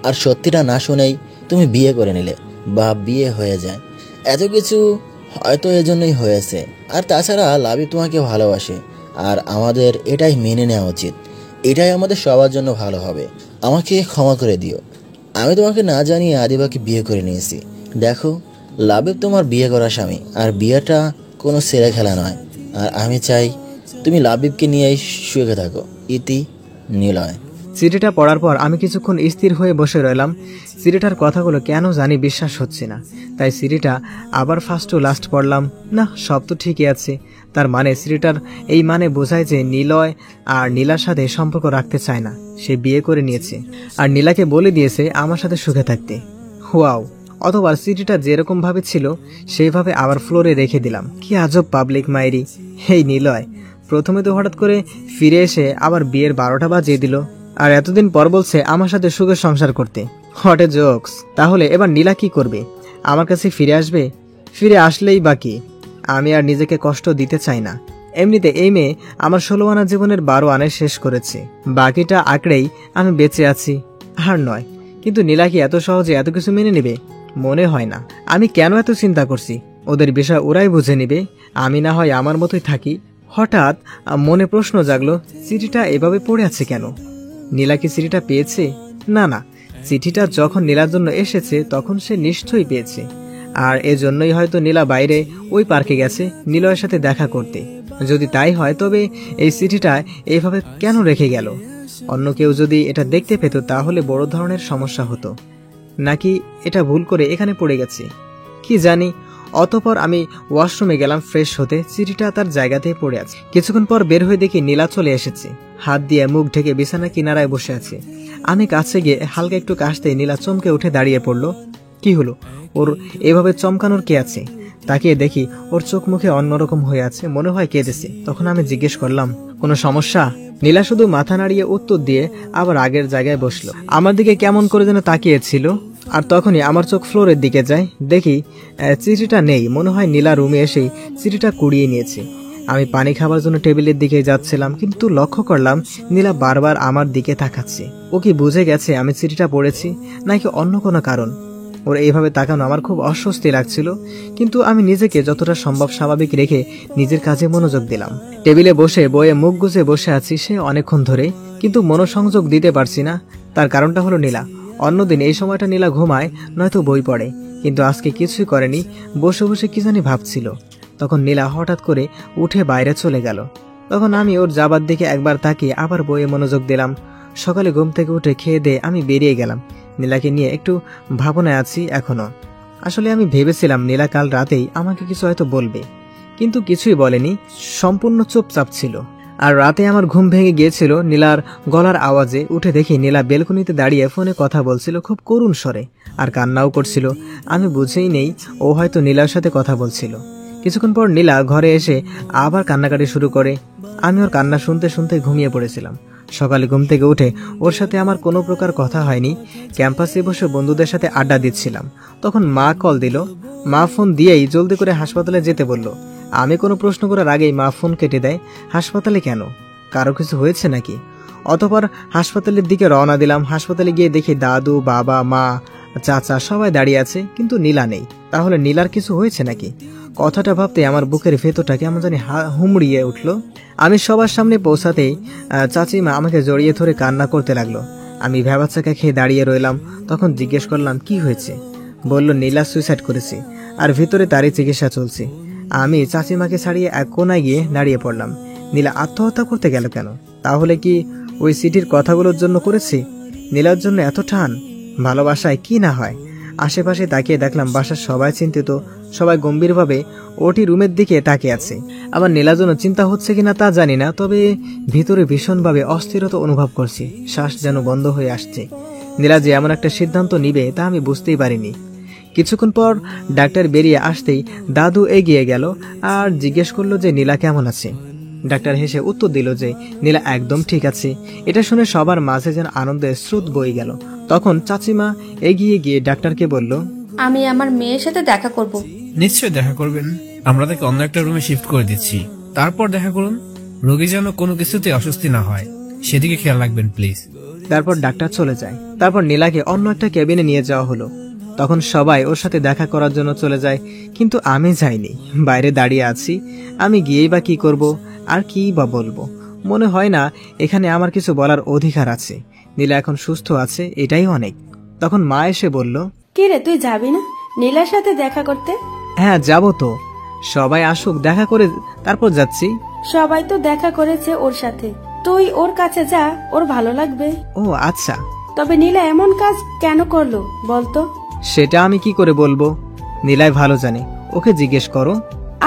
আর সত্যিটা না শুনেই তুমি বিয়ে করে নিলে বা বিয়ে হয়ে যায়। এত কিছু হয়তো এজন্যই হয়েছে। আর তাছাড়া লাবি তোমাকে ভালোবাসে, আর আমাদের এটাই মেনে নেওয়া উচিত। এটাই আমাদের সবার জন্য ভালো হবে। আমাকে ক্ষমা করে দিও, আমি তোমাকে না জানিয়ে আদিবাকে বিয়ে করে নিয়েছি। দেখো, লাবিব তোমার বিয়ে করা স্বামী, আর বিয়েটা কোনো ছেলে খেলা নয়। আর আমি চাই তুমি লাবিবকে নিয়েই শুয়ে থাকো। ইতি, নিলয়। চিঠিটা পড়ার পর আমি কিছুক্ষণ স্থির হয়ে বসে রইলাম। চিঠিটার কথাগুলো কেন জানি বিশ্বাস হচ্ছে না। তাই চিঠিটা আবার ফার্স্ট টু লাস্ট পড়লাম। না, সব তো ঠিকই আছে। তার মানে চিঠিটার এই মানে বোঝায় যে নিলয় আর নীলার সাথে সম্পর্ক রাখতে চায় না, সে বিয়ে করে নিয়েছে আর নীলাকে বলে দিয়েছে আমার সাথে সুখে থাকতে। ওয়াও! অথবা চিঠিটা যেরকম ভাবে ছিল সেইভাবে আবার ফ্লোরে রেখে দিলাম। কি আজব পাবলিক মাইরি এই নিলয়! প্রথমে তো হঠাৎ করে ফিরে এসে আবার বিয়ের 12টা বাজিয়ে দিল, আর এতদিন পর বলছে আমার সাথে সুখে সংসার করতে। What a jokes! তাহলে এবার নীলা কি করবে? আমার কাছে ফিরে আসবে? ফিরে আসলেই বাকি, আমি আর নিজেকে কষ্ট দিতে চাই না। এমনিতে এই মেয়ে আমার 16 আনা জীবনের 12 আনায় শেষ করেছে, বাকিটা আঁকড়েই আমি বেঁচে আছি। আর নয়, কিন্তু নীলা কি এত সহজে এত কিছু মেনে নেবে? মনে হয় না। আমি কেন এত চিন্তা করছি? ওদের বিষয় ওরাই বুঝে নেবে, আমি না হয় আমার মতোই থাকি। হঠাৎ মনে প্রশ্ন জাগলো, চিঠিটা এভাবে পড়ে আছে কেন? নীলা কি চিঠিটা পেয়েছে? না না, চিঠিটা যখন নীলার জন্য এসেছে তখন সে নিশ্চয়ই পেয়েছে। আর এজন্যই হয়তো নীলা বাইরে ওই পার্কে গেছে নিলয়ের সাথে দেখা করতে। যদি তাই হয় তবে এই চিঠিটা এইভাবে কেন রেখে গেল? অন্য কেউ যদি এটা দেখতে পেত তাহলে বড় ধরনের সমস্যা হতো। নাকি এটা ভুল করে এখানে পড়ে গেছে, কি জানি। অতঃপর আমি ওয়াশরুমে গেলাম ফ্রেশ হতে। চিঠিটা তার জায়গাতেই পড়ে আছে। কিছুক্ষণ পর বের হয়ে দেখি নীলা চলে এসেছে, হাত দিয়ে মুখ ঢেকে বিছানা কিনারায় বসে আছে। আমি কাছে গিয়ে হালকা একটু কাশতেই নীলা চমকে উঠে দাঁড়িয়ে পড়লো। কি হলো? ওর এভাবে চমকানোর কি আছে? তাকিয়ে দেখি ওর চোখ মুখে অন্যরকম হয়ে আছে, মনে হয় কেঁদেছে। তখন আমি জিজ্ঞেস করলাম, কোনো সমস্যা? নীলা শুধু মাথা নাড়িয়ে উত্তর দিয়ে আবার আগের জায়গায় বসলো। আমার দিকে কেমন করে যেন তাকিয়েছিল। আর তখনই আমার চোখ ফ্লোরের দিকে যায়, দেখি চিঠিটা নেই। মনে হয় নীলা রুমে এসেই চিঠিটা কুড়িয়ে নিয়েছে। আমি পানি খাবার জন্য টেবিলের দিকে যাচ্ছিলাম, কিন্তু লক্ষ্য করলাম নীলা বারবার আমার দিকে তাকাচ্ছে। ও কি বুঝে গেছে আমি চিঠিটা পড়েছি, নাকি অন্য কোনো কারণ? ওর এইভাবে তাকানো আমার খুব অস্বস্তি লাগছিল, কিন্তু আমি নিজেকে যতটা সম্ভব স্বাভাবিক রেখে নিজের কাজে মনোযোগ দিলাম। টেবিলে বসে বইয়ে মুখ গুজে বসে আছি সে অনেকক্ষণ ধরে, কিন্তু মনোসংযোগ দিতে পারছি না। তার কারণটা হলো নীলা। অন্যদিন এই সময়টা নীলা ঘুমায়, নয়তো বই পড়ে, কিন্তু আজকে কিছুই করেনি, বসে বসে কি জানি ভাবছিল। তখন নীলা হঠাৎ করে উঠে বাইরে চলে গেল। তখন আমি ওর যাবার দিকে একবার তাকিয়ে আবার বইয়ে মনোযোগ দিলাম। সকালে ঘুম থেকে উঠে খেয়ে দিয়ে আমি বেরিয়ে গেলাম। নীলাকে নিয়ে একটু ভাবনায় আছি এখনো। আসলে আমি ভেবেছিলাম নীলা কাল রাতেই আমাকে কিছু হয়তো বলবে, কিন্তু কিছুই বলেনি, সম্পূর্ণ চুপচাপ ছিল। আর রাতে আমার ঘুম ভেঙে গিয়েছিল নীলার গলার আওয়াজে। উঠে দেখি নীলা বেলকনিতে দাঁড়িয়ে ফোনে কথা বলছিল খুব করুণ স্বরে, আর কান্নাও করছিল। আমি বুঝেই নেই ও হয়তো নীলার সাথে কথা বলছিল। কিছুক্ষণ পর নীলা ঘরে এসে আবার কান্নাকাটি শুরু করে। আমি ওর কান্না শুনতে শুনতে ঘুমিয়ে পড়েছিলাম। সকালে ঘুম থেকে উঠে ওর সাথে আমার কোনো প্রকার কথা হয়নি। ক্যাম্পাসে বসে বন্ধুদের সাথে আড্ডা দিচ্ছিলাম, তখন মা কল দিল। মা ফোন দিয়েই জলদি করে হাসপাতালে যেতে বলল। আমি কোনো প্রশ্ন করার আগেই মা ফোন কেটে দেয়। হাসপাতালে কেন? কারো কিছু হয়েছে নাকি? অতঃপর হাসপাতালের দিকে রওনা দিলাম। হাসপাতালে গিয়ে দেখি দাদু, বাবা, মা, চাচা সবাই দাঁড়িয়ে আছে, কিন্তু নীলা নেই। তাহলে নীলার কিছু হয়েছে নাকি? কথাটা ভাবতে আমার বুকের ভেতরটা কেমন জানি হুমড়িয়ে উঠল। আমি সবার সামনে পৌঁছাতেই চাচিমা আমাকে জড়িয়ে ধরে কান্না করতে লাগলো। আমি ভ্যাবাচাকা খেয়ে দাঁড়িয়ে রইলাম। তখন জিজ্ঞেস করলাম, কি হয়েছে? বলল নীলা সুইসাইড করেছে, আর ভিতরে তারই চিকিৎসা চলছে। আমি চাচিমাকে ছাড়িয়ে এক কোনায় গিয়ে দাঁড়িয়ে পড়লাম। নীলা আত্মহত্যা করতে গেল কেন? তাহলে কি ওই সিটির কথাগুলোর জন্য করেছে? নীলার জন্য এত টান? ভালোবাসায় কি না হয়? আশেপাশে তাকিয়ে দেখলাম বাসার সবাই চিন্তিত, সবাই গম্ভীরভাবে ওটি রুমের দিকে তাকিয়ে আছে। আমার নীলার জন্য চিন্তা হচ্ছে কিনা তা জানি না, তবে ভিতরে ভীষণভাবে অস্থিরতা অনুভব করছি। শ্বাস যেন বন্ধ হয়ে আসছে। নীলা যে এমন একটা সিদ্ধান্ত নিবে তা আমি বুঝতেই পারিনি। কিছুক্ষণ পর ডাক্তার বেরিয়ে আসতেই দাদু এগিয়ে গেল আর জিজ্ঞেস করলো যে নীলা কেমন আছে। ডাক্তার হেসে উত্তর দিল যে নীলা একদম ঠিক আছে। এটা শুনে সবার মাঝে যেন আনন্দের স্রোত বয়ে গেল। তখন চাচিমা এগিয়ে গিয়ে ডাক্তারকে বলল, আমি আমার মেয়ের সাথে দেখা করব। নিশ্চয় দেখা করবেন। আমরা তাকে অন্য একটা রুমে শিফট করে দিচ্ছি, তারপর দেখা করুন। রোগী যেন কোনো কিছুতে অস্বস্তি না হয়, সেদিকে খেয়াল রাখবেন প্লিজ। তারপর ডাক্তার চলে যায়। তারপর নীলাকে অন্য একটা কেবিনে নিয়ে যাওয়া হলো। তখন সবাই ওর সাথে দেখা করার জন্য চলে যায়, কিন্তু আমি যাইনি। বাইরে দাঁড়িয়ে আছি। আমি গিয়েই বা কি করব, আর কি বা বলবো? মনে হয় না এখানে আমার কিছু বলার অধিকার আছে। নীলা এখন সুস্থ আছে, এটাই অনেক। তখন মা এসে বলল, কি রে, তুই যাবি না নীলার সাথে দেখা করতে? হ্যাঁ যাব তো, সবাই আসুক, দেখা করে তারপর যাচ্ছি। সবাই তো দেখা করেছে ওর সাথে, তুই ওর কাছে যা, ওর ভালো লাগবে। ও আচ্ছা। তবে নীলা এমন কাজ কেন করলো বলতো? সেটা আমি কি করে বলবো? নীলাই ভালো জানে, ওকে জিজ্ঞেস করো।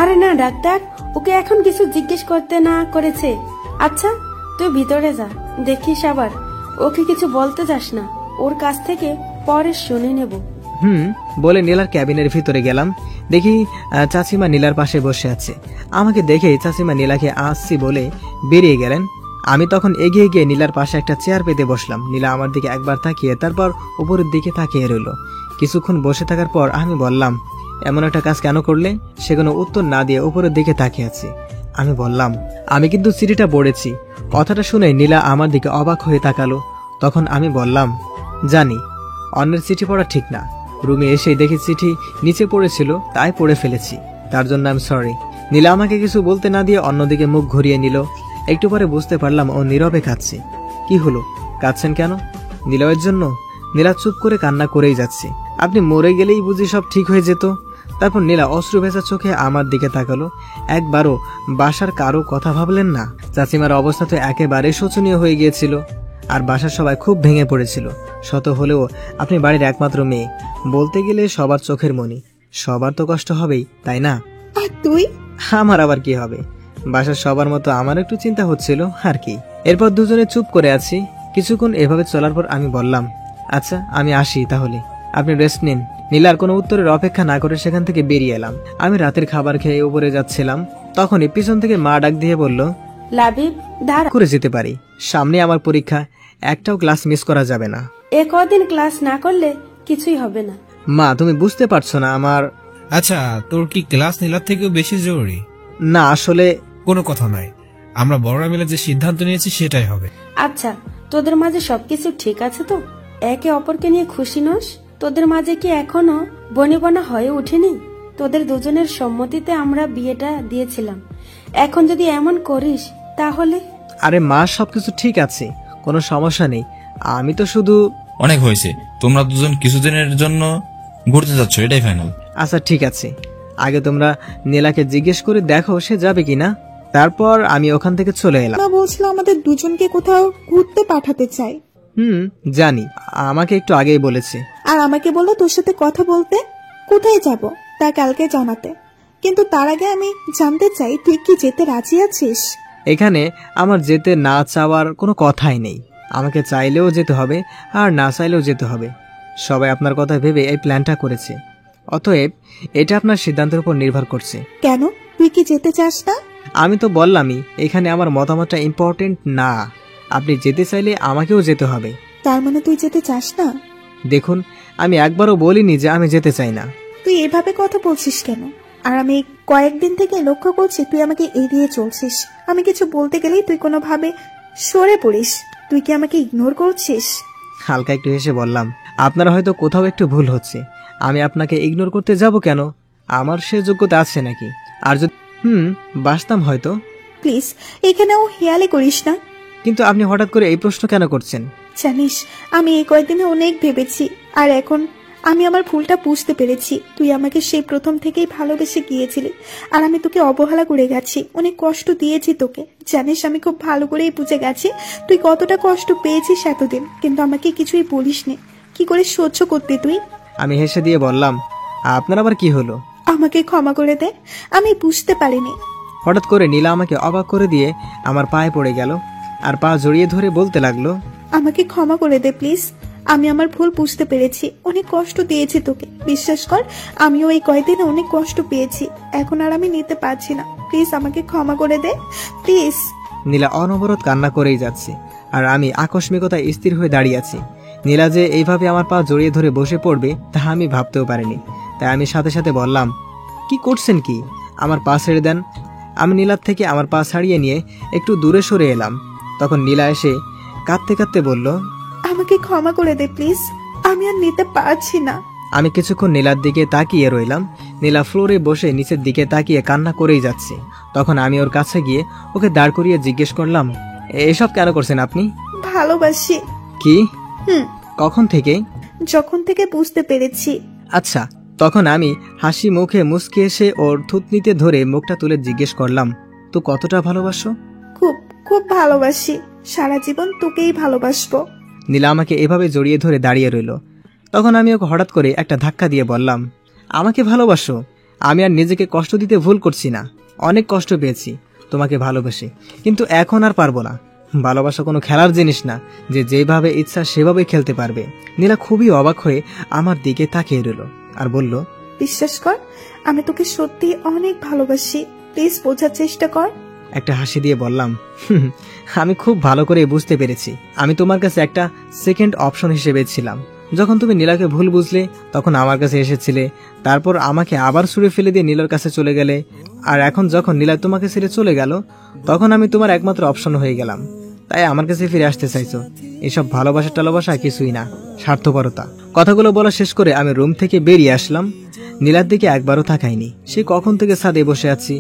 আরে না ডাক্তার, ওকে এখন কিছু জিজ্ঞেস করতে না করেছে। আচ্ছা তুই ভিতরে যা, দেখিস আবার ওকে কিছু বলতে যাস না। ওর কাছ থেকে পরে শুনে নেব। বলে নীলার ক্যাবিনের ভিতরে গেলাম। দেখি চাচিমা নীলার পাশে বসে আছে। আমাকে দেখে চাচিমা নীলাকে আসছি বলে বেরিয়ে গেলেন। আমি তখন এগিয়ে গিয়ে নীলার পাশে একটা চেয়ার পেতে বসলাম। নীলা আমার দিকে একবার তাকিয়ে তারপর উপরের দিকে তাকিয়ে রইল। কিছুক্ষণ বসে থাকার পর আমি বললাম, এমন একটা কাজ কেন করলে? সে কোনো উত্তর না দিয়ে উপরের দিকে তাকিয়ে আছে। আমি বললাম, আমি কিন্তু চিঠিটা পড়েছি। কথাটা শুনে নীলা আমার দিকে অবাক হয়ে তাকালো। তখন আমি বললাম, জানি অন্যের চিঠি পড়া ঠিক না। রুমে এসেই দেখি চিঠি নিচে পড়েছিল, তাই পড়ে ফেলেছি। তার জন্য আমি সরি। নীলা আমাকে কিছু বলতে না দিয়ে অন্যদিকে মুখ ঘুরিয়ে নিল। একটু পরে বুঝতে পারলাম ও নীরবে কাঁদছে। কি হলো, কাঁদছেন কেন? নীলয়ের জন্য? নীলা চুপ করে কান্না করেই যাচ্ছে। আপনি মরে গেলেই বুঝি সব ঠিক হয়ে যেত? তারপর নীলা অশ্রু ভেজা চোখে আমার দিকে তাকালো। একবারও বাসার কারো কথা ভাবলেন না? চাচিমার অবস্থা তো একেবারে শোচনীয় হয়ে গিয়েছিল, আর বাসার সবাই খুব ভেঙে পড়েছিল। শত হলেও আপনি বাড়ির একমাত্র মেয়ে, বলতে গেলে সবার চোখের মণি। সবার তো কষ্ট হবেই, তাই না? আর তুই? আমার আবার কি হবে? বাসার সবার মতো আমার একটু চিন্তা হচ্ছিল, আর কি। এরপর দুজনে চুপ করে আছি। কিছুক্ষণ এভাবে চলার পর আমি বললাম, আচ্ছা আমি আসি তাহলে, আপনি রেস্ট নিন। নীলার কোনো উত্তরের অপেক্ষা না করে সেখান থেকে বেরিয়ে এলাম। আমি রাতের খাবার খেয়ে উপরে যাচ্ছিলাম, তখনই পিছন থেকে মা ডাক দিয়ে বলল, লাবিব দাঁড়া, করে যেতে পারি, সামনে আমার পরীক্ষা, একটাও ক্লাস মিস করা যাবে না। এ কদিন ক্লাস না করলে কিছুই হবে না। মা তুমি বুঝতে পারছো না আমার। আচ্ছা, তোর কি ক্লাস নীলার থেকেও বেশি জরুরি? না আসলে কোনো কথা নয়, আমরা বড়রা মিলে যে সিদ্ধান্ত নিয়েছি সেটাই হবে। আচ্ছা তোদের মাঝে সবকিছু ঠিক আছে তো? একে অপরকে নিয়ে খুশি নস? তোদের মাঝে কি এখনো বনিবনা হয়ে উঠেনি? তোদের দুজনের সম্মতিতে আমরা বিয়েটা দিয়েছিলাম, এখন যদি এমন করিস তাহলে? আরে মা সবকিছু ঠিক আছে, কোনো সমস্যা নেই। আমি তো শুধু। অনেক হয়েছে, তোমরা দুজন কিছুদিনের জন্য ঘুরতে যাচ্ছ, এটাই ফাইনাল। আচ্ছা ঠিক আছে, আগে তোমরা নীলাকে জিজ্ঞেস করে দেখো সে যাবে কিনা, তারপর আমি ওখান থেকে চলে এলাম। মা বলছিল আমাদের দুজনকে কোথাও ঘুরতে পাঠাতে চাই। জানি, আমাকে একটু আগেই বলেছে। আর আমাকে বললো তোর সাথে কথা বলতে। কোথায় যাব তা কালকে জানাতে, কিন্তু তার আগে আমি জানতে চাই তুই কি যেতে রাজি আছিস? এখানে আমার যেতে না চাওয়ার কোনো কথাই নেই। আমাকে চাইলেও যেতে হবে, আর না চাইলেও যেতে হবে। সবাই আপনার কথা ভেবে এই প্ল্যানটা করেছে, অতএব এটা আপনার সিদ্ধান্তের উপর নির্ভর করছে। কেন, তুই কি যেতে চাস না? আমি তো বললামই, এখানে আমার মতামতটা ইম্পর্টেন্ট না। আপনি যেতে চাইলে আমাকেও যেতে হবে। তার মানে তুই যেতে চাস না? দেখুন, আমি একবারও বলিনি যে আমি যেতে চাই না। তুই এভাবে কথা বলছিস কেন? আর আমি কয়েকদিন থেকে লক্ষ্য করছি তুই আমাকে এড়িয়ে চলছিস। আমি কিছু বলতে গেলেই তুই কোনোভাবে সরে পড়িস। তুই কি আমাকে ইগনোর করছিস? হালকা একটু হেসে বললাম, আপনার হয়তো কোথাও একটু ভুল হচ্ছে। আমি আপনাকে ইগনোর করতে যাব কেন? আমার সে যোগ্যতা আছে নাকি? আর যদি বাসতাম হয়তো। প্লিজ এখানেও হেয়ালি করিস না। কিন্তু আপনি হঠাৎ করে এই প্রশ্ন কেন করছেন? জানিস, আমি এই কয়েকদিনে অনেক ভেবেছি, আর এখন আমি আমার ভুলটা বুঝতে পেরেছি। তুই আমাকে সেই প্রথম থেকেই ভালোবেসে গিয়েছিলি, আর আমি তোকে অবহেলা করে গেছি, অনেক কষ্ট দিয়েছি তোকে। জানিস, আমি খুব ভালো করেই বুঝে গেছি তুই কতটা কষ্ট পেয়েছিস এতদিন, কিন্তু আমাকে কিছুই বলিসনি। কি করে সহ্য করতে তুই? আমি হেসে দিয়ে বললাম, আপনার আবার কি হলো? আমাকে ক্ষমা করে দে, আমি বুঝতে পারিনি। হঠাৎ করে নীলা আমাকে অবাক করে দিয়ে আমার পায়ে পড়ে গেল আর পা জড়িয়ে ধরে বলতে লাগলো, আমাকে ক্ষমা করে দে প্লিজ, আমি আমার ভুল বুঝতে পেরেছি, অনেক কষ্ট দিয়েছি তোকে, বিশ্বাস কর আমিও এই কয়দিনে অনেক কষ্ট পেয়েছি, এখন আর আমি নিতে পারছি না, প্লিজ আমাকে ক্ষমা করে দে প্লিজ। নীলা অনবরত কান্না করেই যাচ্ছে আর আমি আকস্মিকতায় স্থির হয়ে দাঁড়িয়ে আছি। নীলা যে এইভাবে আমার পা জড়িয়ে ধরে বসে পড়বে তা আমি ভাবতেও পারিনি। তাই আমি সাথে সাথে বললাম, কি করছেন কি, আমার পা ছেড়ে দেন। আমি নীলার থেকে আমার পা ছাড়িয়ে নিয়ে একটু দূরে সরে এলাম। তখন নীলা এসে কাঁদতে কাঁদতে বলল, আমাকে ক্ষমা করে দে প্লিজ, আমি আর নিতে পারছি না। আমি কিছুক্ষণ নীলার দিকে তাকিয়ে রইলাম। নীলা ফ্লোরে বসে নিচের দিকে তাকিয়ে কান্না করেই যাচ্ছে। তখন আমি ওর কাছে গিয়ে ওকে দাঁড় করিয়ে জিজ্ঞেস করলাম, এসব কেন করছেন আপনি? ভালোবাসি। কি? কখন থেকে? যখন থেকে বুঝতে পেরেছি। আচ্ছা। তখন আমি হাসি মুখে মুচকে এসে ওর থুতনিতে ধরে মুখটা তুলে জিজ্ঞেস করলাম, তো কতটা ভালোবাসো? খুব খুব ভালোবাসি, সারা জীবন তোকেই ভালোবাসবো। নীলা আমাকে এভাবে জড়িয়ে ধরে দাঁড়িয়ে রইল। তখন আমি ওকে হঠাৎ করে একটা ধাক্কা দিয়ে বললাম, আমাকে ভালোবাসো? আমি আর নিজেকে কষ্ট দিতে ভুল করছি না, অনেক কষ্ট পেয়েছি তোমাকে ভালোবাসি, কিন্তু এখন আর পারবো না। ভালোবাসা কোনো খেলার জিনিস না যে যেভাবে ইচ্ছা সেভাবে খেলতে পারবে। নীলা খুবই অবাক হয়ে আমার দিকে তাকিয়ে রইল আর বলল, বিশ্বাস কর আমি তোকে সত্যি অনেক ভালোবাসি, প্লিজ বোঝার চেষ্টা কর। একটা হাসি দিয়ে বললাম, আমি খুব ভালো করে বুঝতে পেরেছি, আমি তোমার কাছে একটা সেকেন্ড অপশন হিসেবে ছিলাম। যখন তুমি নীলাকে ভুল বুঝলে তখন আমার কাছে এসেছিলে, তারপর আমাকে আবার ছুঁড়ে ফেলে দিয়ে নীলার কাছে চলে গেলে, আর এখন যখন নীলা তোমাকে ছেড়ে চলে গেল তখন আমি তোমার একমাত্র অপশন হয়ে গেলাম। তাই আমার কাছে ফিরে আসতে চাইছো? এসব ভালোবাসা টালোবাসা কিছুই না, স্বার্থপরতা। কথাগুলো বলা শেষ করে আমি রুম থেকে বেরিয়ে আসলাম। নীলার দিকে একবারও তাকাইনি। সে কখন থেকে ছাদে বসে আছি,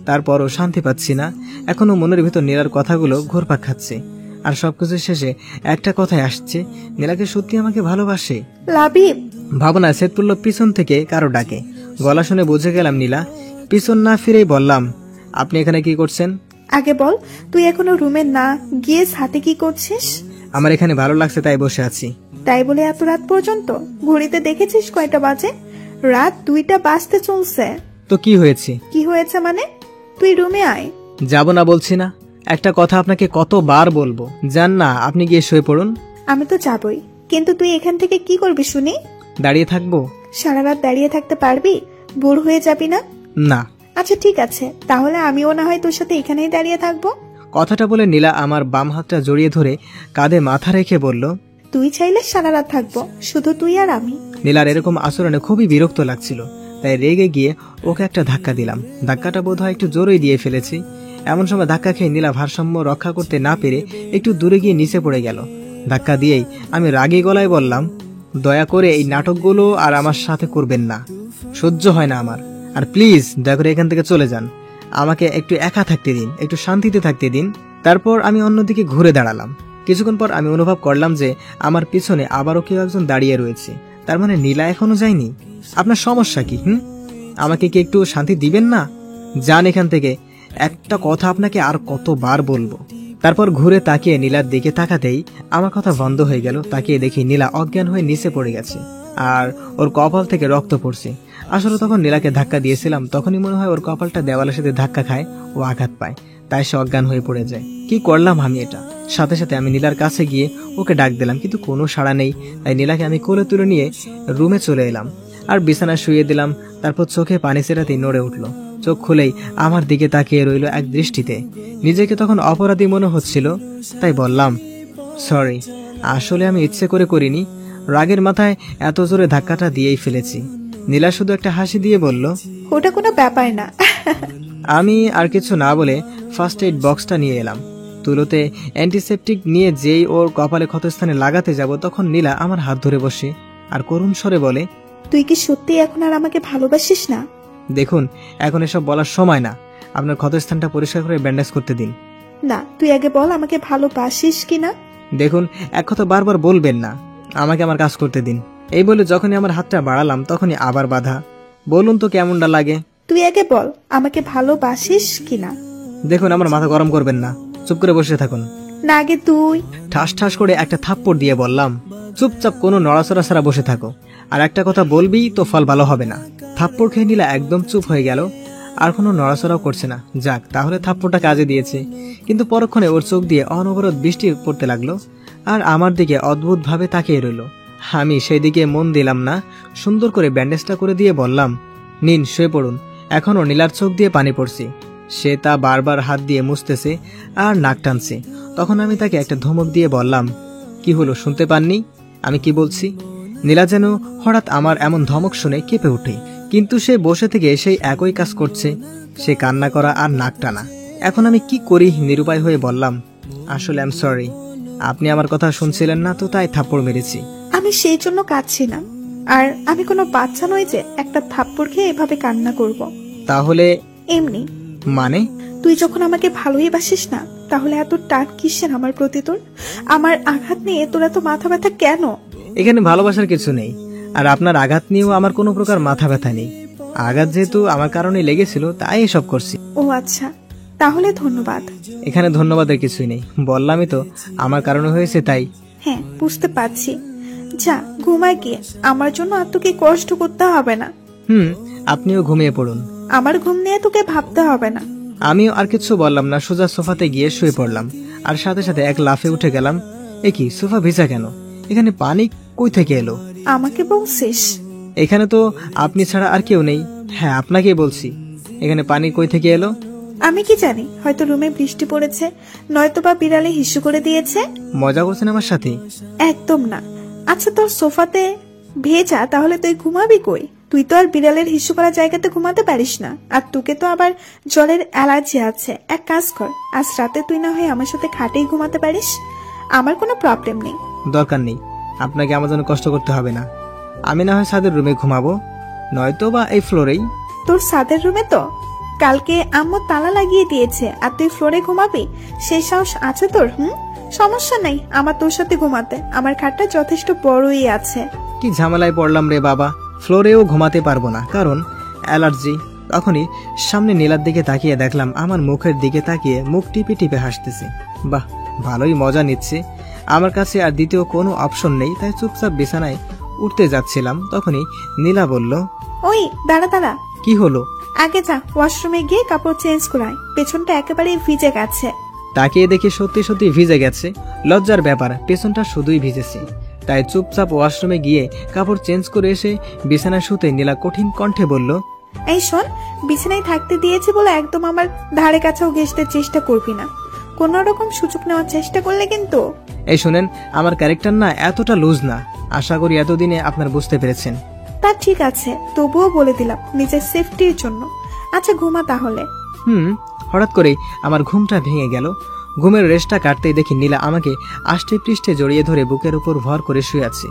তারপরও শান্তি পাচ্ছি না। এখনো মনের ভিতর নীলার কথাগুলো ঘুরপাক খাচ্ছে। আর সবকিছু শেষে একটা কথাই আসছে, নীলাকে সত্যি আমাকে ভালোবাসে। লাবিব। ভাবনা সেট পড়ল পিছন থেকে কারো ডাকে। গলা শুনে বুঝে গেলাম নীলা। পিছন না ফিরেই বললাম, আপনি এখানে কি করছেন? আগে বল, তুই এখনো রুমে না গিয়ে ছাদে কি করছিস? আমার এখানে ভালো লাগছে তাই বসে আছি। তাই বলে এত রাত পর্যন্ত? ঘড়িতে দেখেছিস কয়টা বাজে? রাত 2টা বাজতে চলছে। তো কি হয়েছে? কি হয়েছে মানে? তুই রুমে আয়। যাব না বলছি না। একটা কথা আপনাকে কতবার বলবো, যান না, আপনি গিয়ে শুয়ে পড়ুন। আমি তো যাবই, কিন্তু তুই এখান থেকে কি করবি শুনি? দাঁড়িয়ে থাকবো। সারা রাত দাঁড়িয়ে থাকতে পারবি? বোর হয়ে যাবি না? না। আচ্ছা ঠিক আছে, তাহলে আমিও না হয় তোর সাথে এখানেই দাঁড়িয়ে থাকবো। কথাটা বলে নীলা আমার বাম হাতটা জড়িয়ে ধরে কাঁধে মাথা রেখে বলল, তুই চাইলে সারা রাত থাকবো, শুধু তুই আর আমি। নীলার এরকম আচরণে খুবই বিরক্ত লাগছিল, তাই রেগে গিয়ে ওকে একটা ধাক্কা দিলাম। ধাক্কাটা বোধহয় একটু জোরেই দিয়ে ফেলেছি। এমন সময় ধাক্কা খেয়ে নীলা ভারসাম্য রক্ষা করতে না পেরে একটু দূরে গিয়ে নিচে পড়ে গেল। ধাক্কা দিয়েই আমি রাগী গলায় বললাম, দয়া করে এই নাটকগুলো আর আমার সাথে করবেন না, সহ্য হয় না আমার। আর প্লিজ দয়া করে এখান থেকে চলে যান, আমাকে একটু একা থাকতে দিন, একটু শান্তিতে থাকতে দিন। তারপর আমি অন্যদিকে ঘুরে দাঁড়ালাম। কিছুক্ষণ পর আমি অনুভব করলাম যে আমার পিছনে আবারও কেউ একজন দাঁড়িয়ে রয়েছে। তার মানে নীলা এখনো যায়নি। আপনার সমস্যা কি? আমাকে কি একটু শান্তি দিবেন না? যান এখান থেকে। একটা কথা আপনাকে আর কতবার বলবো। তারপর ঘুরে তাকিয়ে নীলার দিকে তাকাতেই আমার কথা বন্ধ হয়ে গেল। তাকিয়ে দেখি নীলা অজ্ঞান হয়ে নিচে পড়ে গেছে আর ওর কপাল থেকে রক্ত পড়ছে। আসলে তখন নীলাকে ধাক্কা দিয়েছিলাম, তখনই মনে হয় ওর কপালটা দেওয়ালের সাথে ধাক্কা খায় ও আঘাত পায়, তাই সে অজ্ঞান হয়ে পড়ে যায়। কি করলাম আমি এটা? সাথে সাথে আমি নীলার কাছে গিয়ে ওকে ডাক দিলাম, কিন্তু কোনো সাড়া নেই। তাই নীলাকে আমি কোলে তুলে নিয়ে রুমে চলে এলাম আর বিছানায় শুয়ে দিলাম। তারপর চোখে পানি ছেড়াতেই নড়ে উঠলো। চোখ খুলেই আমার দিকে তাকিয়ে রইল এক দৃষ্টিতে। নিজেকে তখন অপরাধী মনে হচ্ছিল, তাই বললাম, সরি, আসলে আমি ইচ্ছে করে করিনি, রাগের মাথায় এত জোরে ধাক্কাটা দিয়েই ফেলেছি। নীলা শুধু একটা হাসি দিয়ে বলল, ওটা কোনো ব্যাপার না। আমি আর কিছু না বলে ফার্স্ট এইড বক্সটা নিয়ে এলাম। তুলোতে অ্যান্টিসেপটিক নিয়ে যেই ওর কপালে ক্ষতস্থানে লাগাতে যাব, তখন নীলা আমার হাত ধরে বসে আর করুণ স্বরে বলে, তুই কি সত্যি এখন আর আমাকে ভালোবাসিস না? দেখুন, এখন এসব বলার সময় না, আপনার ক্ষতস্থানটা পরিষ্কার করে ব্যান্ডেজ করতে দিন। না, তুই আগে বল আমাকে ভালোবাসিস কিনা। দেখুন, এক কথা বারবার বলবেন না, আমাকে আমার কাজ করতে দিন। এই বলে যখনই আমার হাতটা বাড়ালাম তখনই আবার বাধা। বলুন তো কেমনটা লাগে? তুই আগে বল আমাকে ভালোবাসিস কিনা। দেখুন, আমার মাথা গরম করবেন না, চুপ করে বসে থাকুন। না আগে তুই? ঠাস ঠাস করে একটা থাপ্পড় দিয়ে বললাম, চুপচাপ কোনো নড়াচড়া ছাড়া বসে থাকো, আর একটা কথা বলবি তো ফল ভালো হবে না। থাপ্পড় খেয়ে নীলা একদম চুপ হয়ে গেল, আর কোনো নড়াচড়াও করছে না। যাক, তাহলে থাপ্পড়টা কাজে দিয়েছে। কিন্তু পরক্ষণে ওর চোখ দিয়ে অনবরত বৃষ্টি পড়তে লাগলো, আর আমার দিকে অদ্ভুতভাবে তাকিয়ে রইল। আমি সেই দিকে মন দিলাম না, সুন্দর করে ব্যান্ডেজটা করে দিয়ে বললাম, নিন শুয়ে পড়ুন। এখনও নীলার চোখ দিয়ে পানি পড়ছে। সে তা বারবার হাত দিয়ে মুছতেছে আর নাক টানছে। তখন আমি তাকে একটা ধমক দিয়ে বললাম, কি হলো, শুনতে পাননি আমি কি বলছি? নীলা যেন হঠাৎ আমার এমন ধমক শুনে কেঁপে ওঠে, কিন্তু সে বসে থেকে সেই একই কাজ করছে, সে কান্না করা আর নাক টানা। এখন আমি কি করি, নিরুপায় হয়ে বললাম, আসলে আই এম সরি, আপনি আমার কথা শুনছিলেন না তো, তাই থাপ্পড় মেরেছি। আমি সেই জন্য কাঁদছি না, আর আমি কোনো বাচ্চা নই যে একটা থাপ্পড় খেয়ে এভাবে কান্না করব। তাহলে? এমনি। মানে? তুই যখন আমাকে ভালোই বাসিস না, তাহলে এত টান কিসের আমার প্রতি তোর? আমার আঘাত নিয়ে তোর এত মাথা ব্যথা কেন? এখানে ভালোবাসার কিছু নেই, আর আপনার আঘাত নিয়েও আমার কোনো প্রকার মাথা ব্যথা নেই। আঘাত যেহেতু আমার কারণে লেগেছিল, তাই এসব করছি। ও আচ্ছা, তাহলে ধন্যবাদ। এখানে ধন্যবাদের কিছুই নেই, বললামই তো আমার কারণে হয়েছে তাই। হ্যাঁ, বুঝতে পারছি। যা ঘুমায় গিয়ে, আমার জন্য আর তোকে কষ্ট করতে হবে না। আপনিও ঘুমিয়ে পড়ুন। আমার ঘুম নিয়ে তোকে ভাবতে হবে না। আমিও আর কিছু বললাম না, সোজা সোফাতে গিয়ে শুয়ে পড়লাম, আর সাথে সাথে এক লাফে উঠে গেলাম। এ কি, সোফা ভিজা কেন? এখানে পানি কই থেকে এলো? আমাকে বলছিস? এখানে তো আপনি ছাড়া আর কেউ নেই। হ্যাঁ, আপনাকে বলছি, এখানে পানি কই থেকে এলো? আমি কি জানি, হয়তো রুমে বৃষ্টি পড়েছে, নয়তোবা বিড়ালে হিসু করে দিয়েছে। মজা করছেন আমার সাথে? একদম না। আচ্ছা, তোর সোফাতে ভেজা, তাহলে তুই ঘুমাবি কই? তুই তো আর বিড়ালের হিসু করা জায়গাতে ঘুমাতে পারিস না, আর তোকে তো আবার জলের অ্যালার্জি আছে। এক কাজ কর, আজ রাতে তুই না হয় আমার সাথে খাটেই ঘুমাতে পারিস, আমার কোনো প্রবলেম নেই। দরকার নেই, আপনাকে আমার জন্য কষ্ট করতে হবে না। আমি না হয় ছাদের রুমে ঘুমাবো, নয়তো বা এই ফ্লোরেই। তোর ছাদের রুমে তো কালকে আম্মু তালা লাগিয়ে দিয়েছে, আর তুই ফ্লোরে ঘুমাবি? সেই সাহস আছে তোর? সমস্যা নাই আমার তোর সাথে ঘুমাতে, আমার খাটটা যথেষ্ট বড়ই আছে। কি ঝামেলায় পড়লাম রে বাবা, ফ্লোরেও ঘুমাতে পারবো না, কারণ অ্যালার্জি। তখনই সামনে নীলার দিকে তাকিয়ে দেখলাম আমার মুখের দিকে তাকিয়ে মুখ টিপে টিপে হাসতেছে। বাহ, ভালোই মজা নিচ্ছে। আমার কাছে আর দ্বিতীয় কোনো অপশন নেই, তাই চুপচাপ বিছানায় উঠতে যাচ্ছিলাম। তখনই নীলা বলল, ওই দাঁড়া দাঁড়া। কি হলো? আগে যা ওয়াশরুমে গিয়ে কাপড় চেঞ্জ করায়, পেছনটা একেবারে ভিজে গেছে। তাকিয়ে দেখি সত্যি সত্যি ভিজে গেছে। লজ্জার ব্যাপার, পেছনটা শুধুই ভিজেছে। তাই চুপচাপ ওয়াশরুমে গিয়ে কাপড় চেঞ্জ করে এসে বিছানায় শুতে নীলা কঠিন কণ্ঠে বলল, এই শোন, বিছানায় থাকতে দিয়েছি বলে একদম আমার ধারে কাছেও ঘেঁষতে চেষ্টা করবি না। কোন রকম সুযোগ নেওয়ার চেষ্টা করলে কিন্তু। এই শুনেন, আমার ক্যারেক্টার না এতটা লুজ না, আশা করি এতদিনে আপনার বুঝতে পেরেছেন। তা ঠিক আছে, তবুও বলে দিলাম নিজের সেফটির জন্য। আচ্ছা ঘুমা তাহলে। হঠাৎ করেই আমার ঘুমটা ভেঙে গেল। ঘুমের রেশটা কাটতেই দেখি নীলা আমাকে আষ্টে পৃষ্ঠে জড়িয়ে ধরে বুকের উপর ভর করে শুয়ে আছে,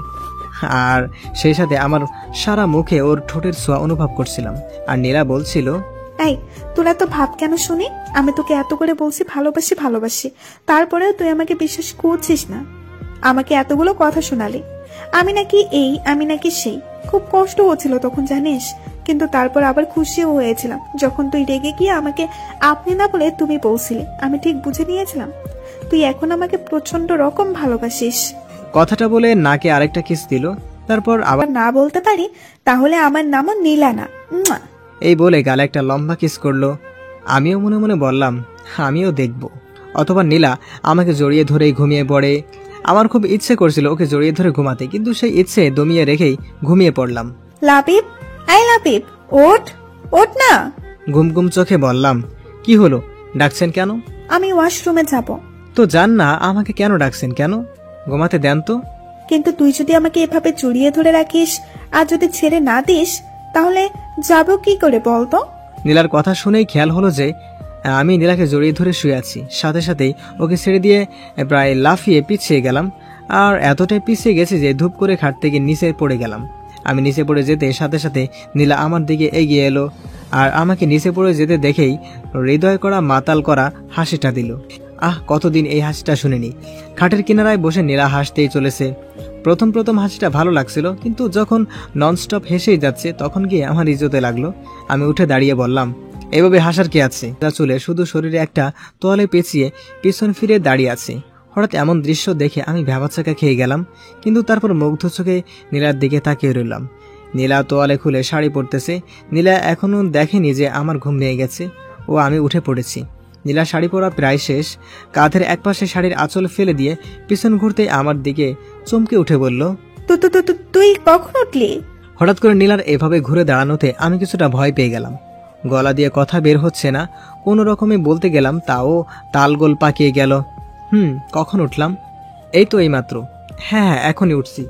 আর সেই সাথে আমার সারা মুখে ওর ঠোঁটের ছোঁয়া অনুভব করছিলাম। আর নীলা বলছিল, এই তোর এত ভাব কেন শুনি? আমি তোকে এত করে বলছি ভালোবাসি ভালোবাসি, তারপরেও তুই আমাকে বিশ্বাস করছিস না। আমাকে এতগুলো কথা শোনালি, আমি নাকি এই আমি নাকি সেই। খুব কষ্ট হচ্ছিল তখন জানিস, কিন্তু তারপর আবার খুশিও হয়েছিলাম যখন তুই রেগে গিয়ে আমাকে আপনি না বলে তুমি বলছিলি। আমি ঠিক বুঝে নিয়েছিলাম তুই এখন আমাকে প্রচন্ড রকম ভালোবাসিস। কথাটা বলে নাকে আরেকটা কিস দিল, তারপর আবার না বলতে পারি তাহলে আমার নামও নীলা না। এই বলে গালে একটা লম্বা কিস করলো। আমিও মনে মনে বললাম, আমিও দেখব। অথবা নীলা আমাকে জড়িয়ে ধরেই ঘুমিয়ে পড়ে। আমার খুব ইচ্ছে করছিল ওকে জড়িয়ে ধরে ঘুমাতে, কিন্তু সেই ইচ্ছে দমিয়ে রেখেই ঘুমিয়ে পড়লাম। লাবিব, এই লাবিব, ওঠ ওঠ না। ঘুম ঘুম চোখে বললাম, কি হলো, ডাকছেন কেন? আমি ওয়াশরুমে যাব। তো যান না, আমাকে কেন ডাকছেন? কেন, ঘুমাতে দেন তো। কিন্তু তুই যদি আমাকে এভাবে জড়িয়ে ধরে রাখিস আর যদি ছেড়ে না দিস, তাহলে যাব কি করে বলতো? নীলার কথা শুনেই খেয়াল হলো যে আমি নীলাকে জড়িয়ে ধরে শুয়ে আছি। সাথে সাথেই ওকে ছেড়ে দিয়ে প্রায় লাফিয়ে পিছিয়ে গেলাম, আর এতটাই পিছিয়ে গেছে যে ধূপ করে খাট থেকে নিচে পড়ে গেলাম। আমি নিচে পড়ে যেতে সাথে সাথে নীলা আমার দিকে এগিয়ে এলো, আর আমাকে নিচে পড়ে যেতে দেখেই হৃদয় করা মাতাল করা হাসিটা দিল। কতদিন এই হাসিটা শুনিনি। খাটের কিনারায় বসে নীলা হাসতেই চলেছে। প্রথম প্রথম হাসিটা ভালো লাগছিল, কিন্তু যখন ননস্টপ হেসেই যাচ্ছে তখন গিয়ে আমার ইজ্জতে লাগলো। আমি উঠে দাঁড়িয়ে বললাম, এভাবে হাসার কি আছে? চুলে শুধু শরীরে একটা তোয়ালে পেঁচিয়ে পিছন ফিরে দাঁড়িয়ে আছে। হঠাৎ এমন দৃশ্য দেখে আমি ভ্যাবাচাকা খেয়ে গেলাম, কিন্তু তারপর মুগ্ধ চোখে নীলার দিকে তাকিয়ে রইলাম। নীলা তোয়ালে খুলে শাড়ি পরতেছে। নীলা এখনো দেখেনি যে আমার ঘুম ভেঙে গেছে ও আমি উঠে পড়েছি। নীলা শাড়ি পরা প্রায় শেষ, কাঁধের একপাশে শাড়ির আঁচল ফেলে দিয়ে পিছন ঘুরতে আমার দিকে চমকে উঠে বলল, তুই কখন উঠলি? হঠাৎ করে নীলার এভাবে ঘুরে দাঁড়ানোতে আমি কিছুটা ভয় পেয়ে গেলাম। গলা দিয়ে কথা বের হচ্ছে না, কোনো রকমে বলতে গেলাম তাও তালগোল পাকিয়ে গেল। কখন উঠলাম? এই তো এইমাত্র। হ্যাঁ, এখনই উঠছি।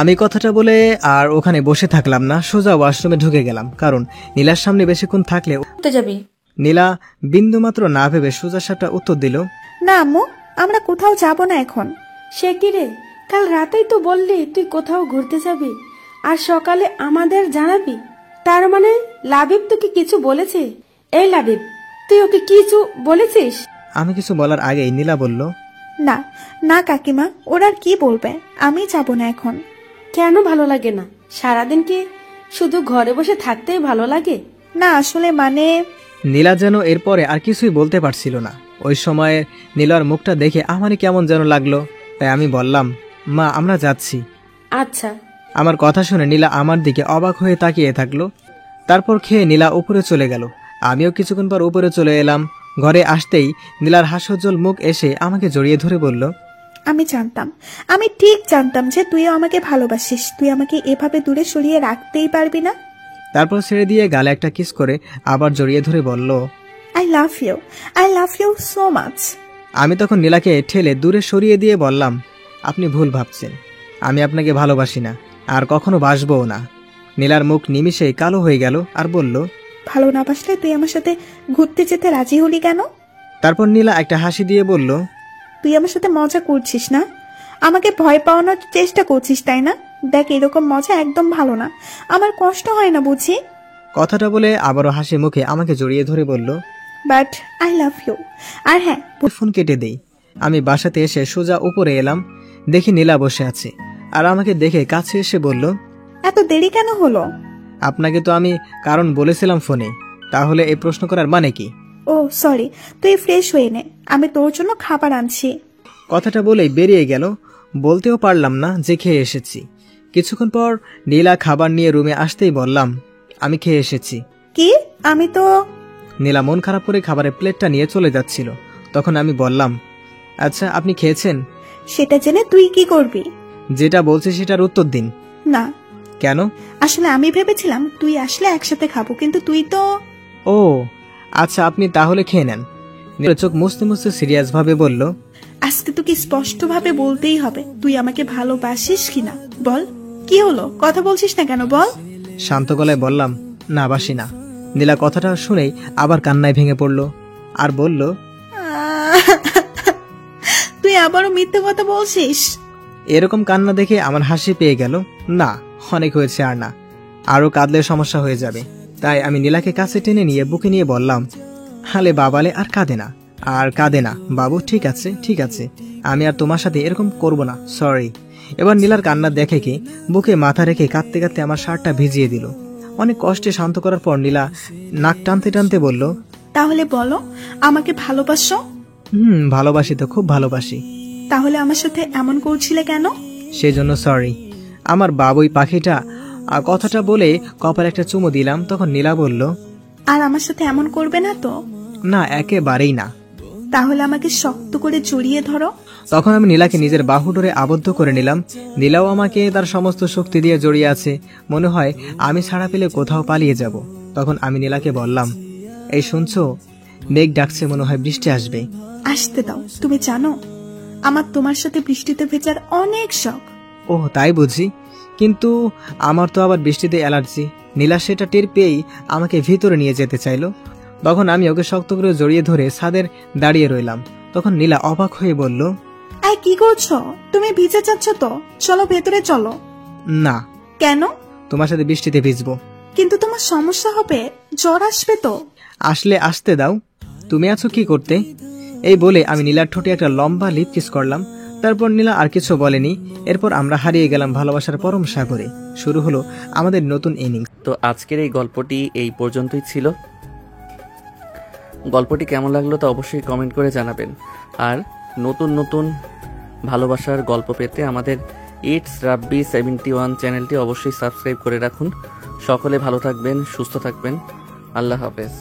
আমি কথাটা বলে আর ওখানে বসে থাকলাম না, সোজা ওয়াশরুমে ঢুকে গেলাম। কারণ নীলার সামনে বেশিক্ষণ থাকলে যাবি। নীলা বিন্দুমাত্র না ভেবে সোজা সাপটা উত্তর দিল, না আম্মু, আমরা কোথাও যাব না এখন। সে কি রে, কাল রাতেই তো বললি তুই কোথাও ঘুরতে যাবি আর সকালে আমাদের জানাবি। তার মানে লাবিব তোকে কিছু বলেছে? এই লাবিব, তুই ওকে কিছু বলেছিস? আমি কিছু বলার আগেই নীলা বলল, না না কাকিমা, ওরা আর কি বলবে, আমি যাব না এখন। কেন ভালো লাগে না? সারাদিন কি শুধু ঘরে বসে থাকতেই ভালো লাগে? না আসলে মানে। নীলা যেন এরপরে আর কিছুই বলতে পারছিল না। ওই সময় নীলার মুখটা দেখে আমারই কেমন যেন লাগলো, তাই আমি বললাম, মা আমরা যাচ্ছি। আচ্ছা। আমার কথা শুনে নীলা আমার দিকে অবাক হয়ে তাকিয়ে থাকলো। তারপর খেয়ে নীলা উপরে চলে গেল। আমিও কিছুক্ষণ পর উপরে চলে এলাম। ঘরে আসতেই নীলার হাস্যোজ্জ্বল মুখ এসে আমাকে জড়িয়ে ধরে বলল, আমি জানতাম, আমি ঠিক জানতাম যে তুইও আমাকে ভালোবাসিস। তুই আমাকে এভাবে দূরে সরিয়ে রাখতেই পারবি না। তারপর ছেড়ে দিয়ে গালে একটা কিস করে আবার জড়িয়ে ধরে বলল, I love you so much. আমি তখন নীলাকে ঠেলে দূরে সরিয়ে দিয়ে বললাম, আপনি ভুল ভাবছেন, আমি আপনাকে ভালোবাসি না, আর কখনো বাসবও না। নীলার মুখ নিমিষেই কালো হয়ে গেল আর বলল, ভালো না বাসলে তুই আমার সাথে ঘুরতে যেতে রাজি হলি কেন? তারপর নীলা একটা হাসি দিয়ে বলল, তুই আমার সাথে মজা করছিস না, আমাকে ভয় পাওয়ানোর চেষ্টা করছিস তাই না? দেখ, এরকম মজা একদম ভালো না, আমার কষ্ট হয় না বুঝি। কথাটা বলে আবারও হাসি মুখে আমাকে জড়িয়ে ধরে বলল, বাট আই লাভ ইউ। আর হ্যাঁ, ফোন কেটে দেই। আমি বাসাতে এসে সোজা উপরে এলাম, দেখি নীলা বসে আছে আর আমাকে দেখে কাছে এসে বলল, এত দেরি কেন হলো? আপনাকে তো আমি কারণ বলেছিলাম ফোনে, তাহলে এই প্রশ্ন করার মানে কি? ও সরি, তুই ফ্রেশ হয়ে নে, আমি তোর জন্য খাবার আনছি। কথাটা বলেই বেরিয়ে গেল। বলতেও পারলাম না যে খেয়ে এসেছি। কিছুক্ষণ পর নীলা খাবার নিয়ে রুমে আসতেই বললাম, আমি খেয়ে এসেছি। কি? আমি তো। নীলা মন খারাপ করে খাবারের প্লেটটা নিয়ে চলে যাচ্ছিল। তখন আমি বললাম, আচ্ছা আপনি খেয়েছেন? সেটা জেনে তুই কি করবি? যেটা বলছি সেটার উত্তর দিন। না। কেন? আসলে আমি ভেবেছিলাম তুই আসলে একসাথে খাবো, কিন্তু তুই তো। ও আচ্ছা, আপনি তাহলে খেয়ে নেন। নীলা চোখ মুছতে মুছতে সিরিয়াস ভাবে বলল, আজকে তোকে স্পষ্ট ভাবে বলতেই হবে, তুই আমাকে ভালোবাসিস কিনা বল। কি হলো, কথা বলছিস না কেন বল? শান্ত গলায় বললাম, না বাসি না। নীলা কথাটা শুনেই আবার কান্নায় ভেঙে পড়ল আর বলল, তুই আবারও মিথ্যে কথা বলছিস। এরকম কান্না দেখে আমার হাসি পেয়ে গেল। না, অনেক হয়েছে, আর না, আরো কাঁদলে সমস্যা হয়ে যাবে। তাই আমি নীলাকে কাছে টেনে নিয়ে বুকে নিয়ে বললাম, হালে বাবালে আর কাঁদে না, আর কাঁদে না বাবু, ঠিক আছে ঠিক আছে, আমি আর তোমার সাথে এরকম করব না, সরি। এবার নীলার কান্না দেখে কি বুকে মাথা রেখে কাঁদতে কাঁদতে আমার শার্টটা ভিজিয়ে দিল। অনেক কষ্টে শান্ত করার পর নীলা নাক টানতে টানতে বলল, তাহলে বলো, আমাকে ভালোবাসো? ভালোবাসি তো, খুব ভালোবাসি। তাহলে আমার সাথে এমন করছিলে কেন? সেজন্য সরি। আমার বাবুই পাখিটা। কথাটা বলে কপালে একটা চুমু দিলাম। তখন নীলা বলল, আর আমার সাথে এমন করবে না তো? না, একেবারেই না। তাহলে আমাকে শক্ত করে জড়িয়ে ধরো। তখন আমি নীলাকে নিজের বাহু ডোরে আবদ্ধ করে নিলাম। নীলাও আমাকে তার সমস্ত শক্তি দিয়ে জড়িয়ে আছে। মনে হয় আমি ছাড়া পেলে কোথাও পালিয়ে যাব। তখন আমি নীলাকে বললাম, এই শুনছো, মেঘ ডাকছে, মনে হয় বৃষ্টি আসবে। আসতে দাও। তুমি জানো আমার তোমার সাথে বৃষ্টিতে ভেজার অনেক শখ। ওহ তাই বুঝি, কিন্তু আমার তো আবার বৃষ্টিতে অ্যালার্জি। নীলা সেটা টের পেয়েই আমাকে ভিতরে নিয়ে যেতে চাইলো। তখন আমি ওকে শক্ত করে জড়িয়ে ধরে ছাদের দাঁড়িয়ে রইলাম। তখন নীলা অবাক হয়ে বলল, এই কি করছো? তুমি ভিজে যাচ্ছ তো, চলো ভেতরে চলো। না। কেন? তোমার সাথে বৃষ্টিতে ভিজবো। কিন্তু তোমার সমস্যা হবে, জ্বর আসবে তো। আসলে আসতে দাও, তুমি আছো কি করতে? এই বলে আমি নীলার ঠোঁটে একটা লম্বা লিপ কিস করলাম। তারপর নীলা আর কিছু বলেনি। এরপর আমরা হারিয়ে গেলাম ভালোবাসার পরম সাগরে। শুরু হলো আমাদের নতুন ইনিংস। তো আজকের এই গল্পটি এই পর্যন্তই ছিল। গল্পটি কেমন লাগলো তা অবশ্যই কমেন্ট করে জানাবেন। আর নতুন নতুন ভালোবাসার গল্প পেতে আমাদের ইটস রাব্বি 71 চ্যানেলটি অবশ্যই সাবস্ক্রাইব করে রাখুন। সকলে ভালো থাকবেন, সুস্থ থাকবেন। আল্লাহ হাফেজ।